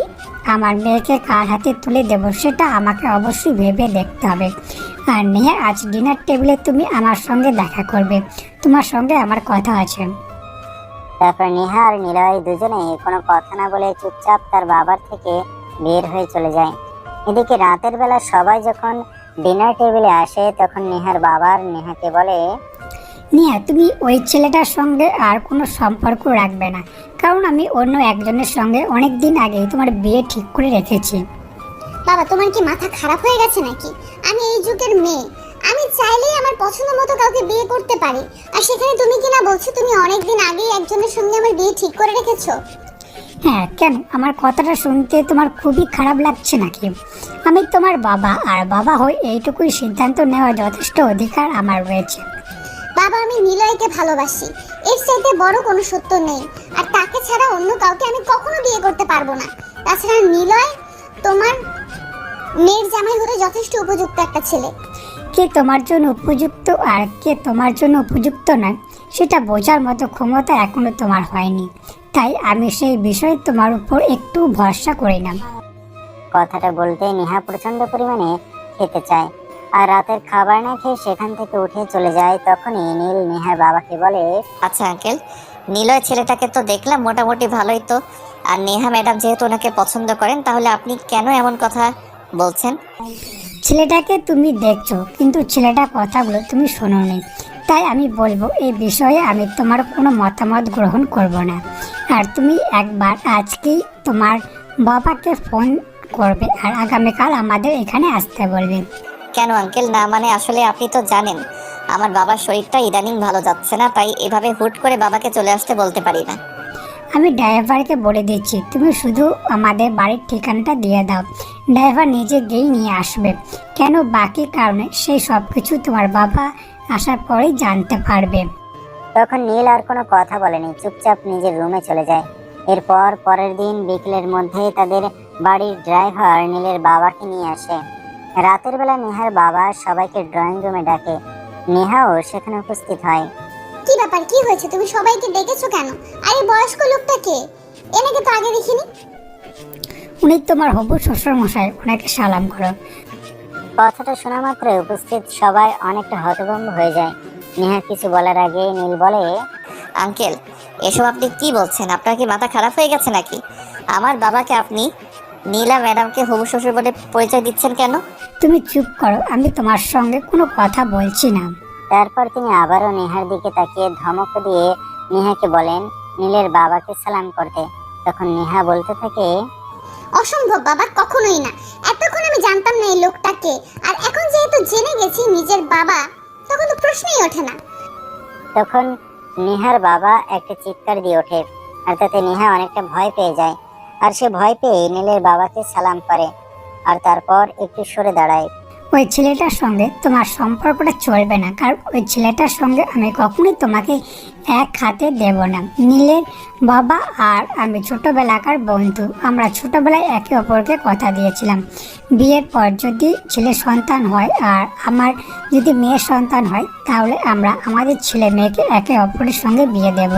আমার মেয়েকে কার হাতে তুলে দেব সেটা আমাকে অবশ্যই ভেবে দেখতে হবে। আর নেহা, আজ ডিনার টেবিলে তুমি আমার সঙ্গে দেখা করবে, তোমার সঙ্গে আমার কথা আছে। তারপর নেহা আর নিলয় দুজনেই কোনো কথা না বলে চুপচাপ তার বাবার থেকে বের হয়ে চলে যায়। এদিকে রাতের বেলা সবাই যখন ডিনার টেবিলে আসে তখন নেহার বাবার নেহাকে বলে, নেহা, তুমি ওই ছেলেটার সঙ্গে আর কোনো সম্পর্ক রাখবে না, কারণ আমি অন্য একজনের সঙ্গে অনেক দিন আগেই তোমার বিয়ে ঠিক করে রেখেছি। বাবা, তোমার কি মাথা খারাপ হয়ে গেছে নাকি? আমি এই যুগের মেয়ে, আমি চাইলেই আমার পছন্দ মতো কাউকে বিয়ে করতে পারি। আর সেখানে তুমি কি না বলছো তুমি অনেকদিন আগেই একজনের সঙ্গে আমার বিয়ে ঠিক করে রেখেছো? হ্যাঁ, কেন? আমার কথাটা শুনতে তোমার খুবই খারাপ লাগছে নাকি? আমি তোমার বাবা, আর বাবা হয়ে এইটুকুই সিদ্ধান্ত নেওয়ার যথেষ্ট অধিকার আমার রয়েছে। বাবা, আমি নিলয়কে ভালোবাসি, এর চাইতে বড় কোনো সত্য নেই। আর তাকে ছাড়া অন্য কাউকে আমি কখনো বিয়ে করতে পারবো না। তাছাড়া নিলয় তোমার মেয়ের জামাই হতে যথেষ্ট উপযুক্ত একটা ছেলে। কে তোমার জন্য উপযুক্ত আর কে তোমার জন্য উপযুক্ত নয় সেটা বোঝার মতো ক্ষমতা এখনো তোমার হয়নি, তাই আমি সেই বিষয়ে তোমার উপর একটু ভরসা করি না। কথাটা বলতে নেহা প্রচন্ড পরিমাণে খেতে চায় আর রাতের খাবার না খেয়ে সেখান থেকে উঠে চলে যায়। তখনই নীল নেহার বাবাকে বলে, আচ্ছা আঙ্কেল, নিলয় ছেলেটাকে তো দেখলাম মোটামুটি ভালোই তো। আর নেহা ম্যাডাম যেহেতু ওনাকে পছন্দ করেন, তাহলে আপনি কেন এমন কথা বলছেন? ছেলেটাকে তুমি দেখছো, কিন্তু ছেলেটার কথাগুলো তুমি শোনোনি, তাই আমি বলবো এই বিষয়ে আমি তোমার কোনো মতামত গ্রহণ করব না। আর তুমি একবার আজকেই তোমার বাবাকে ফোন করবে আর আগামীকাল আমাদের এখানে আসতে বলবে। কেন আঙ্কেল? না মানে আসলে আপনি তো জানেন আমার বাবার শরীরটা ইদানিং ভালো যাচ্ছে না, তাই এভাবে হুট করে বাবাকে চলে আসতে বলতে পারি না। আমি ড্রাইভারকে বলে দিচ্ছি, তুমি শুধু আমাদের বাড়ির ঠিকানাটা দিয়ে দাও, ড্রাইভার নিজে গিয়ে নিয়ে আসবে। কেন? বাকি কারণে সেই সব কিছু তোমার বাবা আসার পরেই জানতে পারবে। তখন নীল আর কোনো কথা বলেনি, চুপচাপ নিজের রুমে চলে যায়। এরপর পরের দিন বিকেলের মধ্যে তাদের বাড়ির ড্রাইভার নীলের বাবাকে নিয়ে আসে। রাতের বেলা নেহার বাবা সবাইকে ড্রয়িং রুমে ডাকে, নেহাও সেখানে উপস্থিত হয়। কি ব্যাপার, কি হয়েছে? তুমি সবাইকে ডেকেছো কেন? আর এই বয়স্ক লোকটা কে? এনেকে তো আগে দেখিনি। উনি তোমার হবু শ্বশুর মশাই, ওনাকে সালাম করো। কথাটা শোনা মাত্র উপস্থিত সবাই অনেকটা হতভম্ব হয়ে যায়। নেহা কিছু বলার আগে নীল বলে, আঙ্কেল, এসব আপনি কি বলছেন? আপনার কি মাথা খারাপ হয়ে গেছে নাকি? আমার বাবাকে আপনি নীলা ম্যাডামকে হবু শ্বশুর বলে পরিচয় দিচ্ছেন কেন? তুমি চুপ করো, আমি তোমার সঙ্গে কোনো কথা বলছি না। তারপর তিনি আবারও নেহার দিকে তাকিয়ে ধমক দিয়ে নেহাকে বলেন নীলের বাবাকে সালাম করতে। তখন নেহা বলতে থাকে, অসম্ভব বাবা, কখনোই না। এতক্ষণ আমি জানতাম না এই লোকটাকে, আর এখন যেহেতু জেনে গেছি নিজের বাবা, তখন তো প্রশ্নই ওঠে না। তখন নেহার বাবা একটা চিৎকার দিয়ে ওঠে আর তাতে নেহা অনেকটা ভয় পেয়ে যায়। আর সে ভয় পেয়ে নীলের বাবাকে সালাম করে আর তারপর একটু সরে দাঁড়ায়। ওই ছেলেটার সঙ্গে তোমার সম্পর্কটা চলবে না, কারণ ওই ছেলেটার সঙ্গে আমি কখনোই তোমাকে এক হাতে দেব না। নীলের বাবা আর আমি ছোটবেলাকার বন্ধু, আমরা ছোটবেলায় একে অপরকে কথা দিয়েছিলাম বিয়ের পর যদি ছেলে সন্তান হয় আর আমার যদি মেয়ের সন্তান হয় তাহলে আমরা আমাদের ছেলে মেয়েকে একে অপরের সঙ্গে বিয়ে দেব।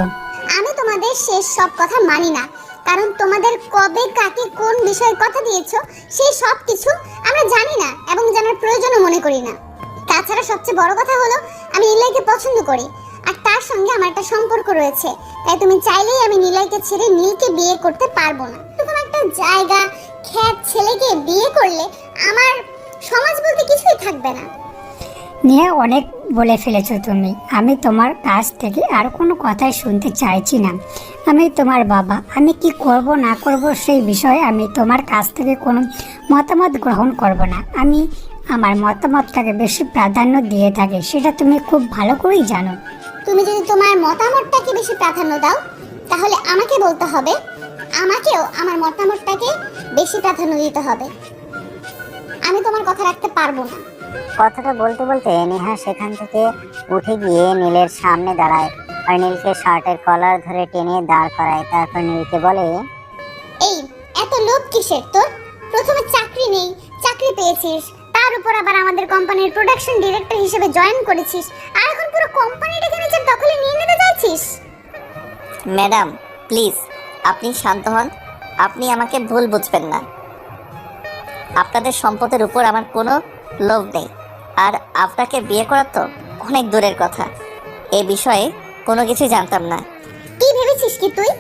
আমি তোমাদের শেষ সব কথা মানি না, কারণ তোমাদের কবে কাকে কোন বিষয়ে কথা দিয়েছো সেই সব কিছু আমরা জানি না এবং জানার প্রয়োজনও মনে করি না। তাছাড়া সবচেয়ে বড় কথা হলো আমি নিলয়কে পছন্দ করি আর তার সঙ্গে আমার একটা সম্পর্ক রয়েছে, তাই তুমি চাইলেই আমি নিলয়কে ছেড়ে নীলকে বিয়ে করতে পারবো না। এরকম একটা জায়গা খ্যাত ছেলেকে বিয়ে করলে আমার সমাজ বলতে কিছুই থাকবে না। নিয়ে অনেক বলে ফেলেছো তুমি, আমি তোমার কাছ থেকে আর কোনো কথাই শুনতে চাইছি না। আমি তোমার বাবা, আমি কি করব না করব সেই বিষয়ে আমি তোমার কাছ থেকে কোনো মতামত গ্রহণ করব না। আমি আমার মতামতটাকে বেশি প্রাধান্য দিয়ে থাকি, সেটা তুমি খুব ভালো করেই জানো। তুমি যদি তোমার মতামতটাকে বেশি প্রাধান্য দাও তাহলে আমাকে বলতে হবে আমাকেও আমার মতামতটাকে বেশি প্রাধান্য দিতে হবে। আমি তোমার কথা রাখতে পারবো না। কথাটা বলতে বলতে নেহা সেখান থেকে উঠে গিয়ে নীলের সামনে দাঁড়ায় আর নীলকে শার্টের কলার ধরে টেনে দাঁড় করায়। তারপর নীলকে বলে, এই এত লোভ কিসের তোর? প্রথমে চাকরি নেই, চাকরি পেয়েছিস, তার উপর আবার আমাদের কোম্পানির প্রোডাকশন ডিরেক্টর হিসেবে জয়েন করেছিস, আর এখন পুরো কোম্পানিটাকে নিজের দখলে নিয়ে নিতে চাইছিস। ম্যাডাম প্লিজ আপনি শান্ত হন, আপনি আমাকে ভুল বুঝবেন না। আপনাদের সম্পদের উপর আমার কোনো লোভ নেই, আর আপনাকে বিয়ে করা তো অনেক দূরের কথা। এ বিষয়ে কোনো কিছুই জানতাম না। কি ভেবেছিস কি তুই?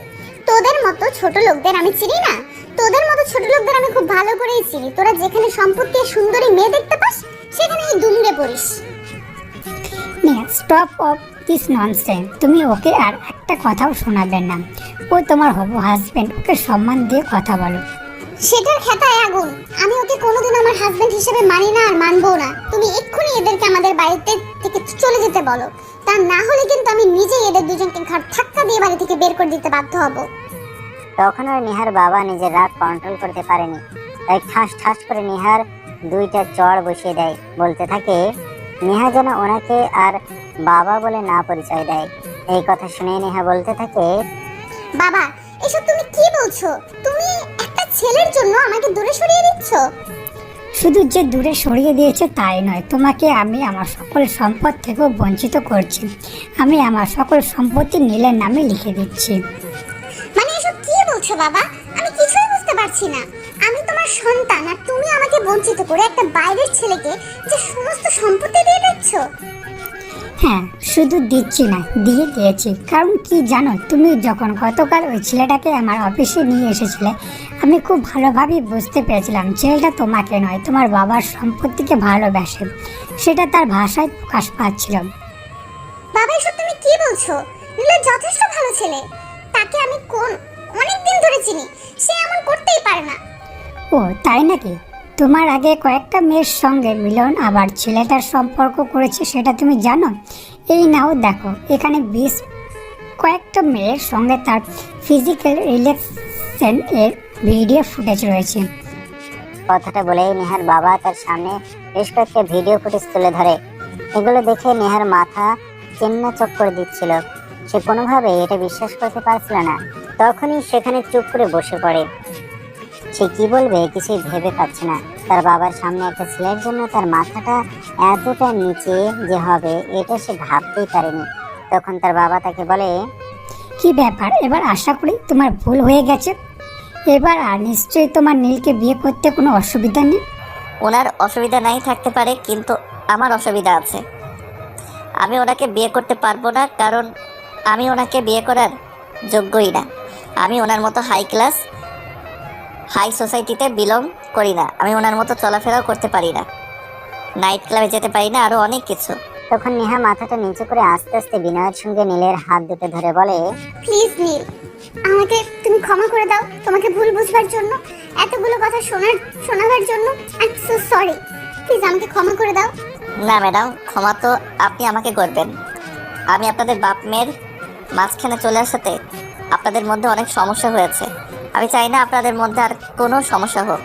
তোদের মতো ছোট লোকদের আমি চিনি না? তোদের মতো ছোট লোকদের আমি খুব ভালো করেই চিনি। তোরা যেখানে সম্পত্তি আর সুন্দরী মেয়ে দেখতে পাস সেখানেই দুমড়ে পড়িস। Stop of this nonsense. তুমি ওকে আর একটা কথাও শোনাবেন না, ও তোমার হবু হাজবেন্ড, ওকে সম্মান দিয়ে কথা বলো। সেটার খেতায় আগুন। আমি ওকে কোনোদিন আমার হাজবেন্ড হিসেবে মানি না আর মানবো না। তুমি এক্ষুনি এদেরকে আমাদের বাড়িতে থেকে চলে যেতে বলো, তা না হলে কিন্তু আমি নিজেই এদের দুজনকে ঘাট ধাক্কা দিয়ে বাড়ি থেকে বের করে দিতে বাধ্য হব। তখন আর নেহার বাবা নিজের রাগ কন্ট্রোল করতে পারেনি, তাই ঠাস ঠাস করে নেহার দুইটা চড় বসিয়ে দেয়। বলতে থাকে, নেহা যেন ওনাকে আর বাবা বলে না পরিচয় দেয়। এই কথা শুনে নেহা বলতে থাকে, বাবা এসব তুমি কি বলছো? তুমি একটা ছেলের জন্য আমাকে দূরে সরিয়ে দিচ্ছ। শুধু যে দূরে সরিয়ে দিয়েছে তাই নয়, তোমাকে আমি আমার সকল সম্পদ থেকেও বঞ্চিত করছি। আমি আমার সকল সম্পত্তি নীলের নামে লিখে দিচ্ছি। মানে এসব কি বলছো বাবা? আমি কিছুই বুঝতে পারছি না। আমি তোমার সন্তান আর তুমি আমাকে বঞ্চিত করে একটা বাইরের ছেলেকে যে সমস্ত সম্পত্তি দিয়ে দিচ্ছ। হ্যাঁ, শুধু দিচ্ছি না, দিয়ে দিয়েছি। কারণ কি জানো, তুমি যখন গতকাল ওই ছেলেটাকে আমার অফিসে নিয়ে এসেছিলে আমি খুব ভালোভাবেই বুঝতে পেরেছিলাম ছেলেটা তোমাকে নয় তোমার বাবার সম্পত্তিকে ভালোবাসে, সেটা তার ভাষায় প্রকাশ পাচ্ছিল। বাবা এসব তুমি কি বলছো? নীলা যথেষ্ট ভালো ছেলে, তাকে আমি অনেক দিন ধরে চিনি, সে এমন করতেই পারে না। ও তাই নাকি? তোমার আগে কয়েকটা মেয়ের সঙ্গে মিলন আবার ছেলেটার সম্পর্ক করেছে সেটা তুমি জানো? এই নাও দেখো, এখানে কয়েকটা মেয়ের সঙ্গে তার ফিজিক্যাল রিলেশন এর ভিডিও ফুটেজ রয়েছে। কথাটা বলেই নেহার বাবা তার সামনে বেশ কয়েকটা ভিডিও ফুটেজ তুলে ধরে। এগুলো দেখে নেহার মাথা চেন্না চক্কর দিচ্ছিল। সে কোনোভাবে এটা বিশ্বাস করতে পারছিল না। তখনই সেখানে চুপ করে বসে পড়ে। সে কি বলবে কিছুই ভেবে পাচ্ছে না। তার বাবার সামনে একটা ছেলের জন্য তার মাথাটা এতটা নিচে যে হবে এটা সে ভাবতেই পারেনি। তখন তার বাবা তাকে বলে, কি ব্যাপার, এবার আশা করি তোমার ভুল হয়ে গেছে। এবার আর নিশ্চয়ই তোমার নীলকে বিয়ে করতে কোনো অসুবিধা নেই। ওনার অসুবিধা নাই থাকতে পারে, কিন্তু আমার অসুবিধা আছে। আমি ওনাকে বিয়ে করতে পারবো না, কারণ আমি ওনাকে বিয়ে করার যোগ্যই না। আমি ওনার মতো হাই সোসাইটিতে বিলং করি না। আমি ওনার মতো চলাফেরাও করতে পারি না, নাইট ক্লাবে যেতে পারি না, আরও অনেক কিছু। তখন নেহা মাথাটা নিচু করে আস্তে আস্তে বিনয়ের সঙ্গে নীলের হাত দুটো ধরে বলে, প্লিজ নীল, আমাকে তুমি ক্ষমা করে দাও তোমাকে ভুল বুঝবার জন্য, এতগুলো কথা শোনাবার জন্য। I am so sorry, please আমাকে ক্ষমা করে দাও। না ম্যাডাম, ক্ষমা তো আপনি আমাকে করবেন। আমি আপনাদের বাপ মেয়ের মাঝখানে চলে আসাতে আপনাদের মধ্যে অনেক সমস্যা হয়েছে। আমি চাই না আপনাদের মধ্যে আর কোনো সমস্যা হোক।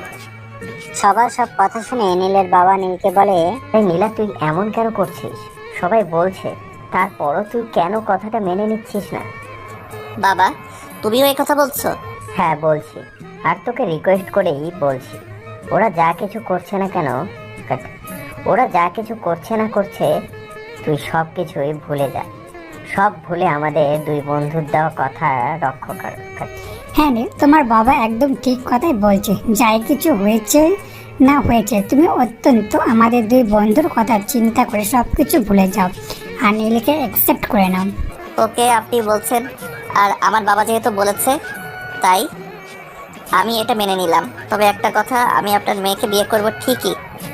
সবার সব কথা শুনে নীলের বাবা নীলকে বলে, এই নীলা, তুই এমন কেন করছিস? সবাই বলছে, তারপরও তুই কেন কথাটা মেনে নিচ্ছিস না? বাবা, তুমিও এই কথা বলছো? হ্যাঁ বলছি, আর তোকে রিকোয়েস্ট করেই বলছি। ওরা যা কিছু করছে না কেন, ওরা যা কিছু করছে না করছে, তুই সব কিছুই ভুলে যা। সব ভুলে আমাদের দুই বন্ধুর দেওয়া কথা রক্ষা কর। হ্যাঁ নীল, তোমার বাবা একদম ঠিক কথাই বলছে। যাই কিছু হয়েছে না হয়েছে, তুমি অত্যন্ত আমাদের দুই বন্ধুর কথা চিন্তা করে সব কিছু ভুলে যাও আর নীলকে অ্যাকসেপ্ট করে নাও। ওকে, আপনি বলছেন আর আমার বাবা যেহেতু বলেছে তাই আমি এটা মেনে নিলাম। তবে একটা কথা, আমি আপনার মেয়েকে বিয়ে করব ঠিকই,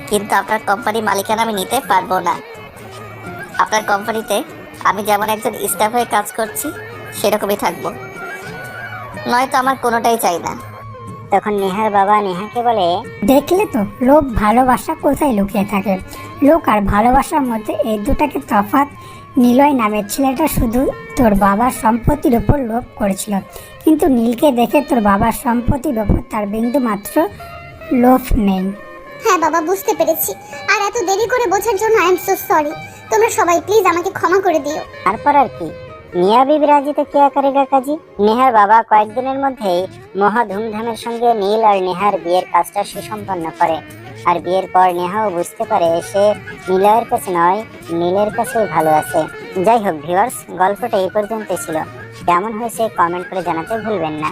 কিন্তু আপনার কোম্পানির মালিকানা আমি নিতে পারবো না। আপনার কোম্পানিতে আমি যেমন একজন স্টাফ হয়ে কাজ করছি সেরকমই থাকবো, নয়তো আমার কোনোটাই চাই না। তখন নেহার বাবা নেহাকে বলে, দেখলে তো, লোভ ভালোবাসা কোথায় লুকিয়ে থাকে। লোক আর ভালোবাসার মধ্যে এই দুটাকে তফাৎ। নিলয় নামের ছেলেটা শুধু তোর বাবার সম্পত্তির উপর লোভ করেছিল, কিন্তু নীলকে দেখে তোর বাবার সম্পত্তির উপর তার বিন্দু মাত্র লোভ নেই। হ্যাঁ বাবা, বুঝতে পেরেছি। আর এত দেরি করে বোঝার জন্য আই এম সো সরি। তোমরা সবাই প্লিজ আমাকে ক্ষমা করে দিও। তারপর আর কি, মিয়া বিবি রাজিতে কিয়া করেগা কাজী। নেহার বাবা কয়েকদিনের মধ্যেই মহা ধুমধামের সঙ্গে নীল আর নেহার বিয়ের কাজটা সুসম্পন্ন করে। আর বিয়ের পর নেহাও বুঝতে পারে সে নিলয়ের কাছে নয়, নীলের কাছেই ভালো আছে। যাই হোক ভিউয়ার্স, গল্পটা এই পর্যন্তই ছিল। কেমন হয়েছে কমেন্ট করে জানাতে ভুলবেন না।